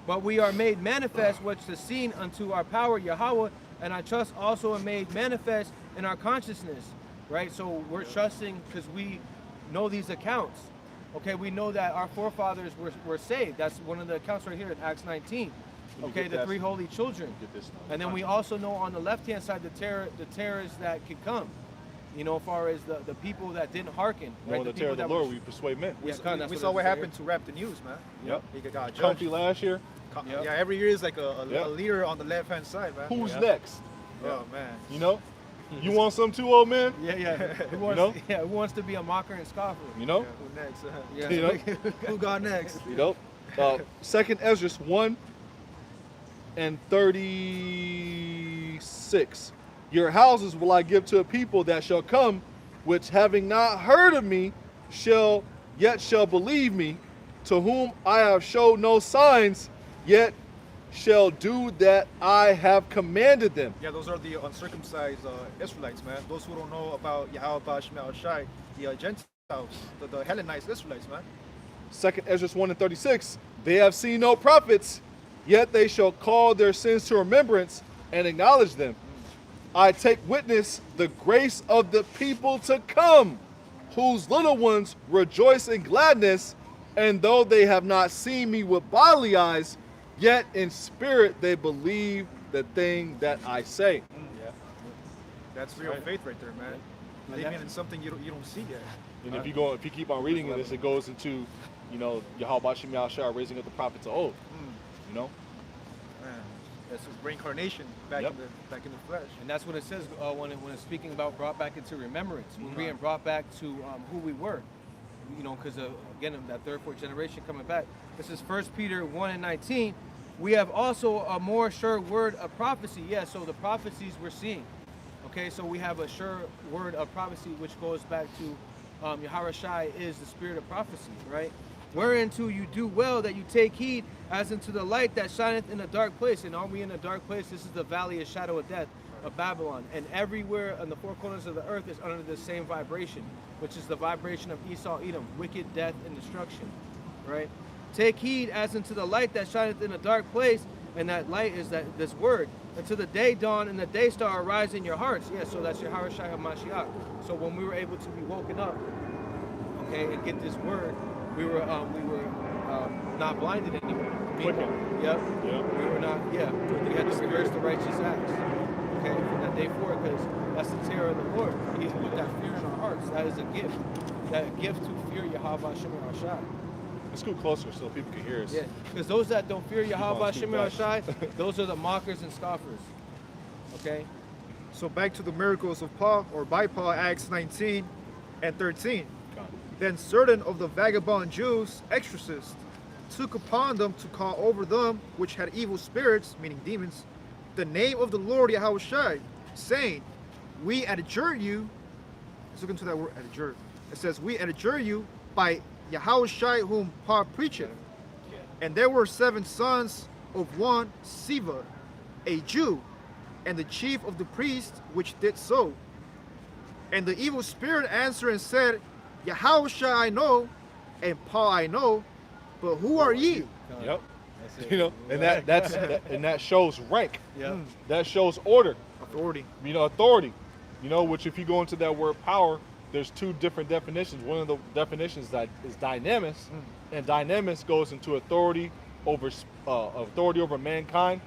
but we are made manifest, which is seen unto our power Yahweh, and I trust also are made manifest in our consciousness. Right? So we're trusting because we know these accounts. Okay, we know that our forefathers were saved. That's one of the accounts right here in Acts 19. Okay, the three holy children. Get this now. And then we also know on the left-hand side the terrors that could come. You know, as far as the people that didn't hearken. Knowing the terror of the people Lord, that we persuade men. Yeah, that's We what saw it what is right happened to Rap the News, man. Yep. He got judged. Comfy last year. Yep. Yeah, every year is like a Yep. leader on the left-hand side, man. Who's Yeah. next? Oh, man. You know, you want some too, old man? Yeah, yeah. Who wants, know? yeah, who wants to be a mocker and scoffer? You know, Who next? Yeah. You know? Who got next? you know. 2nd Ezra 1:36. Your houses will I give to a people that shall come, which having not heard of me, shall believe me, to whom I have showed no signs, yet shall do that I have commanded them. Yeah, those are the uncircumcised Israelites, man. Those who don't know about Yahweh Shemel Shai, the Gentiles, the Hellenized Israelites, man. 2nd Ezra 1:36. They have seen no prophets, yet they shall call their sins to remembrance and acknowledge them. I take witness the grace of the people to come, whose little ones rejoice in gladness, and though they have not seen me with bodily eyes, yet in spirit they believe the thing that I say. Yeah. That's real faith right there, man. Believing in something you don't see yet. And if you keep on reading this, it goes into, you know, Yahweh Shem Yahshua raising up the prophets of old. You know, Man, that's reincarnation back Yep. in the flesh. And that's what it says when it's speaking about brought back into remembrance. We're being brought back to who we were. You know, because again, that third, fourth generation coming back. This is 1 Peter 1:19. We have also a more sure word of prophecy. Yeah, so the prophecies we're seeing. Okay, so we have a sure word of prophecy, which goes back to Yahweh Shai is the spirit of prophecy, right? Whereunto you do well that you take heed as into the light that shineth in a dark place. And are we in a dark place? This is the valley of shadow of death of Babylon. And everywhere on the four corners of the earth is under the same vibration, which is the vibration of Esau, Edom, wicked, death, and destruction, right? Take heed as into the light that shineth in a dark place, and that light is this word, until the day dawn and the day star arise in your hearts. Yeah, so that's your Shai HaMashiach. So when we were able to be woken up, okay, and get this word, we were not blinded anymore. Quickened. Yep. Yep. We were not. Yeah. We had to rehearse the righteous acts. Okay, from that day forward, because that's the terror of the Lord. He put that fear in our hearts. That is a gift. That gift to fear Yahweh Shem Shai. let's go closer so people can hear us. Yeah, because those that don't fear Yahweh scoot Shem back. Shai, those are the mockers and scoffers. Okay. So back to the miracles of Paul, or by Paul, Acts 19 and 13. Then certain of the vagabond Jews, exorcists, took upon them to call over them which had evil spirits, meaning demons, the name of the Lord Yahweh Shai, saying, we adjure you. Let's look into that word, adjure. It says, we adjure you by Yahweh Shai whom Paul preacheth. And there were 7 sons of one Siva, a Jew, and the chief of the priests which did so. And the evil spirit answered and said, Yahweh Shai I know, and Paul I know, but who are ye? Yep. That's it. You know, and that shows rank. Yeah. That shows order. Authority. You know, authority. You know, which if you go into that word power, there's 2 different definitions. One of the definitions that is dynamis, and dynamis goes into authority over mankind,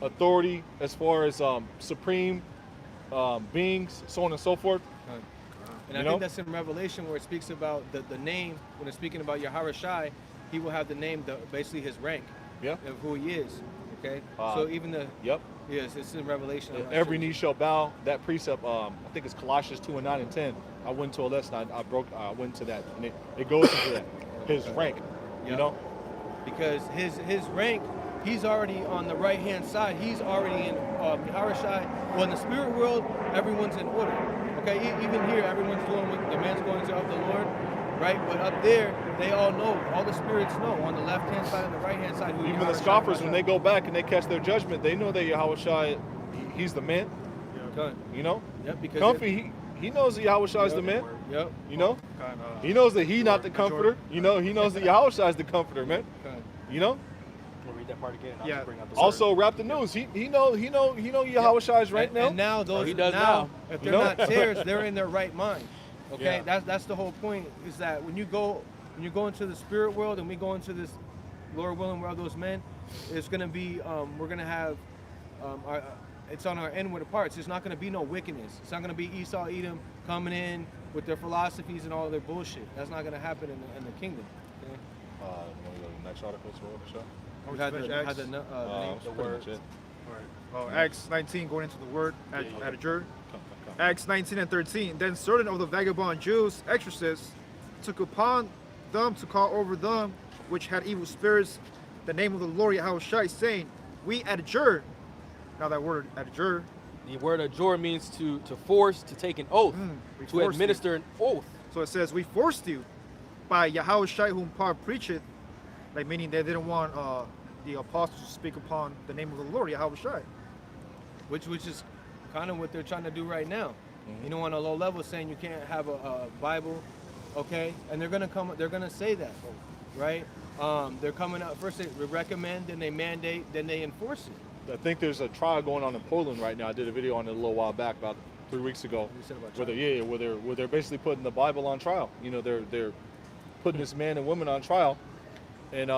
authority as far as supreme beings, so on and so forth. And I think that's in Revelation where it speaks about the name, when it's speaking about Yahweh Shai, he will have the name, basically his rank Yeah. of who he is. Okay, so even the Yep. yes, it's in Revelation. I'm not Every sure. knee shall bow. That precept, I think it's Colossians 2:9 and 10. I went to a lesson. I went to that, and it goes into that. His rank, you Yep. know. Because his rank, he's already on the right hand side. He's already in Yahushai. Well, in the spirit world, everyone's in order. Okay, even here, everyone's doing what the man's going to of the Lord, right? But up there, they all know. All the spirits know on the left hand side and the right hand side. Who Even the Yahushua scoffers, was. when they go back and they catch their judgment, they know that Yahushua, he's the man. Done. You know. Yep. Because Comfy, he knows that Yahushua is the man. Yep. You know. Kind He knows that he not the comforter. You know. He knows that Yahushua is the comforter, man. Done. You know. We'll read that part again. I'll Yeah. just bring out the Also, rap the news. He know Yahushua's right and, now. And now those he does now, now. if they're You know? not tares, they're in their right mind. Okay, Yeah. that's the whole point. Is that when you go into the spirit world and we go into this, Lord willing, where those men, it's gonna be we're gonna have it's on our inward parts. There's not gonna be no wickedness. It's not gonna be Esau, Edom coming in with their philosophies and all their bullshit. That's not gonna happen in the kingdom. Okay? You want to go to the next article, so what, Michelle? We had the name. That's pretty much it. Oh, Acts 19, going into the word at a juror. Come. Acts 19 and 13. Then certain of the vagabond Jews, exorcists, took upon them to call over them which had evil spirits the name of the Lord Yahushua, saying, we adjure. Now that word adjure, The word adjure means to force, to take an oath, we to forced administer an oath. so it says, we forced you by Yahushua whom Paul preacheth, like meaning they didn't want the apostles to speak upon the name of the Lord Yahushua. which is kind of what they're trying to do right now. You know, on a low level, saying you can't have a Bible, okay? And they're gonna say that, right? They're coming out first. They recommend, then they mandate, then they enforce it. I think there's a trial going on in Poland right now. I did a video on it a little while back, about 3 weeks ago. You said about Where they're basically putting the Bible on trial. You know, they're putting this man and woman on trial, and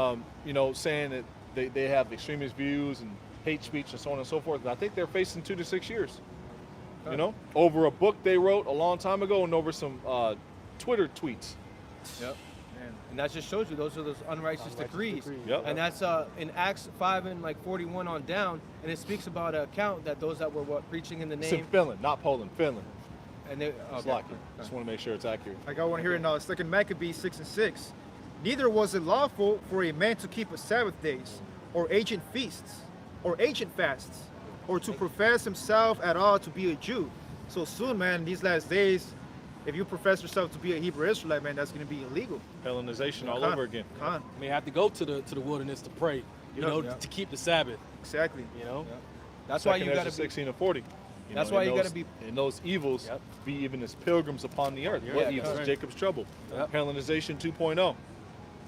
you know, saying that they have extremist views and hate speech and so on and so forth. And I think they're facing 2 to 6 years. You know, over a book they wrote a long time ago and over some Twitter tweets. Yep. And that just shows you those are those unrighteous decrees. Yep. And that's in Acts 5 and like 41 on down, and it speaks about an account that those that were preaching in the It's in name. Finland, not Poland, Finland. And they It's like it. Just want to make sure it's accurate. I got one here in 2 Maccabees 6 and 6. Neither was it lawful for a man to keep a Sabbath days, or ancient feasts, or ancient fasts, or to profess himself at all to be a Jew. So soon, man, in these last days, if you profess yourself to be a Hebrew Israelite, man, that's going to be illegal. Hellenization all Con. over again. Con. You may have to go to the wilderness to pray, you know, to keep the Sabbath. Exactly. You know, that's why you Second got to Ezra be. 16 and 40. That's know, why and you gotta those- be- And those evils Yep. be even as pilgrims upon the earth. What Yeah, evils? correct. Jacob's trouble. Yep. Hellenization 2.0.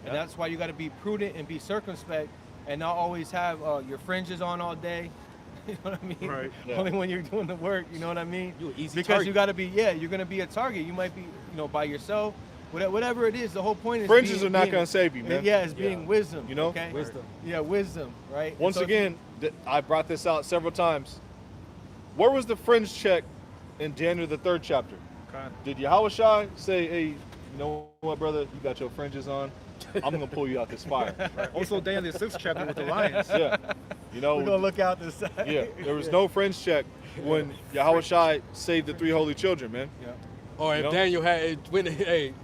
And that's why you got to be prudent and be circumspect, and not always have your fringes on all day. You know what I mean? Right. Yeah. Only when you're doing the work. You know what I mean? You an easy because target. you got to be. Yeah, you're gonna be a target. You might be, by yourself. Whatever it is, the whole point is. Fringes are not gonna save you, man. Yeah, it's being Yeah. wisdom. You know? Okay? Wisdom. Yeah, wisdom. Right. Once So if you- again, I brought this out several times. Where was the fringe check in Daniel the 3rd chapter? Con. Did Yahushua say, hey, you know what, brother? You got your fringes on. I'm going to pull you out this fire. Also, Daniel the 6th chapter with the lions. Yeah. You know, we're gonna look out this side. yeah, there was no fringe check when Yahushua saved the 3 holy children, man. Yeah. or if You know? Daniel had,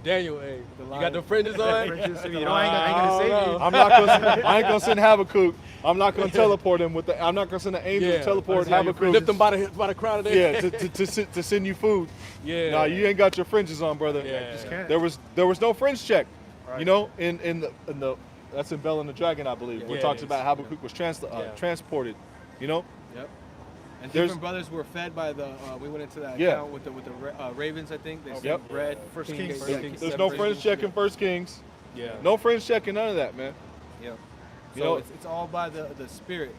Daniel, you got lion. the fringes on? Fringes, I mean, I ain't gonna save you. I ain't gonna send Habakkuk. I'm not gonna teleport him with the. I'm not gonna send an angel to teleport Yeah, your Habakkuk. Lift them by the crown of their Yeah, to send you food. Yeah. No, you ain't got your fringes on, brother. Yeah. Just can't. There was no fringe check. Right. You know, in the that's in Bell and the Dragon, I believe, where Yeah, it talks it about is. Habakkuk was Yeah. transported. You know, Yep. And There's- different brothers were fed by the. We went into that Yeah. account with the ravens. I think they sent Yep. bread. First King- Kings. yeah, Kings. there's seven no Kings. fringe check in First Kings. Yeah. No fringe check in none of that, man. Yeah. You So know- it's all by the spirit.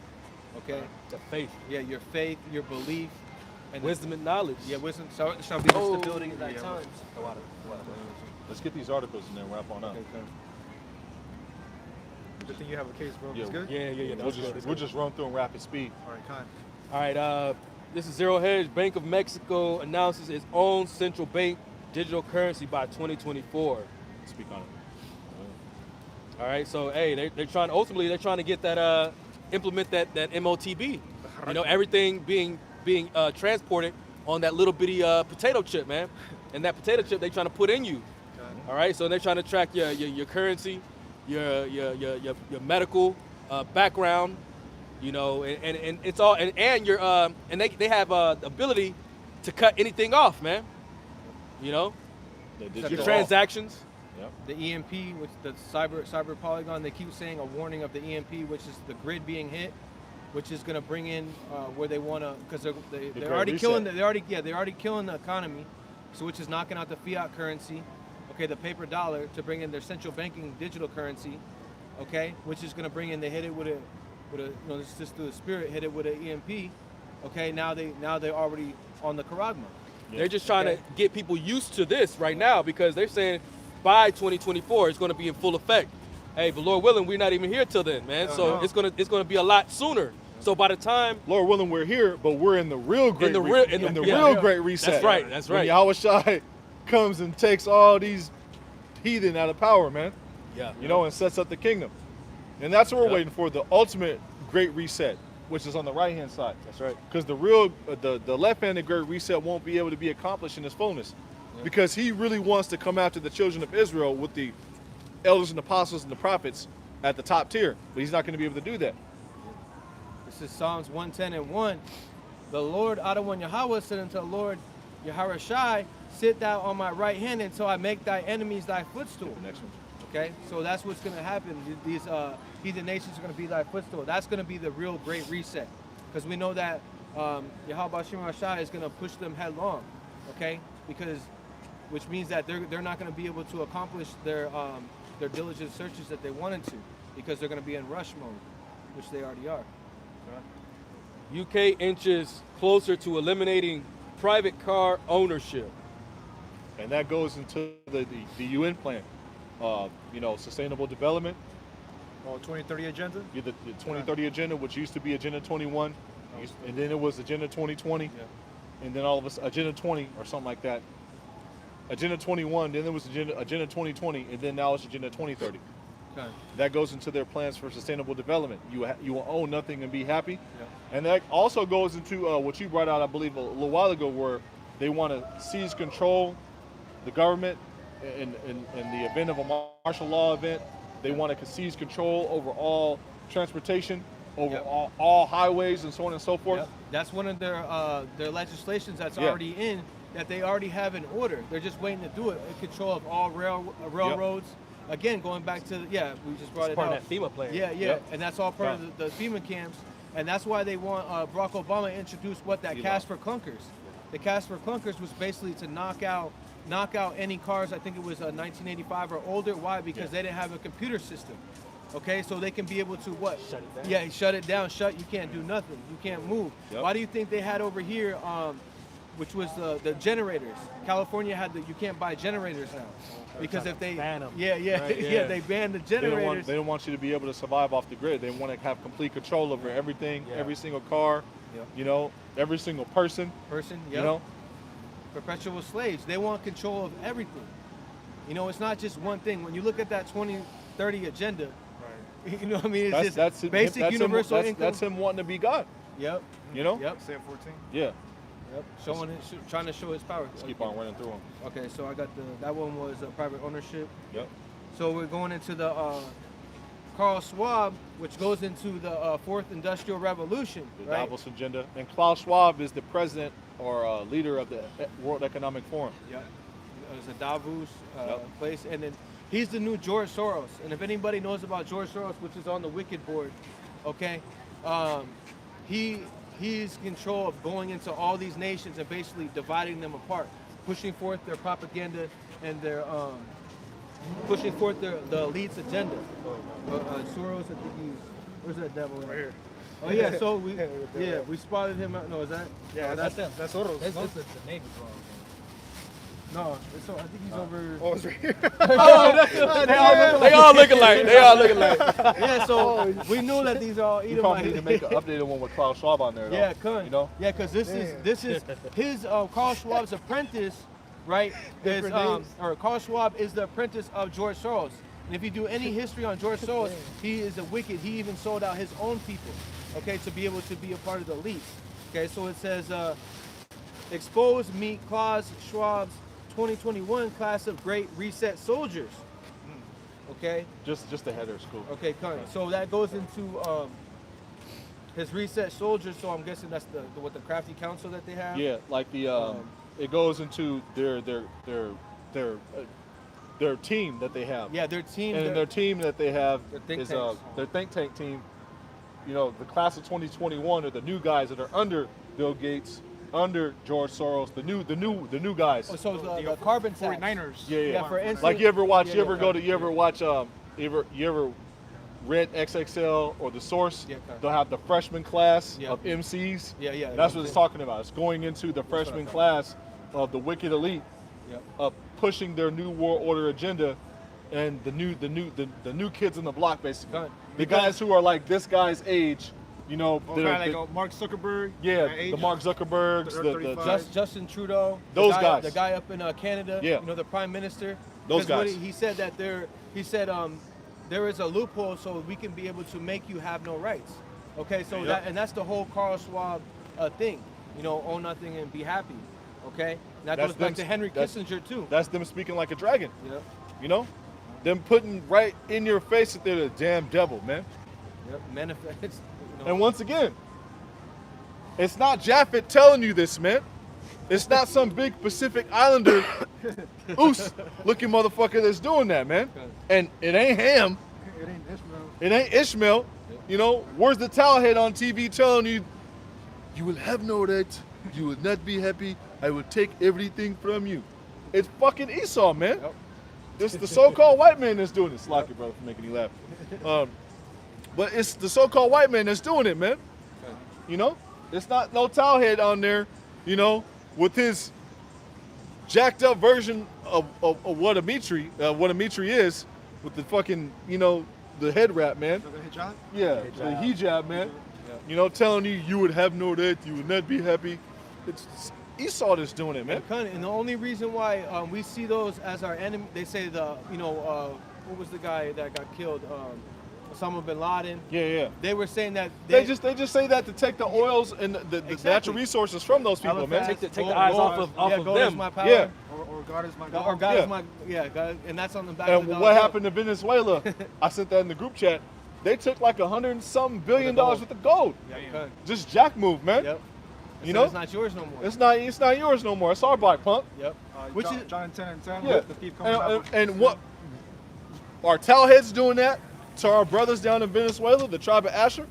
Okay. The faith, Yeah, your faith, your belief, and wisdom, and knowledge. Yeah, wisdom shall be Oh, the stability in thy yeah. times. Let's get these articles in there and wrap on up. Okay, okay. Good thing you have a case, bro. Yeah. It's good? Yeah. That We'll was good. just, we'll just run through in rapid speed. All right, Con. All right, this is Zero Hedge. Bank of Mexico announces its own central bank digital currency by 2024. Speak on it. All right, so hey, they're trying to get that implement that MOTB. You know, everything being transported on that little bitty potato chip, man. And that potato chip they trying to put in you. All right, so they're trying to track your currency, your medical background, you know, and it's all and your and they have the ability to cut anything off, man. You know, your transactions. Yep. The EMP, which the cyber polygon, they keep saying a warning of the EMP, which is the grid being hit, which is going to bring in where they want to, because they're already killing they're already killing the economy, so which is knocking out the fiat currency, okay, the paper dollar, to bring in their central banking digital currency, okay, which is going to bring in, they hit it with a you know, this is just through the spirit, hit it with an EMP, okay, now they're already on the charagma. Yeah. They're just trying to get people used to this right now, because they're saying by 2024 it's going to be in full effect. Hey, but Lord willing, we're not even here till then, man. So it's gonna be a lot sooner. So by the time, Lord willing, we're here, but we're in the real great great reset. That's right. That's right. When Yahweh Shai comes and takes all these heathen out of power, man. Yeah. You know, and sets up the kingdom. And that's what we're waiting for, the ultimate great reset, which is on the right hand side. That's right. Because the real the left-handed great reset won't be able to be accomplished in its fullness. Yeah. Because he really wants to come after the children of Israel with the elders and apostles and the prophets at the top tier, but he's not going to be able to do that. This is Psalms 110:1. The Lord Adonai Yahweh said unto the Lord Yahweh Shai, sit thou on my right hand until I make thy enemies thy footstool. The next one. Okay, so that's what's going to happen. These heathen nations are going to be thy footstool. That's going to be the real great reset, because we know that Yahweh Shai is going to push them headlong. Okay, because which means that they're not going to be able to accomplish their diligent searches that they wanted to, because they're going to be in rush mode, which they already are. UK inches closer to eliminating private car ownership. And that goes into the UN plan. You know, sustainable development. 2030 agenda? Yeah, the 2030 agenda, which used to be Agenda 21, and then it was Agenda 2020, and then all of us Agenda 20 or something like that. Agenda 21, then there was Agenda 2020, and then now it's Agenda 2030. Okay. That goes into their plans for sustainable development. You will own nothing and be happy. And that also goes into what you brought out, I believe, a little while ago, where they want to seize control, the government, in the event of a martial law event. They want to seize control over all transportation, over all highways, and so on and so forth. That's one of their legislations that's already in, that they already have in order. They're just waiting to do it. Control of all railroads. Again, going back to we just brought it part up. of that FEMA plan. And that's all part of the FEMA camps, and that's why they want Barack Obama to introduce that cash for clunkers. The cash for clunkers was basically to knock out any cars. I think it was 1985 or older. Why? Because they didn't have a computer system. Okay, so they can be able to what? Shut it down. Yeah, shut it down. You can't do nothing. You can't move. Why do you think they had over here, which was the generators? California had you can't buy generators now. Because if they ban them. they banned the generators. They don't want you to be able to survive off the grid. They want to have complete control over everything, every single car, you know, every single person. You know, perpetual slaves. They want control of everything. You know, it's not just one thing. When you look at that 2030 agenda, you know what I mean? It's just basic universal income. That's him wanting to be God. Yep. You know? Yep. Sam 14? Yeah. Yep. Trying to show his power. Let's keep on running through them. Okay, so I got that one was private ownership. Yep. So we're going into the Carl Schwab, which goes into the fourth industrial revolution. The Davos agenda. And Klaus Schwab is the president or leader of the World Economic Forum. Yeah. It's a Davos place. And then he's the new George Soros. And if anybody knows about George Soros, which is on the Wicked board, okay, he's in control of going into all these nations and basically dividing them apart, pushing forth their propaganda and their pushing forth the elite's agenda. Soros, I think where's that devil? Right here. Oh yeah, so we spotted him out. No, is that? Yeah, that's him. That's Soros. The name is wrong. No, I think he's over. Oh, it's right here. They all look alike. Yeah, so we knew that these are all You probably need Edomites. to make an updated one with Klaus Schwab on there, though. Yeah, couldn't. You know? Yeah, because this is his Carl Schwab's apprentice, right? Or Carl Schwab is the apprentice of George Soros. And if you do any history on George Soros, he is a wicked. He even sold out his own people, okay, to be able to be a part of the elite. Okay, so it says, expose meet Klaus Schwab's 2021 class of Great Reset soldiers. Okay. Just the header is cool. Okay, so that goes into his reset soldiers. So I'm guessing that's what the crafty council that they have. Yeah, like the it goes into their team that they have. Yeah, their team. And their team that they have think is tanks. their think tank team. You know, the class of 2021 are the new guys that are under Bill Gates, under George Soros, the new guys. Oh, so the carbon tax. 49ers. Yeah. For instance, Like you ever watch you ever read XXL or The Source? Yeah, They'll have the freshman class Yeah. of MCs. Yeah. That's what it's talking about. It's going into the freshman class of the wicked elite, Yep. of pushing their new world order agenda, and the new kids on the block, basically. Got it. The guys who are like this guy's age, you know. Okay, like Mark Zuckerberg. yeah, that age. the Mark Zuckerbergs, They're the 35. Justin Trudeau. Those the guys. The guy up in Canada. Yeah. You know, the prime minister. Those Because what guys. he said that there is a loophole so we can be able to make you have no rights. Okay, so Yep. that's the whole Carl Schwab thing. You know, own nothing and be happy. Okay, and that That's goes back them- to Henry that's- Kissinger too. That's them speaking like a dragon. Yep. You know, them putting right in your face that they're the damn devil, man. Yep. Manifest. You know. And once again, it's not Japhet telling you this, man. It's not some big Pacific Islander oos looking motherfucker that's doing that, man. And it ain't Ham. It ain't Ishmael. It ain't Ishmael. You know, where's the towelhead on TV telling you, you will have no right, you will not be happy, I will take everything from you. It's fucking Esau, man. Yep. This is the so-called white man that's doing it. Slock it, brother, for making you laugh. But it's the so-called white man that's doing it, man. You know? It's not no towelhead on there, you know, with his jacked up version of what a Mitri is, with the fucking, you know, the head wrap, man. So the hijab? Yeah, the hijab, man. You know, telling you would have no right, you would not be happy. It's Esau that's doing it, man. And the only reason why we see those as our enemy, they say what was the guy that got killed? Osama bin Laden. Yeah. They were saying that They just say that to take the oils and the Exactly. natural resources from those people, man. Elephants, Take the eyes off of gold them. is my power. Yeah. Or God is my Or God. God Yeah. is my God, and that's on the back. And of the what happened to Venezuela? I sent that in the group chat. They took like $100-something billion gold. worth of gold. Yeah. Just jack move, man. Yep. You So know? it's not yours no more. It's not yours no more. It's our bike, punk. Yep. Which Which is is John 10 and 10. Yeah. The thief comes out with- And what our towelheads doing that to our brothers down in Venezuela, the tribe of Asher,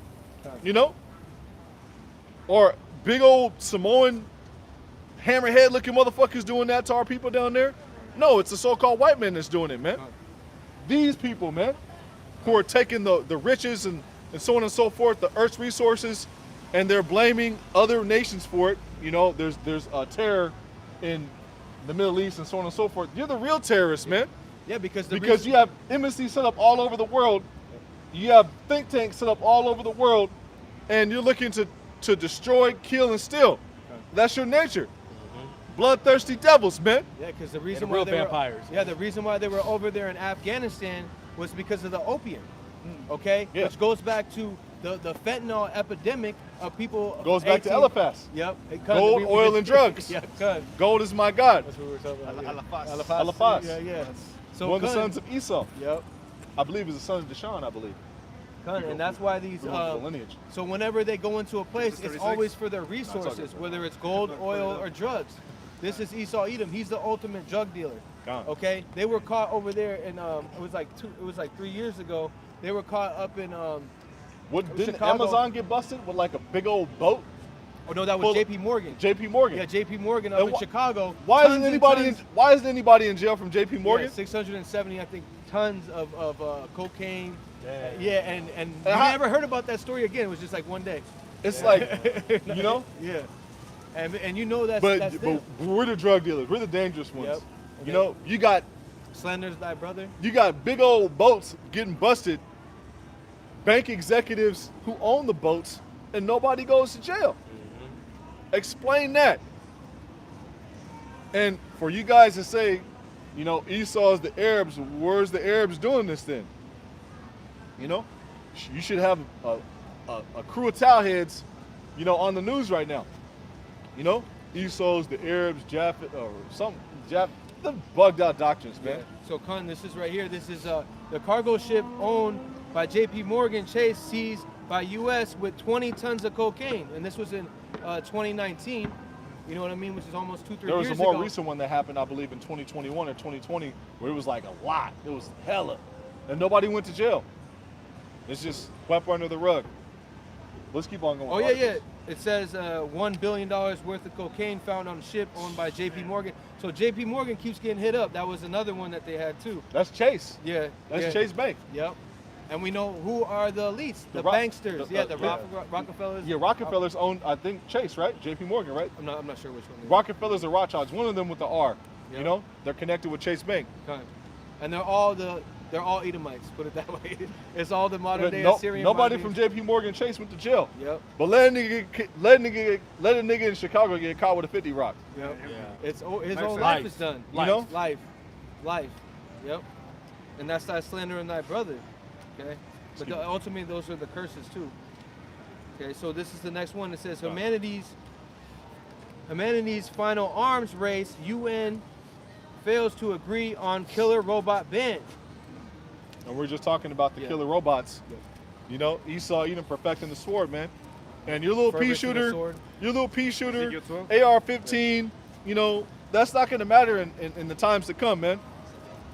you know? Or big old Samoan hammerhead looking motherfuckers doing that to our people down there? No, it's the so-called white man that's doing it, man. These people, man, who are taking the riches and so on and so forth, the earth's resources, and they're blaming other nations for it. You know, there's terror in the Middle East and so on and so forth. You're the real terrorists, man. Yeah, because Because you have embassies set up all over the world, you have think tanks set up all over the world, and you're looking to destroy, kill, and steal. That's your nature. Bloodthirsty devils, man. Yeah, because the reason And why real they vampires. the reason why they were over there in Afghanistan was because of the opium. Okay, Yeah. which goes back to the fentanyl epidemic of people. Goes back to Eliphaz. Yep. Gold, oil, and drugs. Yeah, cuz. Gold is my God. That's what we were talking about. Eliphaz. Eliphaz. Yeah. So One of the cuz- sons of Esau. Yep. I believe is the son of Deshaun, I believe. Cuz, and that's why these. The lineage. So whenever they go into a place, This is it's 36? always for their resources, whether it's gold, oil, or drugs. This is Esau Edom. He's the ultimate drug dealer. Gone. Okay, they were caught over there, and it was like 3 years ago. They were caught up in. Didn't Chicago. Amazon get busted with like a big old boat? Oh no, that was Well, J.P. Morgan. J.P. Morgan. Yeah, J.P. Morgan up And in Chicago. Why Tons isn't and anybody tons- why isn't anybody in jail from J.P. Morgan? Yeah, 670, I think, tons of cocaine. Damn. Yeah, and you how- never heard about that story again. It was just like one day. It's like, you know, Yeah, and you know that's but them. we're the drug dealers. We're the dangerous ones. Yep. You know, you got Slanders thy brother. big old boats getting busted, bank executives who own the boats, and nobody goes to jail. Explain that. And for you guys to say You know, Esau's the Arabs. Where's the Arabs doing this then? You know, you should have a crew of towelheads, you know, on the news right now. You know, Esau's the Arabs, Japhet, or something. The bugged out doctrines, man. Yeah. So, Kun, this is right here. This is the cargo ship owned by J.P. Morgan Chase seized by U.S. with 20 tons of cocaine, and this was in 2019. You know what I mean? Which is almost 2-3 years ago. There was a more recent one that happened, I believe, in 2021 or 2020, where it was like a lot. It was hella, and nobody went to jail. It's just swept under the rug. Let's keep on going. Oh, yeah. It says $1 billion worth of cocaine found on a ship owned by J.P. Morgan. So J.P. Morgan keeps getting hit up. That was another one that they had too. That's Chase. Yeah. That's Chase Bank. Yep. And we know who are the elites, the banksters. Rockefellers. Yeah, Rockefellers own, I think, Chase, right? J.P. Morgan, right? I'm not sure which one. Rockefellers or Rothschilds, one of them with the R. Yep. You know, they're connected with Chase Bank. Okay. And they're all Edomites, put it that way. It's all the modern day Assyrian. Nobody from J.P. Morgan Chase went to jail. Yep. But let a nigga in Chicago get caught with a 50 rock. Yep. Yeah. His whole life is done. You know? Life. Yep. And that's that slandering thy brother. Okay. But ultimately, those are the curses too. Okay. So this is the next one. It says humanity's final arms race. UN fails to agree on killer robot ban. And we're just talking about the killer robots. Yeah. You know, Esau even perfecting the sword, man. And your little pea shooter, AR-15, you know, that's not going to matter in the times to come, man.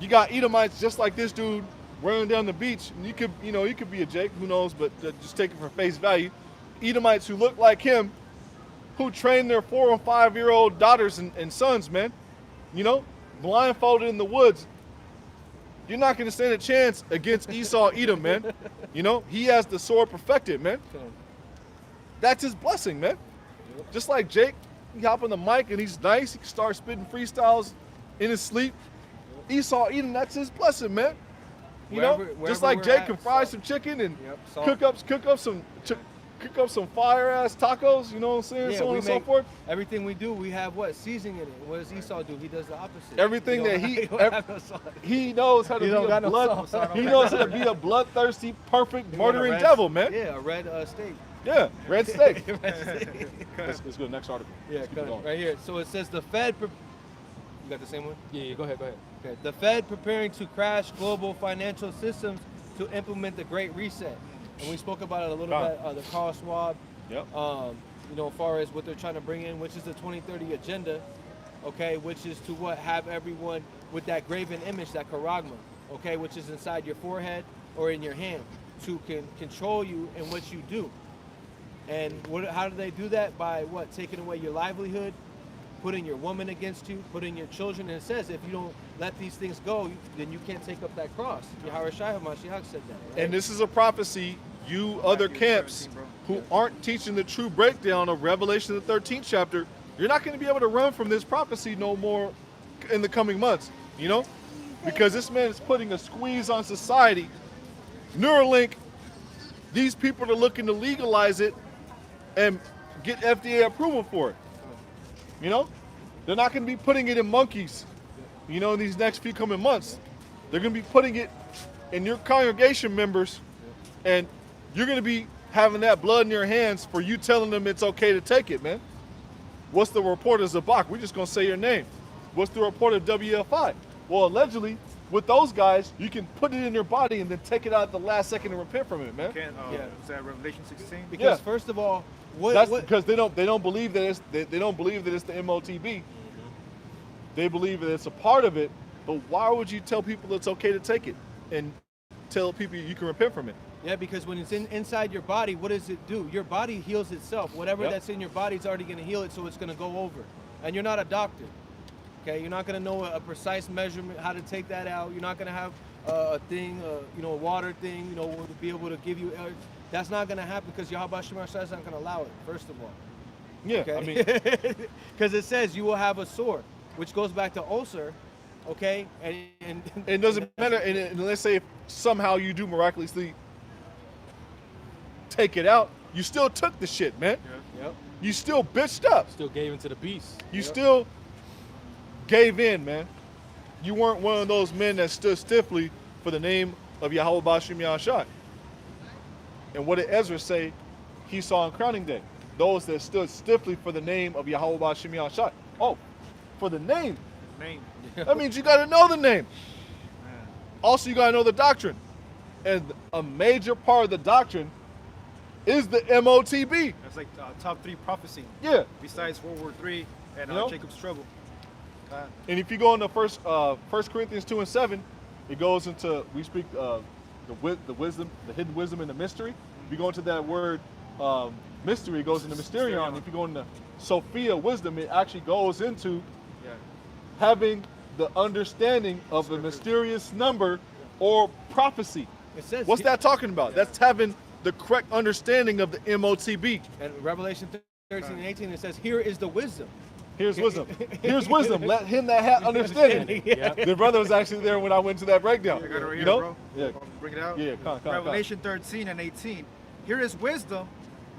You got Edomites just like this dude running down the beach. And you could be a Jake, who knows, but just take it for face value. Edomites who look like him, who train their 4 and 5-year-old daughters and sons, man. You know, blindfolded in the woods. You're not going to stand a chance against Esau Edom, man. You know, he has the sword perfected, man. That's his blessing, man. Just like Jake, he hop on the mic and he's nice. He can start spitting freestyles in his sleep. Esau Edom, that's his blessing, man. You know, just like Jake can fry some chicken and cook up some fire ass tacos. You know what I'm saying? So on and so forth. Everything we do, we have what seasoning in it. What does Esau do? He does the opposite. Everything that he knows how to he knows how to be a bloodthirsty, perfect, murdering devil, man. Yeah, a red steak. Yeah, red steak. Let's go to the next article. Yeah, right here. So it says the Fed. You got the same one? Yeah. Go ahead. Okay. The Fed preparing to crash global financial systems to implement the Great Reset. And we spoke about it a little bit, the Carl Schwab, yep. You know, as far as what they're trying to bring in, which is the 2030 agenda, okay, which is to have everyone with that graven image, that charagma, okay, which is inside your forehead or in your hand, to control you in what you do. And how do they do that? By what? Taking away your livelihood, putting your woman against you, putting your children. And it says if you don't let these things go, then you can't take up that cross. Yahweh Shai HaMashiach said that. Right? And this is a prophecy, you other camps who aren't teaching the true breakdown of Revelation, the 13th chapter, you're not going to be able to run from this prophecy no more in the coming months, you know? Because this man is putting a squeeze on society. Neuralink, these people are looking to legalize it and get FDA approval for it. You know, they're not going to be putting it in monkeys, you know, in these next few coming months. They're going to be putting it in your congregation members, and you're going to be having that blood in your hands for you telling them it's okay to take it, man. What's the report of Zabak? We're just going to say your name. What's the report of WFI? Well, allegedly, with those guys, you can put it in your body and then take it out at the last second and repent from it, man. Is that Revelation 16? Because first of all, that's because they don't believe that it's the MOTB. They believe that it's a part of it, but why would you tell people it's okay to take it and tell people you can repent from it? Yeah, because when it's inside your body, what does it do? Your body heals itself. Whatever that's in your body is already going to heal it, so it's going to go over. And you're not a doctor. Okay, you're not going to know a precise measurement, how to take that out. You're not going to have a thing, a water thing, to be able to give you. That's not going to happen because Yahweh Shema Shai is not going to allow it, first of all. Yeah, okay? I mean. Because it says you will have a sword, which goes back to ulcer, okay? And it doesn't matter. And let's say if somehow you do miraculously take it out, you still took the shit, man. Yeah. Yep. You still bitched up. Still gave into the beast. You still gave in, man. you weren't one of those men that stood stiffly for the name of Yahweh Bashim Yahushai. And what did Ezra say he saw on crowning day? Those that stood stiffly for the name of Yahweh Bashim Yahushai. Oh, for the name. Name. That means you got to know the name. Also, you got to know the doctrine. And a major part of the doctrine is the MOTB. That's like top 3 prophecy. Yeah. Besides World War III and You know? Jacob's trouble. And if you go into First Corinthians 2 and 7, it goes into, we speak the wisdom, the hidden wisdom and the mystery. If you go into that word mystery, it goes into mysterion. If you go into Sophia, wisdom, it actually goes into having the understanding of a mysterious number or prophecy. It says, what's that talking about? That's having the correct understanding of the MOTB. And Revelation 13 and 18, it says, here is the wisdom. Here's wisdom. Here's wisdom. Let him that hath understanding. The brother was actually there when I went to that breakdown. I got it right here, know? bro. Yeah. Bring it out. Yeah, come on. Revelation 13 and 18. Here is wisdom.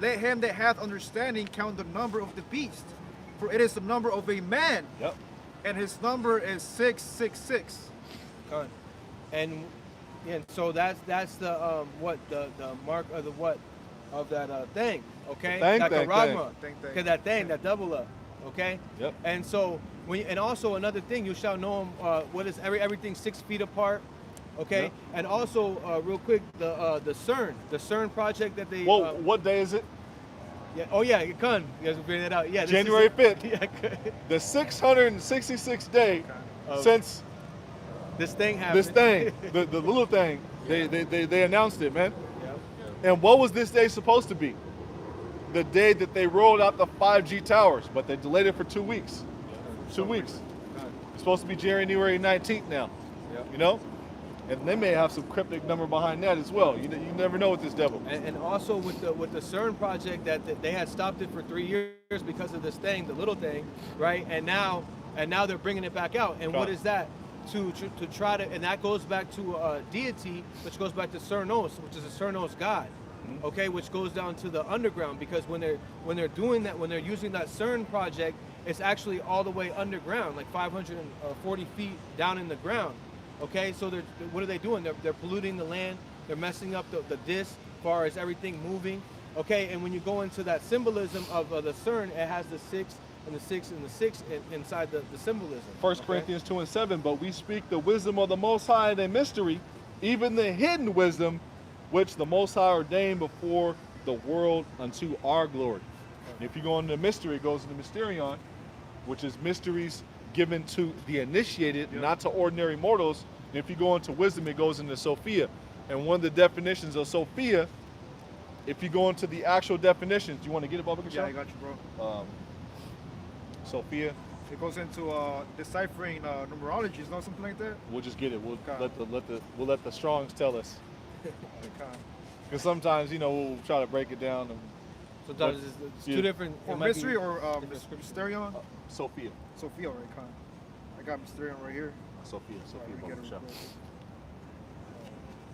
Let him that hath understanding count the number of the beast. For it is the number of a man. Yep. And his number is 666. And so that's the what the mark of the what of that thing, okay? Thing, that thing, karagma. thing. Okay, that thing, that double up, okay? Yep. And so and also another thing, you shall know him. What is everything 6 feet apart, okay? Yep. And also real quick, the CERN project that they. Well, what day is it? Yeah. Oh yeah, you can. You guys can figure that out. Yeah. January 5th. Yeah. The 666th day since this thing happened. this thing, the little thing, they announced it, man. Yep. And what was this day supposed to be? The day that they rolled out the 5G towers, but they delayed it for 2 weeks. 2 weeks. It's supposed to be January 19th now. Yep. You know? And they may have some cryptic number behind that as well. You never know with this devil. And also with the CERN project that they had stopped it for 3 years because of this thing, the little thing, right? And now they're bringing it back out. And what is that? To try to, and that goes back to deity, which goes back to Cernos, which is a Cernos god, okay, which goes down to the underground, because when they're doing that, when they're using that CERN project, it's actually all the way underground, like 540 feet down in the ground. Okay, so what are they doing? They're polluting the land. They're messing up the disc as far as everything moving. Okay, and when you go into that symbolism of the CERN, it has the 6 and the 6 and the 6 inside the symbolism. 1 Corinthians 2 and 7, but we speak the wisdom of the Most High in a mystery, even the hidden wisdom, which the Most High ordained before the world unto our glory. And if you go into mystery, it goes into mysterion, which is mysteries given to the initiated, not to ordinary mortals. And if you go into wisdom, it goes into Sophia. And one of the definitions of Sophia, if you go into the actual definitions, do you want to get it, Bubba? Yeah, I got you, bro. Sophia. It goes into deciphering numerologies, not something like that. We'll just get it. We'll let the Strongs tell us. Because sometimes, we'll try to break it down. And sometimes it's two different. Or mystery or mysterion. Sophia. Sophia, right? Con. I got mysterion right here. Sophia. Get it real quick.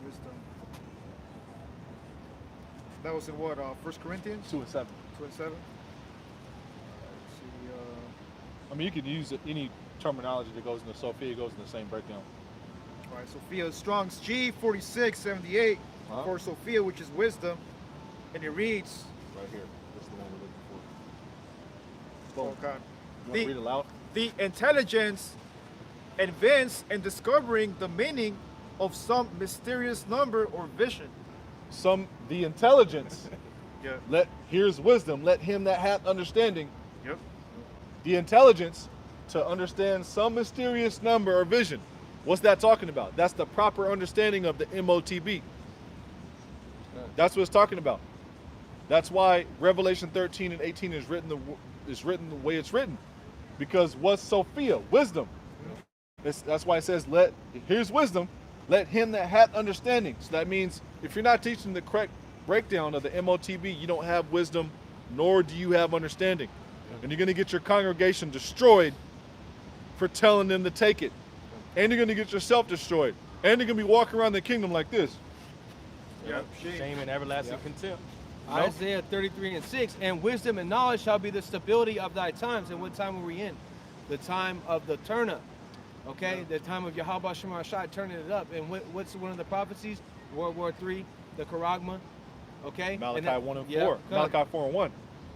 Wisdom. That was in what? 1 Corinthians 2 and 7. 2 and 7. I mean, you could use any terminology that goes into Sophia, goes in the same breakdown. All right, Sophia, Strong's G 4678 for Sophia, which is wisdom, and it reads right here. This is the one we're looking for. God. You want to read it aloud? The intelligence advance in discovering the meaning of some mysterious number or vision. The intelligence. Yeah. Here's wisdom. Let him that hath understanding. Yep. The intelligence to understand some mysterious number or vision. What's that talking about? That's the proper understanding of the MOTB. That's what it's talking about. That's why Revelation 13 and 18 is written the way it's written. Because what's Sophia? Wisdom. That's why it says, here's wisdom, let him that hath understanding. So that means if you're not teaching the correct breakdown of the MOTB, you don't have wisdom, nor do you have understanding. And you're going to get your congregation destroyed for telling them to take it. And you're going to get yourself destroyed. And you're going to be walking around the kingdom like this. Yep. Shame and everlasting contempt. Isaiah 33 and 6, and wisdom and knowledge shall be the stability of thy times. And what time are we in? The time of the turn up. Okay, the time of Yahweh Shema Shai turning it up. And what's one of the prophecies? World War III, the Charagma. Okay, Malachi and 1 and 4. Yeah, Malachi 4 and 1.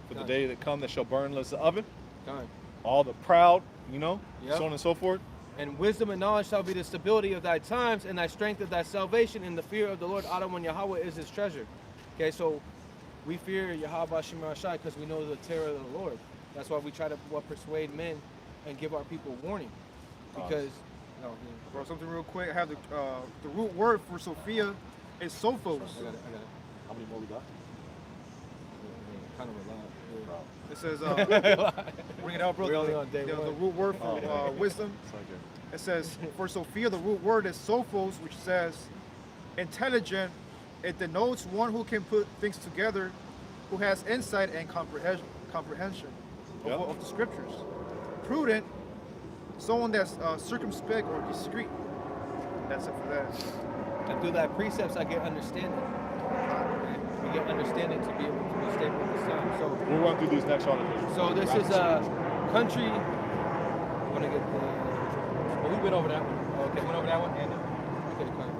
For the Done. day that come that shall burn as the oven. Done. All the proud, you know, Yep. so on and so forth. And wisdom and knowledge shall be the stability of thy times, and thy strength of thy salvation, and the fear of the Lord Adonai Yahweh is his treasure. Okay, so we fear Yahweh Shema Shai because we know the terror of the Lord. That's why we try to persuade men and give our people warning. Because, Bro, something real quick. I have the root word for Sophia is sophos. I got it. How many more we got? Kind of reliant. It says, bring it out, bro. We're only on day the one. root word for wisdom. It's like It says, for Sophia, the root word is sophos, which says intelligent. It denotes one who can put things together, who has insight and comprehension Yep. of the scriptures. Prudent, someone that's circumspect or discreet. That's it for that. And through that precepts, I get understanding. We get understanding to be able to be stable at this time. So, We'll run through these next articles. so this is a country. Want to get the? Well, we went over that one. Okay. We went over that one. And Okay, fine.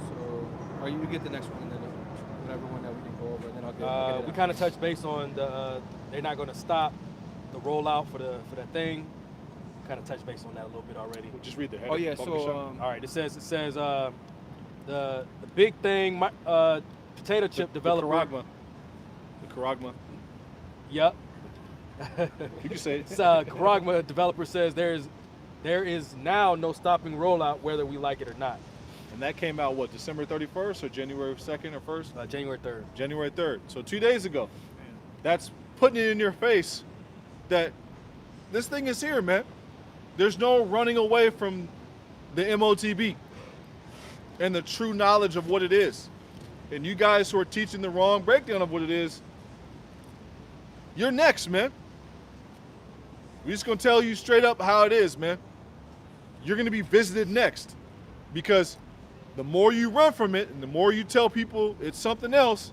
So, or you get the next one, and then whatever one that we can go over, and then I'll get. we kind of touched base on the they're not going to stop the rollout for the thing. Kind of touched base on that a little bit already. We'll just read the header. Oh yeah, Focus so on- All right, it says the big thing, potato chip developer. The Charagma. Yep. You can say it. Charagma developer says there is now no stopping rollout whether we like it or not. And that came out, what, December 31st or January 2nd or 1st? January 3rd. January 3rd. So 2 days ago. That's putting it in your face that this thing is here, man. There's no running away from the MOTB and the true knowledge of what it is. And you guys who are teaching the wrong breakdown of what it is, you're next, man. We're just going to tell you straight up how it is, man. You're going to be visited next. Because the more you run from it and the more you tell people it's something else,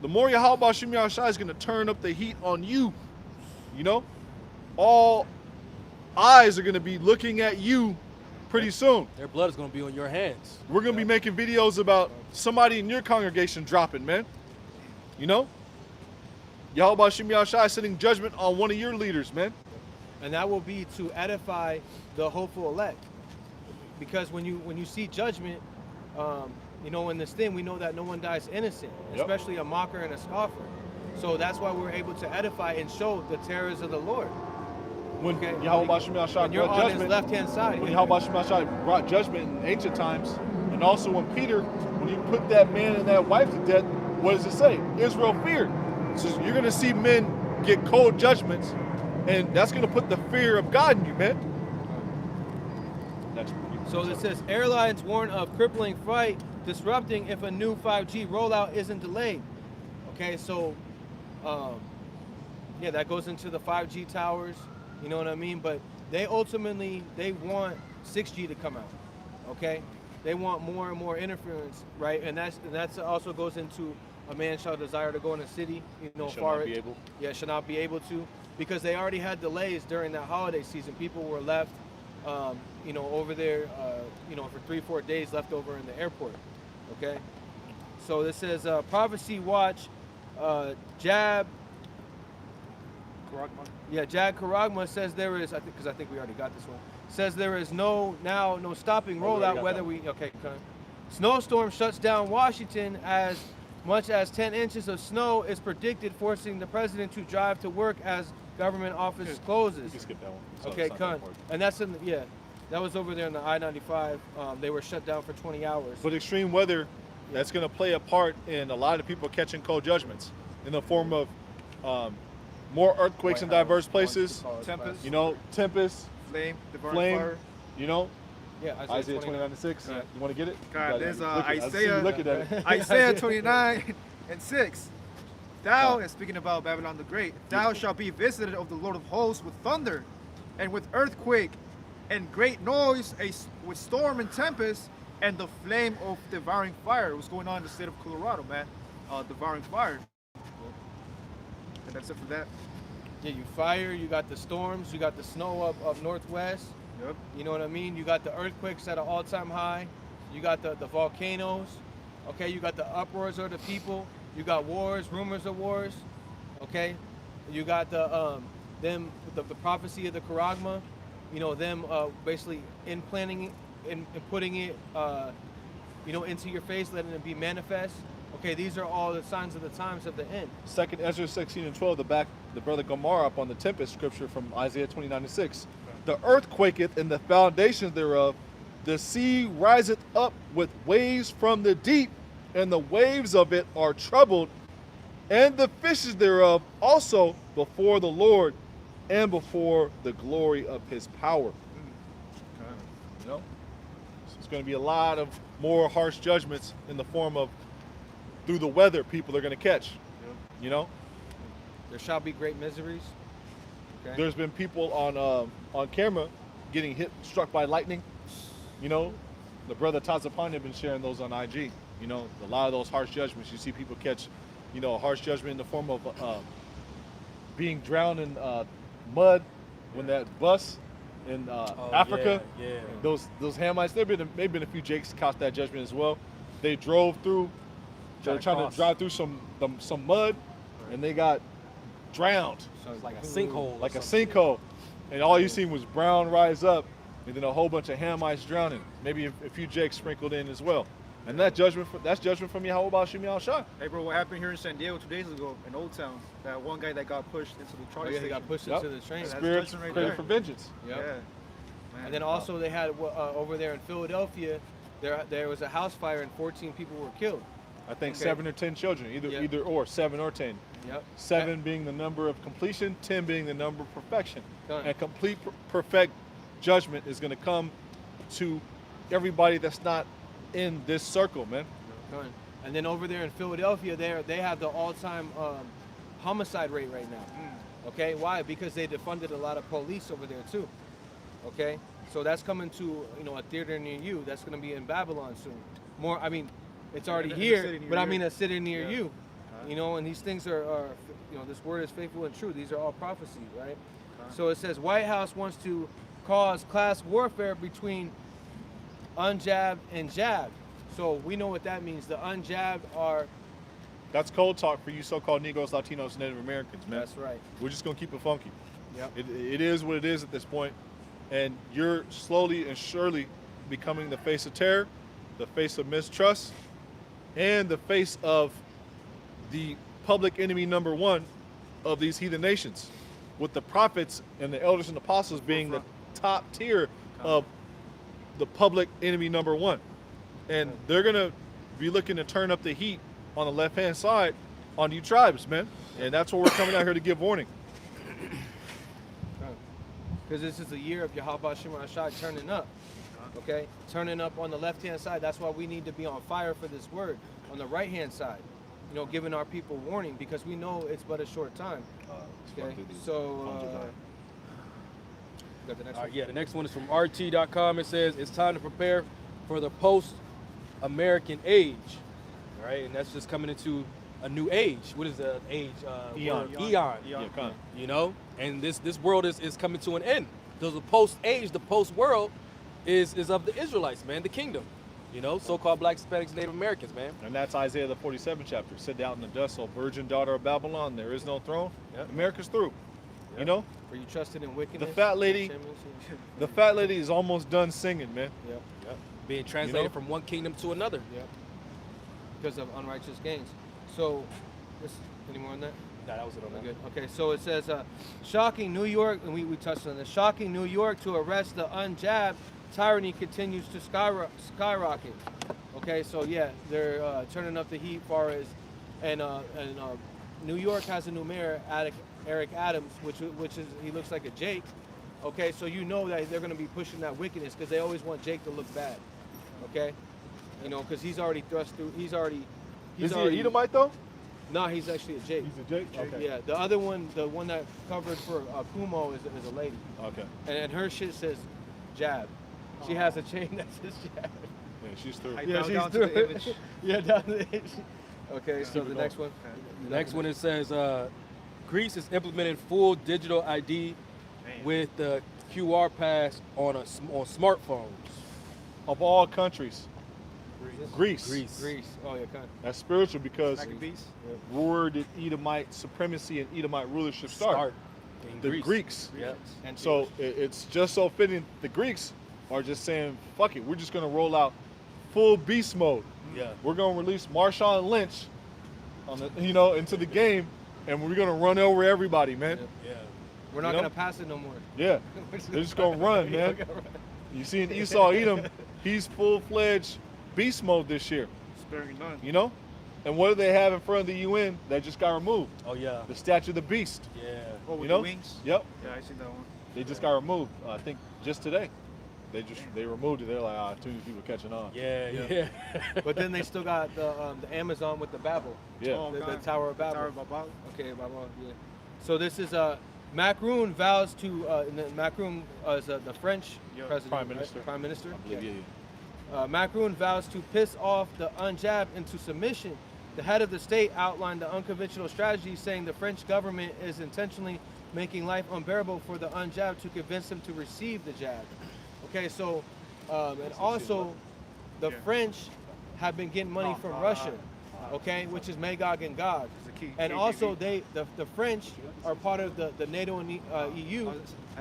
the more Yahweh Shem Yahshai is going to turn up the heat on you. You know? All eyes are going to be looking at you pretty soon. Their blood is going to be on your hands. We're going to be making videos about somebody in your congregation dropping, man. You know? Yahweh Shem Yahshai sending judgment on one of your leaders, man. and that will be to edify the hopeful elect. Because when you see judgment, in this thing, we know that no one dies innocent, especially a mocker and a scoffer. So that's why we're able to edify and show the terrors of the Lord. When Yahweh Shem Yahshai When you're brought on his judgment, left-hand side. when Yahweh Shem Yahshai brought judgment in ancient times, and also when Peter, when he put that man and that wife to death, what does it say? Israel feared. So you're going to see men get cold judgments, and that's going to put the fear of God in you, man. So this says, airlines warn of crippling flight disrupting if a new 5G rollout isn't delayed. Okay, so that goes into the 5G towers, you know what I mean? But they ultimately, they want 6G to come out, okay? They want more and more interference, right? And that's also goes into a man shall desire to go in a city, should not be able to, because they already had delays during that holiday season. People were left, over there, for 3-4 days left over in the airport, okay? So this says, Prophecy Watch, Jab Karagma says there is, I think we already got this one, says there is no stopping rollout Snowstorm shuts down Washington as much as 10 inches of snow is predicted, forcing the president to drive to work as government office closes. You can skip that one. Okay, and that's that was over there in the I-95. They were shut down for 20 hours. But extreme weather, that's going to play a part in a lot of people catching cold judgments in the form of more earthquakes in diverse places. Tempest, Flame, divine flame, fire. Isaiah 29:6. Right. You want to get it? God, there's I see you Isaiah. looking at it. Isaiah 29:6. Thou, and speaking about Babylon the Great, thou shalt be visited of the Lord of hosts with thunder, and with earthquake, and great noise, with storm and tempest, and the flame of devouring fire. What's going on in the state of Colorado, man? Devouring fire. And that's it for that. Yeah, you fire, you got the storms, you got the snow up northwest. Yep. You know what I mean? You got the earthquakes at an all-time high. You got the volcanoes. Okay, you got the uproars of the people. You got wars, rumors of wars. Okay, you got the prophecy of the Charagma. You know, them basically implanting it and putting it, into your face, letting it be manifest. Okay, these are all the signs of the times of the end. 2nd Ezra 16 and 12, the brother Gomorrah up on the tempest scripture from Isaiah 29 and 6. The earth quaketh and the foundations thereof. The sea riseth up with waves from the deep, and the waves of it are troubled, and the fishes thereof also before the Lord and before the glory of his power. You know? So it's going to be a lot of more harsh judgments in the form of through the weather people are going to catch. You know? There shall be great miseries. Okay. There's been people on camera getting struck by lightning. You know, the brother Tazapani have been sharing those on IG. You know, a lot of those harsh judgments. You see people catch, a harsh judgment in the form of being drowned in mud when that bus in Africa. Yeah. Those Hamites. Maybe been a few Jakes caught that judgment as well. They drove through. They were trying to drive through some mud, and they got drowned. So it's like a sinkhole. Like a sinkhole. And all you seen was brown rise up, and then a whole bunch of Hamites drowning. Maybe a few Jakes sprinkled in as well. And that's judgment from Yahweh Shem Yahushua. Hey, bro, what happened here in San Diego 2 days ago in Old Town? That one guy that got pushed into the trolley He station. got pushed Yep. into the train. That's Spirits judgment right created there. for vengeance. Yep. Yeah. Man. And then also they had over there in Philadelphia, there was a house fire and 14 people were killed. I think Okay. 7 or 10 children, either or, 7 or 10. Yep. 7 being the number of completion, 10 being the number of perfection. Done. And complete perfect judgment is going to come to everybody that's not in this circle, man. Done. And then over there in Philadelphia, they have the all-time homicide rate right now. Okay, why? Because they defunded a lot of police over there too. Okay, so that's coming to a theater near you. That's going to be in Babylon soon. More, I mean, it's already in a here, city near but I you. mean a city near Yeah. you. And these things are this word is faithful and true. These are all prophecy, right? So it says White House wants to cause class warfare between unjabbed and jabbed. So we know what that means. The unjabbed are. That's cold talk for you so-called Negroes, Latinos, Native Americans, man. That's right. We're just going to keep it funky. Yep. It is what it is at this point. And you're slowly and surely becoming the face of terror, the face of mistrust, and the face of the public enemy number one of these heathen nations, with the prophets and the elders and apostles being the top tier of the public enemy number one. And they're going to be looking to turn up the heat on the left-hand side on you tribes, man. And that's what we're coming out here to give warning. Because this is the year of Yahweh Shema Shai turning up. Okay? Turning up on the left-hand side. That's why we need to be on fire for this word. On the right-hand side, giving our people warning, because we know it's but a short time. Okay? So, got the next one? Yeah, the next one is from RT.com. It says it's time to prepare for the post-American age. All right, and that's just coming into a new age. What is the age? Eon. Eon. Yeah, come on. And this world is coming to an end. There's a post-age, the post-world is of the Israelites, man, the kingdom. So-called Black, Hispanics, Native Americans, man. And that's Isaiah the 47th chapter. Sit down in the dust, O virgin daughter of Babylon. There is no throne. Yep. America's through. Yep. For you trusted in wickedness. The fat lady- shame The fat lady is almost done singing, man. Yep. Being translated from one kingdom to another. Yep. Because of unrighteous gains. So, any more on that? Nah, that was it on that. Good. Okay, so it says, shocking New York, and we touched on this, shocking New York to arrest the unjabbed, tyranny continues to skyrocket. Okay, so yeah, they're turning up the heat far as, and New York has a new mayor, Eric Adams, which is, he looks like a Jake. Okay, so that they're going to be pushing that wickedness because they always want Jake to look bad. Okay, because he's already thrust through. He's already. Is he an Edomite, though? No, he he's actually a Jake. He's a Jake? Okay. Yeah, the other one, the one that covered for Kumo is a lady. Okay. And her shit says jab. She has a chain that says jab. Yeah, she's through. I Yeah, bow she's down to through the it. image. Yeah, down the image. Okay, so Keep it the next one. The next one, it says, Greece is implementing full digital ID Man. with the QR pass on on smartphones. Of all countries, Greece. Greece. Oh yeah, kind of. That's spiritual because Maccabees. where did Edomite supremacy and Edomite rulership start? in The Greeks. Yep. And So it's just so fitting the Greeks are just saying, fuck it, we're just gonna roll out full beast mode. Yeah. We're gonna release Marshawn Lynch on the into the game, and we're gonna run over everybody, man. Yep. Yeah. we're not you know? gonna pass it no more. Yeah. They're just gonna run, man. You see in Esau Edom, he's full-fledged beast mode this year, Sparing none. you know? And what do they have in front of the UN that just got removed? Oh yeah. The statue of the beast. Yeah. Oh, with You know? the wings. Yep. Yeah, I seen that one. They just got removed. I think just today. They removed it. They're like, too many people catching on. Yeah. But then they still got the Amazon with the Babel. Yeah. Oh, The God. Tower of The Babel. Tower of Babel. Okay, Babel. Yeah. So this is Macron vows to Macron is the French Yeah, president, Prime right? Minister. Prime Minister. I believe, yeah. Macron vows to piss off the unjabbed into submission. The head of the state outlined the unconventional strategy, saying the French government is intentionally making life unbearable for the unjabbed to convince them to receive the jab. Okay, so and also the Yeah. French have been getting money from Russia, okay, which is Magog and Gog. It's a key. And KGB. also the French are part of the NATO and EU,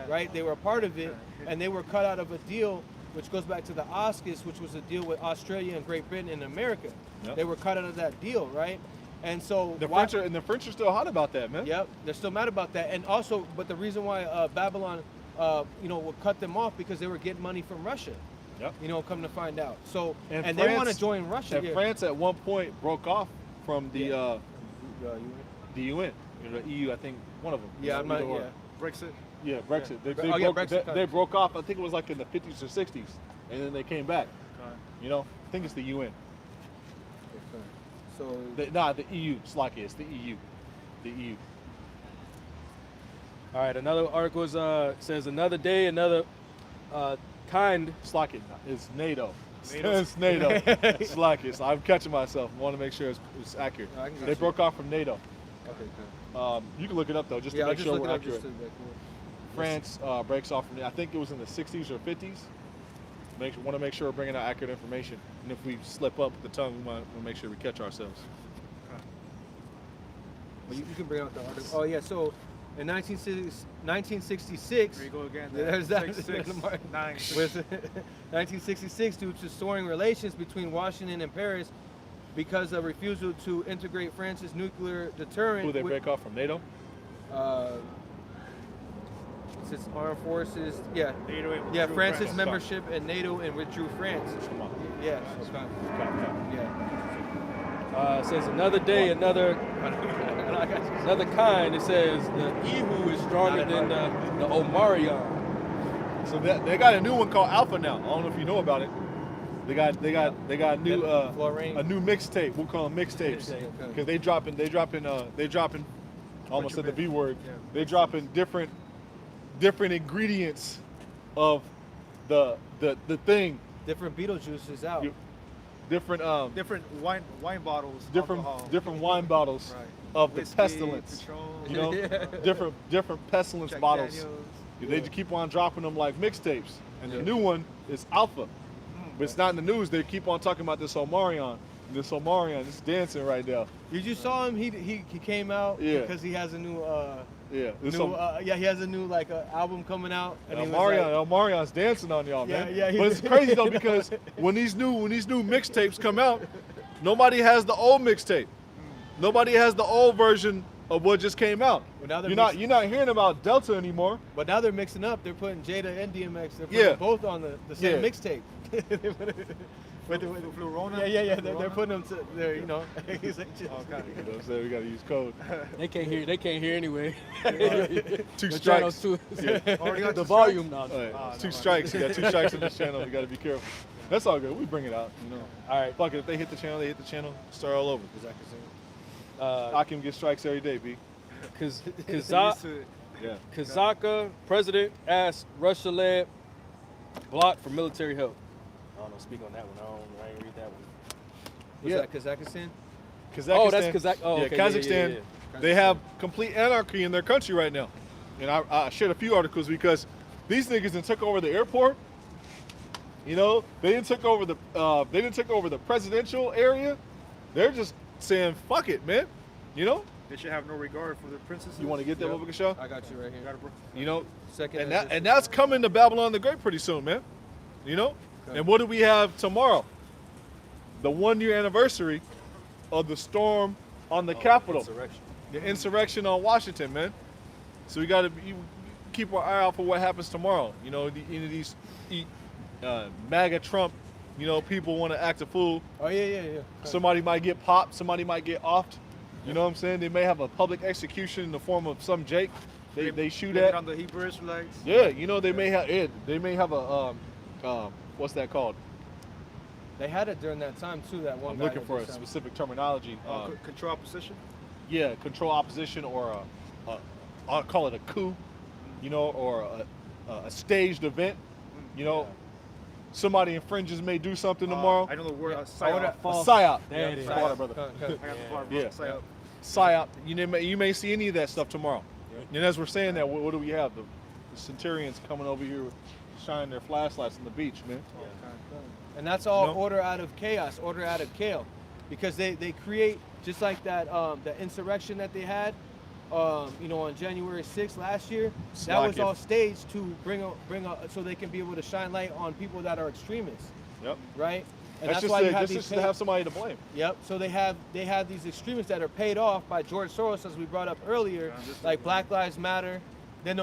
right? They were a part of it, and they were cut out of a deal which goes back to the AUKUS, which was a deal with Australia and Great Britain and America. Yep. They were cut out of that deal, right? And so The French are still hot about that, man. Yep, they're still mad about that. And also, but the reason why Babylon, would cut them off because they were getting money from Russia. Yep. Come to find out. So And they want France- to join Russia. And yeah. France at one point broke off from the Yeah. the UN, the EU. I think one of them. Yeah, I'm not. Either or. Yeah. Brexit. Yeah, Brexit. They, Oh, yeah, broke, Brexit they, countries. they broke off. I think it was like in the 50s or 60s, and then they came back. Okay. I think it's the UN. So The EU. Slack it. It's the EU. The E EU. All right. Another article says another day, another kind. Slack it. It's NATO. NATO. It's NATO. Slack it. So I'm catching myself. I want to make sure it's accurate. I can get They you. broke off from NATO. okay, good. You can look it up though, just Yeah, to I'll make just sure look we're it up accurate. just to make sure. France breaks off from. I think it was in the 60s or 50s. Want to make sure we're bringing out accurate information, and if we slip up with the tongue, we want to make sure we catch ourselves. Well, you can bring out the article. Oh yeah, so in 1966. There you go again. There's that. 6, 9. With 1966, due to soaring relations between Washington and Paris, because of refusal to integrate France's nuclear deterrent. Who they with- break off from NATO? Since armed forces, yeah, NATO and yeah, withdrew France's France. membership in NATO and withdrew France. Come on. Yeah, Okay. yeah. It says another day, another kind. It says the Ihu is stronger than the Omarion. So they got a new one called Alpha now. I don't know if you know about it. They got a new Florine. a new mixtape. We'll call them mixtapes Mixtape, okay. because they dropping. Almost said the B word. Yeah. They dropping different ingredients of the thing. Different Beetlejuice is out. You- Different Different wine bottles. different alcohol. different wine bottles Right. of the Whiskey, pestilence. Patron, You know, Yeah. different pestilence Jack bottles. Daniels. They just keep on dropping them like mixtapes, and the new one is Alpha. But it's not in the news. They keep on talking about this Omarion. This Omarion is dancing right now. Did you saw him? He came out Yeah. because he has a new Yeah, this he has a new album coming out. And he was Omarion's dancing on y'all, Yeah, man. yeah, he- But it's crazy though because when these new mixtapes come out, nobody has the old mixtape. Nobody has the old version of what just came out. Well, now they're You're not hearing about Delta anymore. But now they're mixing up. They're putting Jada and DMX. They're putting Yeah. both on the same Yeah. mixtape. Florona? Yeah. They're Florona? putting them to their, he's like, Oh, okay. You know what I'm saying? We gotta use code. They can't hear anyway. Two The strikes. channel's too- Already got the two volume strikes? now. All right, Ah, two no, strikes. You got 2 strikes on this channel. You gotta be careful. That's all good. We bring it out. All right. Fuck it. If they hit the channel, they hit the channel. Start all over. Uh, Akim gets strikes every day, B. Yeah. Kazaka president asked Russia-led block for military help. I don't know. Speak on that one. I ain't read that one. Was Yeah. that Kazakhstan? Kazakhstan. Oh, that's Kazakh. Oh, yeah, okay. Kazakhstan. They have complete anarchy in their country right now. And I shared a few articles because these niggas done took over the airport. You know, they didn't take over the presidential area. They're just saying, fuck it, man. You know? They should have no regard for the princesses. You want to get that, Motherfucker Show? I got you right here. Got it, bro. You know? Second. And that's coming to Babylon the Great pretty soon, man. You know? Okay. And what do we have tomorrow? The 1-year anniversary of the storm on the Capitol. Insurrection. The insurrection on Washington, man. So we got to keep our eye out for what happens tomorrow. You know, these MAGA Trump, you know, people want to act a fool. Oh yeah. Okay. Somebody might get popped. Somebody might get offed. You know what I'm saying? They may have a public execution in the form of some Jake. They shoot Blame it at. on the Hebrew Israelites. Yeah, you know they may have a what's that called? They had it during that time too. That one. I'm guy looking that for did a something. specific terminology. Control opposition. Yeah, control opposition or I'll call it a coup, you know, or a staged event. You know, somebody in fringes may do something tomorrow. I know the word. A psyop. psyop. There it is. Water, brother. I got the bar, bro. Yeah. Psyop. Psyop. You may see any of that stuff tomorrow. And as we're saying that, what do we have? The Centurions coming over here, shining their flashlights on the beach, man. And that's all No. order out of chaos, order out of chaos, because they create just like that the insurrection that they had, you know, on January 6th last year. That was Slacking. all staged to bring so they can be able to shine light on people that are extremists, Yep. right? And That's just why you have just these to have somebody to blame. Yep. So they have these extremists that are paid off by George Soros, as we brought up earlier, like Black Lives Matter. Then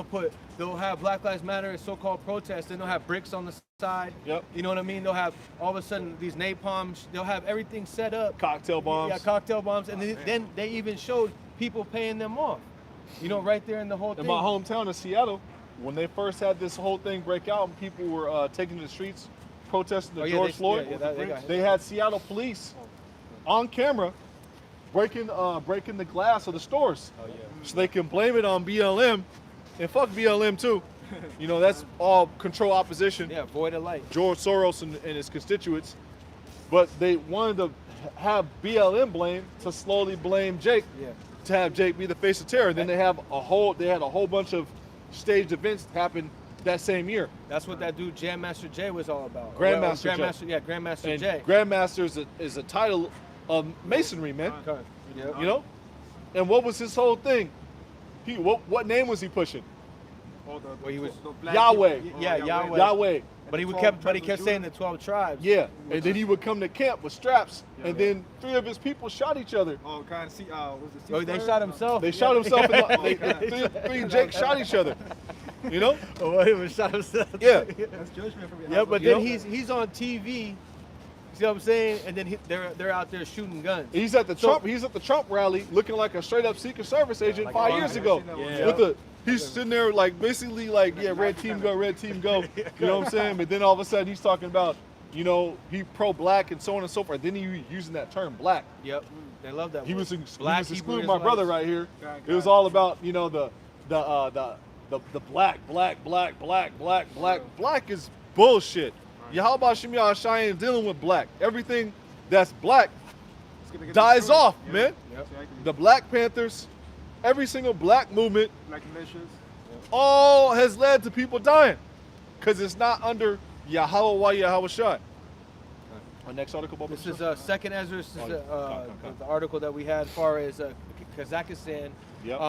they'll have Black Lives Matter as so-called protests. Then they'll have bricks on the side. Yep. You know what I mean? They'll have all of a sudden these napalms. They'll have everything set up. Cocktail bombs. Yeah, cocktail bombs, and then they even showed people paying them off. You know, right there in the whole thing. In my hometown of Seattle, when they first had this whole thing break out and people were taking to the streets protesting the George Floyd, they had Seattle police on camera breaking the glass of the stores. Oh, yeah. So they can blame it on BLM, and fuck BLM too. You know, that's all control opposition. Yeah, void of light. George Soros and his constituents. But they wanted to have BLM blame to slowly blame Jake. Yeah. To have Jake be the face of terror. Then they had a whole bunch of staged events happen that same year. That's what that dude Jam Master Jay was all about. Grandmaster Jay. Yeah, Grandmaster And Jay. Grandmaster is a title of masonry, man. Okay. Yep. You know? And what was his whole thing? What name was he pushing? Oh, Well, he was- the black Yahweh. people. Yeah, Yahweh. Yahweh. But he the 12 kept tribes of saying Judah. the 12 tribes. Yeah. And then he would come to camp with straps, and Yeah. then 3 of his people shot each other. Oh, kind of see. Was it Oh, they ceasefire? shot himself. They shot himself. Yeah. Three Jake shot each other. You know? Oh, he was shot himself. Yeah. That's judgment from Yeah, but You then know? he's on TV. See what I'm saying? And then they're out there shooting guns. He's at the So- Trump rally looking like a straight up Secret Service agent like 5 a years bomb. ago. Yeah. With he's sitting there like basically like, yeah, red team go. You know what I'm saying? But then all of a sudden he's talking about, you know, he pro-black and so on and so forth. Then he was using that term black. Yep. They love that. He word. was Black excluding Hebrew my brother Israelites. right here. God, It was God. all about, you know, the black. Black is bullshit. Yahweh Shem Yahshai ain't dealing with black. Everything that's black It's gonna get dies destroyed. off, Yeah. man. Yep. Exactly. The Black Panthers, every single black movement, Black militias. all has led to people dying. Because it's not under Yahweh Shai. Our next article, Bob. This is Second Ezra. This is Okay. the article that we had as far as Kazakhstan. Yep.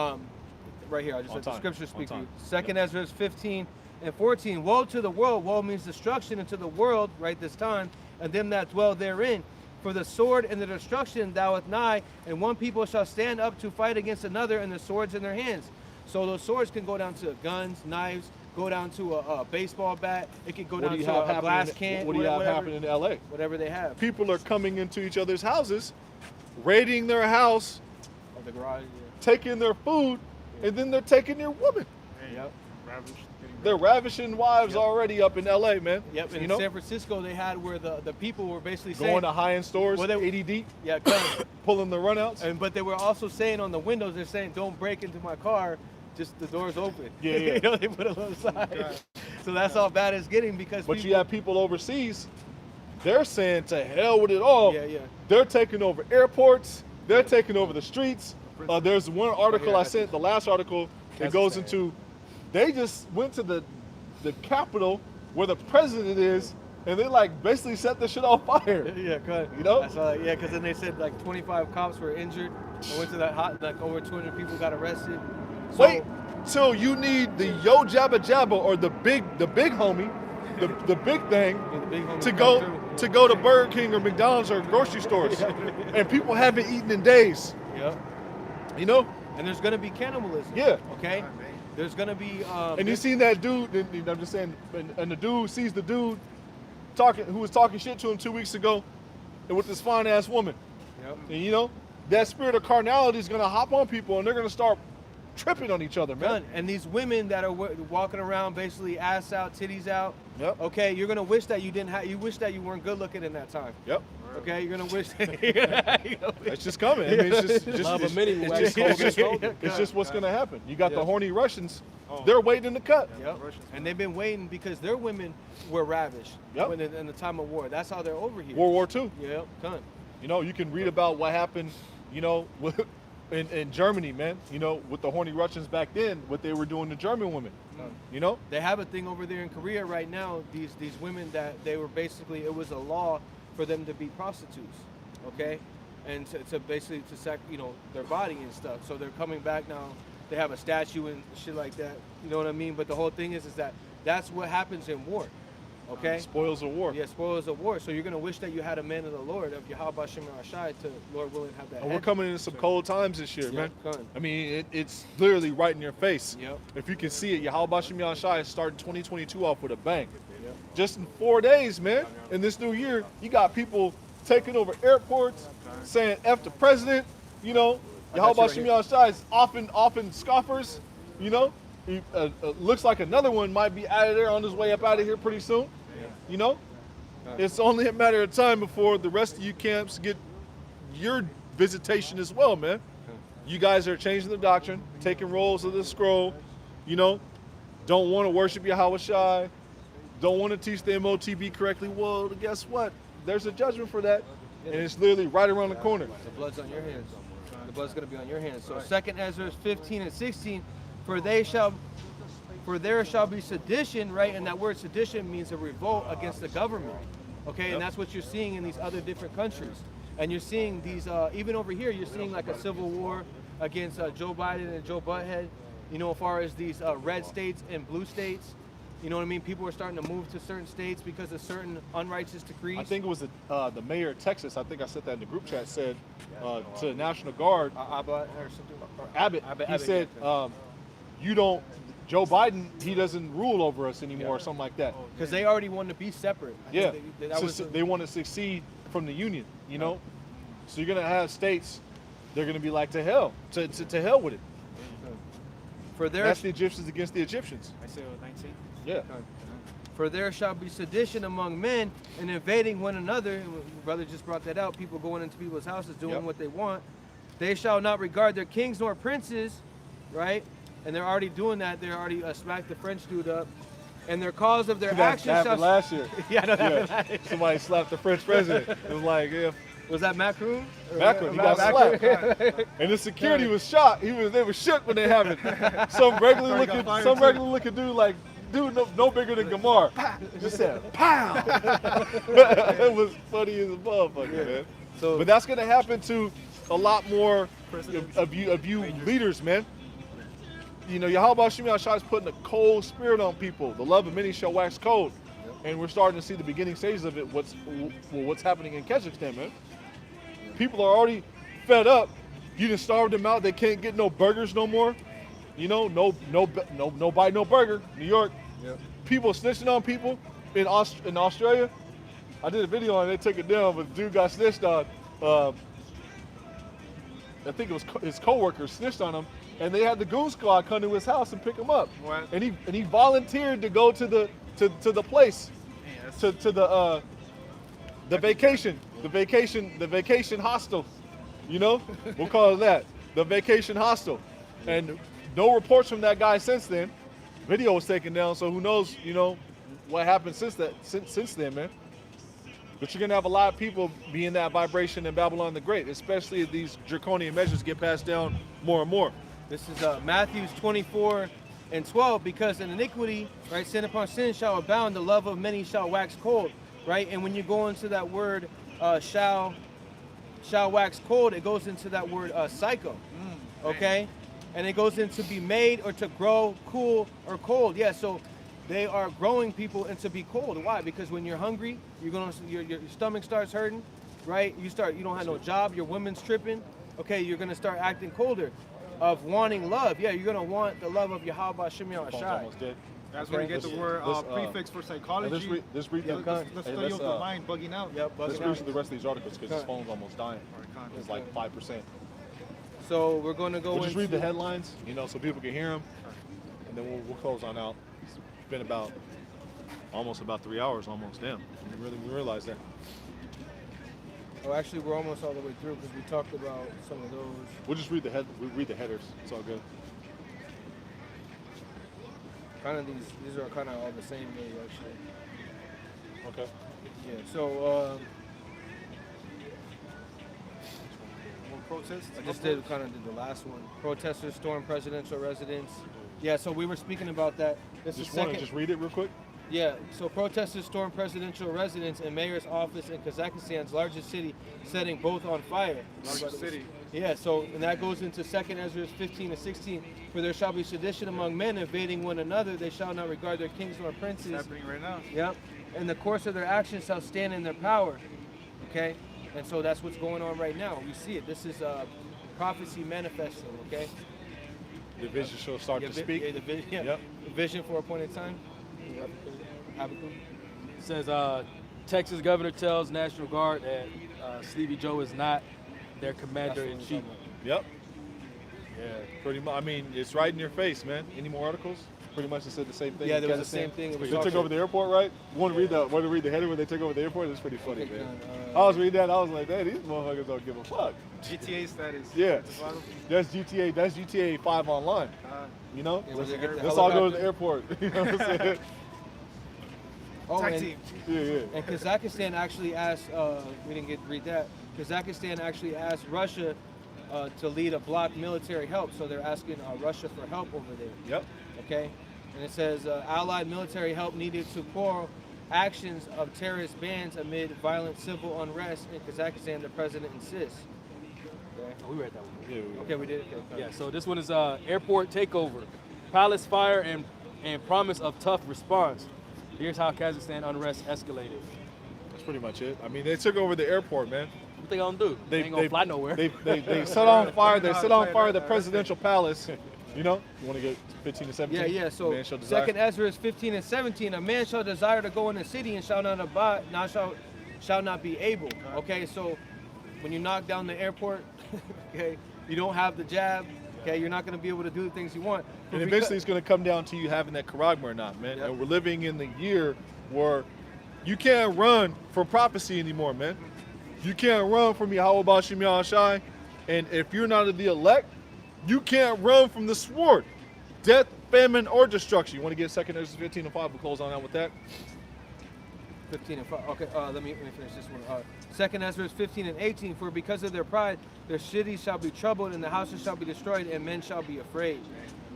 Right here, I just On let the time. scripture On speak to you. time. Second Ezra 15 and 14. Woe to the world. Woe means destruction into the world, right this time, and them that dwell therein. For the sword and the destruction thou nigh, and one people shall stand up to fight against another, and the swords in their hands. So those swords can go down to guns, knives, go down to a baseball bat. It could go What down do you to have a glass happening? can. What do you have whatever, happening in LA? Whatever they have. People are coming into each other's houses, raiding their house, Of the garage. taking their food, and then they're taking their women. Yeah. Yep. Ravished. They're ravishing wives already up in LA, man. Yep. And You in know, San Francisco, they had where the people were basically saying, going to high-end stores, Well, they- 80 deep, yeah, come. pulling the runouts. But they were also saying on the windows, they're saying, don't break into my car, just the door's open. Yeah, yeah. You know, they put a little sign. So that's how bad it's getting because But you people- have people overseas, they're saying to hell with it all. Yeah, yeah. They're taking over airports. They're taking over the streets. There's one article here, I sent, the last article, it goes into, they just went to the Capitol where the president is, and they like basically set the shit on fire. Yeah, good. You know? That's yeah, because then they said like 25 cops were injured. I went to that like over 200 people got arrested. So, Wait till you need the Yo Jabba Jabba or the big homie, the big thing the big homie to come go to Burger King or McDonald's or grocery stores, and people haven't eaten in days. through. Yep. You know? And there's gonna be cannibalism. Yeah. Okay. There's gonna be. And you seen that dude? And I'm just saying, and the dude sees the dude who was talking shit to him 2 weeks ago, and with this fine ass woman. Yep. And you know, that spirit of carnality is gonna hop on people, and they're gonna start tripping on each other, man. Done. And these women that are walking around basically ass out, titties out. Yep. Okay, you're gonna wish that you didn't have. You wish that you weren't good looking in that time. Yep. Okay, you're gonna wish. It's just coming. I mean, it's just Love of many will it's wax just, cold. it's just what's gonna happen. You got the Yeah. horny Russians. They're waiting in the cut. Yep. And they've been waiting because their women were ravished Yep. in the time of war. That's how they're over here. World War II. Yep, done. You know, you can read about what happened, you know, in Germany, man. You know, with the horny Russians back then, what they were doing to German women. You know? They have a thing over there in Korea right now. These women that they were basically, it was a law for them to be prostitutes, okay, and to basically their body and stuff. So they're coming back now. They have a statue and shit like that. You know what I mean? But the whole thing is that that's what happens in war, okay? Spoils of war. Yeah, spoils of war. So you're gonna wish that you had a man of the Lord, of Yahweh Shem Rashai, to Lord willing have that. And we're head. coming into some cold times this year, Yeah, man. come. I mean, it's literally right in your face. Yep. If you can see it, Yahweh Shem Shai is starting 2022 off with a bang. Yep. Just in 4 days, man. In this new year, you got people taking over airports, saying F the president, you know. Yahweh Shem Shai is often scoffers, you know. Looks like another one might be out of there on his way up out of here pretty soon, you know. It's only a matter of time before the rest of you camps get your visitation as well, man. You guys are changing the doctrine, taking rolls of the scroll, you know. Don't want to worship Yahweh Shai, don't want to teach the MOTB correctly. Well, guess what? There's a judgment for that, and it's literally right around the corner. The blood's on your hands. The blood's going to be on your hands. So 2nd Ezra 15 and 16, for there shall be sedition, right? And that word sedition means a revolt against the government. Okay, and that's what you're seeing in these other different countries. And you're seeing these, even over here, you're seeing like a civil war against Joe Biden and Joe Butthead, you know, as far as these red states and blue states. You know what I mean? People are starting to move to certain states because of certain unrighteous decrees. I think it was the mayor of Texas. I think I said that in the group chat. Said to the National Guard, Abbott or something. or Abbott. He Abbott, said, "You don't. Joe Biden. He doesn't rule over us anymore, or something like that." Because they already want to be separate. I Yeah, think that was they want to succeed from the union. You know, so you're gonna have states. They're gonna be like to hell with it. for their That's the Egyptians against the Egyptians. Isaiah 19. Yeah. For there shall be sedition among men and invading one another. And brother just brought that out. People going into people's houses doing Yep. what they want. They shall not regard their kings nor princes, right? And they're already doing that. They're already smacked the French dude up. And their cause of their That actions happened shall... last year. Yeah, I know that Yeah. happened. Somebody slapped the French president. It was like, yeah, Was that Macron? Macron. He got slapped. And the security was shocked. They were shook when they happened. Some regular looking dude, like dude no bigger than Gamar, just said pow. It was funny as a motherfucker, man. So, But that's gonna happen to a lot more of you leaders, man. You know, Yahweh Shem Shai is putting a cold spirit on people. The love of many shall wax cold. And we're starting to see the beginning stages of it. What's happening in Kazakhstan, man? People are already fed up. You done starved them out. They can't get no burgers no more. You know, no bite, no burger. New York. Yep. People snitching on people in Australia. I did a video on it. They took it down, but the dude got snitched on. I think it was his coworkers snitched on him, and they had the goon squad come to his house and pick him up. What? And he volunteered to go to the place, to the vacation hostel. You know, we'll call it that, the vacation hostel. And no reports from that guy since then. Video was taken down, so who knows? You know what happened since then, man. But you're gonna have a lot of people be in that vibration in Babylon the Great, especially if these draconian measures get passed down more and more. This is Matthew 24:12. Because in iniquity, right, sin upon sin shall abound, the love of many shall wax cold, right? And when you go into that word shall wax cold, it goes into that word psycho, okay? And it goes into be made or to grow cool or cold. Yeah, so they are growing people into be cold. Why? Because when you're hungry, your stomach starts hurting, right? You don't have no job, your woman's tripping. Okay, you're gonna start acting colder. Of wanting love, yeah, you're gonna want the love of Yahweh Shem Phone's Shai. almost dead. That's where you get the word prefix for psychology. Let's read The study of the mind bugging out. Yep, let's bugging read out. through the rest of these articles because his phone's almost dying. It's like 5%. So we're going to go We'll just read into the headlines, so people can hear them, and then we'll close on out. It's been almost about 3 hours, almost. Damn, we realize that. Oh, actually, we're almost all the way through because we talked about some of those. We'll just read the headers. It's all good. Kind of these are kind of all the same day, actually. Okay. Yeah. So Protest. I just did the last one. Protesters storm presidential residence. Yeah. So we were speaking about that. This is second. Just read it real quick. Yeah, so protesters stormed presidential residence and mayor's office in Kazakhstan's largest city, setting both on fire. Largest city. Yeah, so and that goes into 2 Ezra 15-16. For there shall be sedition among men, invading one another. They shall not regard their kings nor princes. It's happening right now. Yep. And the course of their actions shall stand in their power. Okay? And so that's what's going on right now. We see it. This is prophecy manifesting, okay? The vision shall start to speak. Yeah, Yep. the vision for appointed time. Habakkuk. It says Texas governor tells National Guard that Sleepy Joe is not their commander in chief. Yep. Yeah, pretty much. I mean, it's right in your face, man. Any more articles? Pretty much it said the same thing. Yeah, there was the same thing. It was They took over the airport, right? Want to read the header when they took over the airport? It's pretty funny, man. I was reading that. I was like, man, these motherfuckers don't give a fuck. GTA status. Yeah. At the bottom. That's GTA. That's GTA 5 online. Yeah, where they get the Let's all go to helicopter. the airport. You know what I'm saying? Oh, Tag and, team. Yeah. and Kazakhstan actually asked, we didn't get to read that. Kazakhstan actually asked Russia to lead a bloc military help. So they're asking Russia for help over there. Yep. Okay? And it says Allied military help needed to quell actions of terrorist bands amid violent civil unrest in Kazakhstan, the president insists. Okay, Oh, we read that one. Yeah. okay we did. Okay. Yeah, so this one is airport takeover, palace fire, and promise of tough response. Here's how Kazakhstan unrest escalated. That's pretty much it. I mean, they took over the airport, man. What they gonna do? They ain't gonna fly nowhere. They set on fire. They set on fire the presidential palace. You know, you want to get 15 to 17? Yeah. So Man shall desire. 2 Ezra 15-17. A man shall desire to go in the city and shall not abide, shall not be able. Okay, so when you knock down the airport, okay, you don't have the jab. Okay, you're not going to be able to do the things you want. And eventually it's going to come down to you having that charagma or not, man. Yep. And we're living in the year where you can't run from prophecy anymore, man. You can't run from Yahweh Bashim Yahshai. And if you're not of the elect, you can't run from the sword. Death, famine, or destruction. You want to get 2 Ezra 15 and 5? We'll close on out with that. 15 and 5. Okay, let me finish this one. 2 Ezra 15-18. For because of their pride, their cities shall be troubled, and the houses shall be destroyed, and men shall be afraid.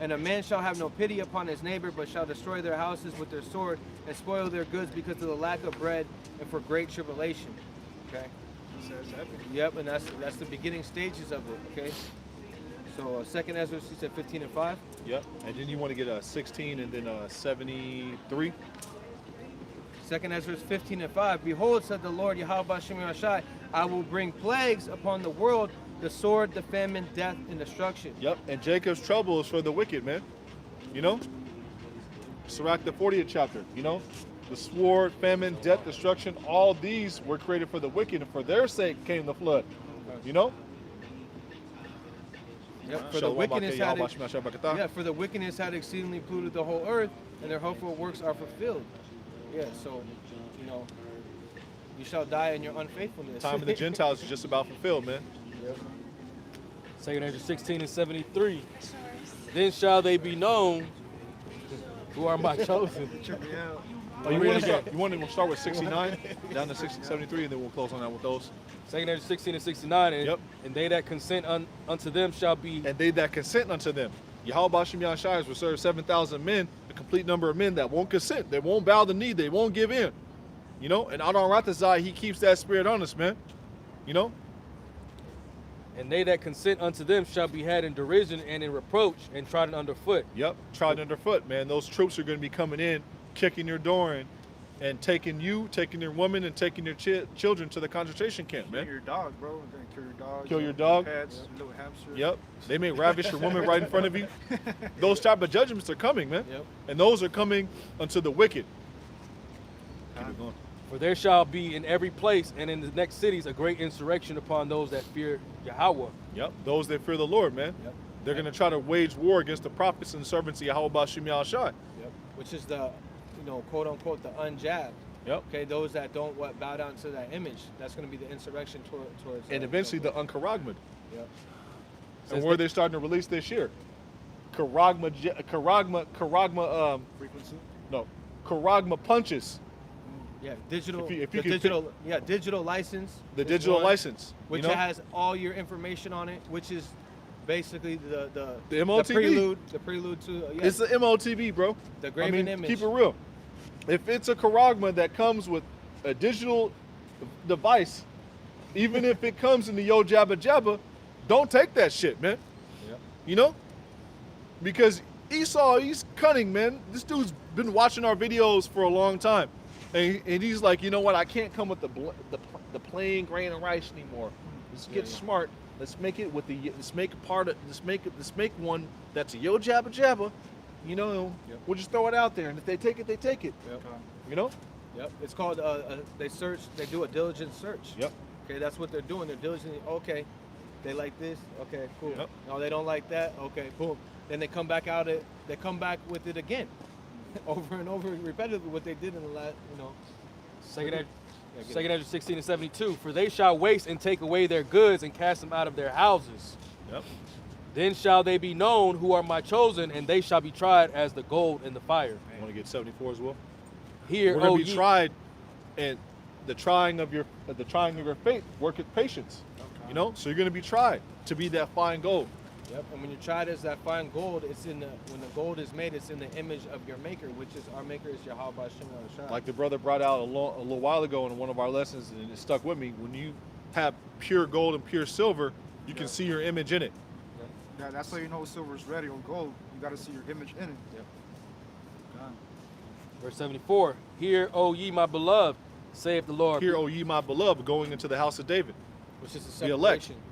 And a man shall have no pity upon his neighbor, but shall destroy their houses with their sword, and spoil their goods because of the lack of bread, and for great tribulation. Okay. Yep, and that's the beginning stages of it. Okay. So 2 Ezra, he said 15 and 5. Yep. And then you want to get a 16 and then a 73. 2 Ezra 15 and 5. Behold, said the Lord Yahweh Shem Yahshai, I will bring plagues upon the world, the sword, the famine, death, and destruction. Yep. And Jacob's trouble is for the wicked, man. You know? Sirach the 40th chapter, you know? The sword, famine, death, destruction, all these were created for the wicked, and for their sake came the flood. You know? Yep. For the wickedness had exceedingly polluted the whole earth, and their hopeful works are fulfilled. Yeah, so you shall die in your unfaithfulness. Time of the Gentiles is just about fulfilled, man. Yep. 2 Ezra 16 and 73. Then shall they be known who are my chosen. Oh, you want to start with 69 down to 73, and then we'll close on that with those. 2 Ezra 16 and 69. And, Yep. and they that consent unto them shall be. And they that consent unto them. Yahweh Bashim Yahshai has reserved 7,000 men, a complete number of men that won't consent. They won't bow the knee. They won't give in. You know, and Adon Ratazai, he keeps that spirit on us, man. You know? And they that consent unto them shall be had in derision and in reproach and trodden underfoot. Yep, trodden underfoot, man. Those troops are going to be coming in, kicking your door in, and taking your women, and taking your children to the concentration camp, Kill man. your dog, bro. They're gonna kill your dog. Kill your dog. Pets, your little hamster. Yep, they may ravish your woman right in front of you. Those type of judgments are coming, man. Yep. And those are coming unto the wicked. Keep it going. For there shall be in every place and in the next cities a great insurrection upon those that fear Yahweh. Yep, those that fear the Lord, man. Yep. They're going to try to wage war against the prophets and servants of Yahweh Bashim Yahshai. Yep. Which is the, quote unquote, the unjabbed. Yep. Okay, those that don't bow down to that image. That's going to be the insurrection towards. And eventually the Unkaragmad. Yep. And where they're starting to release this year. Karagma punches. Yeah, digital. If you can digital license. The is digital one, license. which has all your information on it, which is basically the MOTV. The prelude to. It's the MOTV, bro. The graven image. Keep it real. If it's a Karagma that comes with a digital device, even if it comes in the Yo Jabba Jabba, don't take that shit, man. Yep. You know? Because Esau, he's cunning, man. This dude's been watching our videos for a long time. And he's like, you know what? I can't come with the plain grain of rice anymore. Let's get smart. Let's make it with let's make one that's a Yo Jabba Jabba. You know, we'll just throw it out there, and if they take it, they take it. Yep. You know? Yep. It's called they do a diligent search. Yep. Okay, that's what they're doing. They're diligently, okay, they like this, okay, cool. Yep. No, they don't like that, okay, boom. Then they come back with it again. Over and over repetitively what they did in the last, 2 Ezra 16 and 72. For they shall waste and take away their goods and cast them out of their houses. Yep. Then shall they be known who are my chosen, and they shall be tried as the gold in the fire. Want to get 74 as well? Here, We're going to be tried, and the trying of your faith worketh patience. Okay. You know, so you're going to be tried to be that fine gold. Yep. And when you're tried as that fine gold, when the gold is made, it's in the image of your maker, which is our maker is Yahweh Bashim Yahshai. Like the brother brought out a little while ago in one of our lessons, and it stuck with me. When you have pure gold and pure silver, you can see your image in it. Yeah, that's how you know silver is ready or gold. You got to see your image in it. Yep. God. Verse 74. Hear, O ye my beloved, saith the Lord. Hear, O ye my beloved, going into the house of David. Which is the The elect. separation.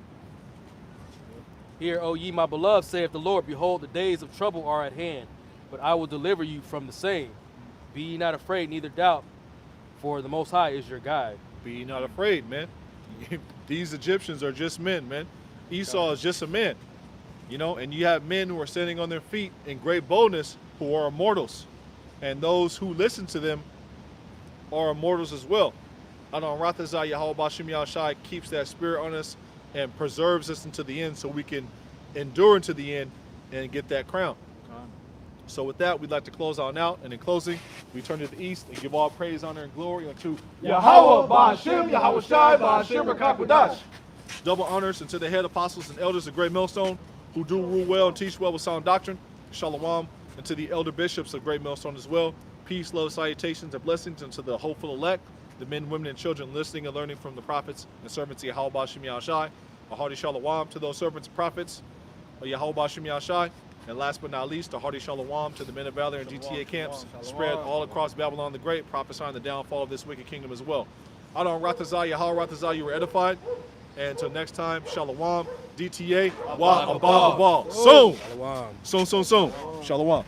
Hear, O ye my beloved, saith the Lord, behold, the days of trouble are at hand, but I will deliver you from the same. Be ye not afraid, neither doubt, for the Most High is your guide. Be ye not afraid, man. These Egyptians are just men, man. Esau is just a man. You know, and you have men who are standing on their feet in great boldness who are immortals. And those who listen to them are immortals as well. Adon Rathazah Yahweh Bashim Yahshai keeps that spirit on us and preserves us until the end so we can endure unto the end and get that crown. So with that, we'd like to close on out. And in closing, we turn to the east and give all praise, honor, and glory unto Yahweh Bashim Yahweh Shai Bashim Rakakwadash. Double honors unto the head apostles and elders of Great Millstone who do rule well and teach well with sound doctrine. Shalom. And to the elder bishops of Great Millstone as well. Peace, love, salutations, and blessings unto the hopeful elect, the men, women, and children listening and learning from the prophets and servants of Yahweh Bashim Yahshai. A hearty shalom to those servants and prophets of Yahweh Bashim Yahshai. And last but not least, a hearty shalom to the men of valor and GTA camps spread all across Babylon the Great, prophesying the downfall of this wicked kingdom as well. Adon Rathazah, Yahweh Rathazah, you were edified. And until next time, shalom, DTA, wa abba abba. Soon. Soon. Shalom.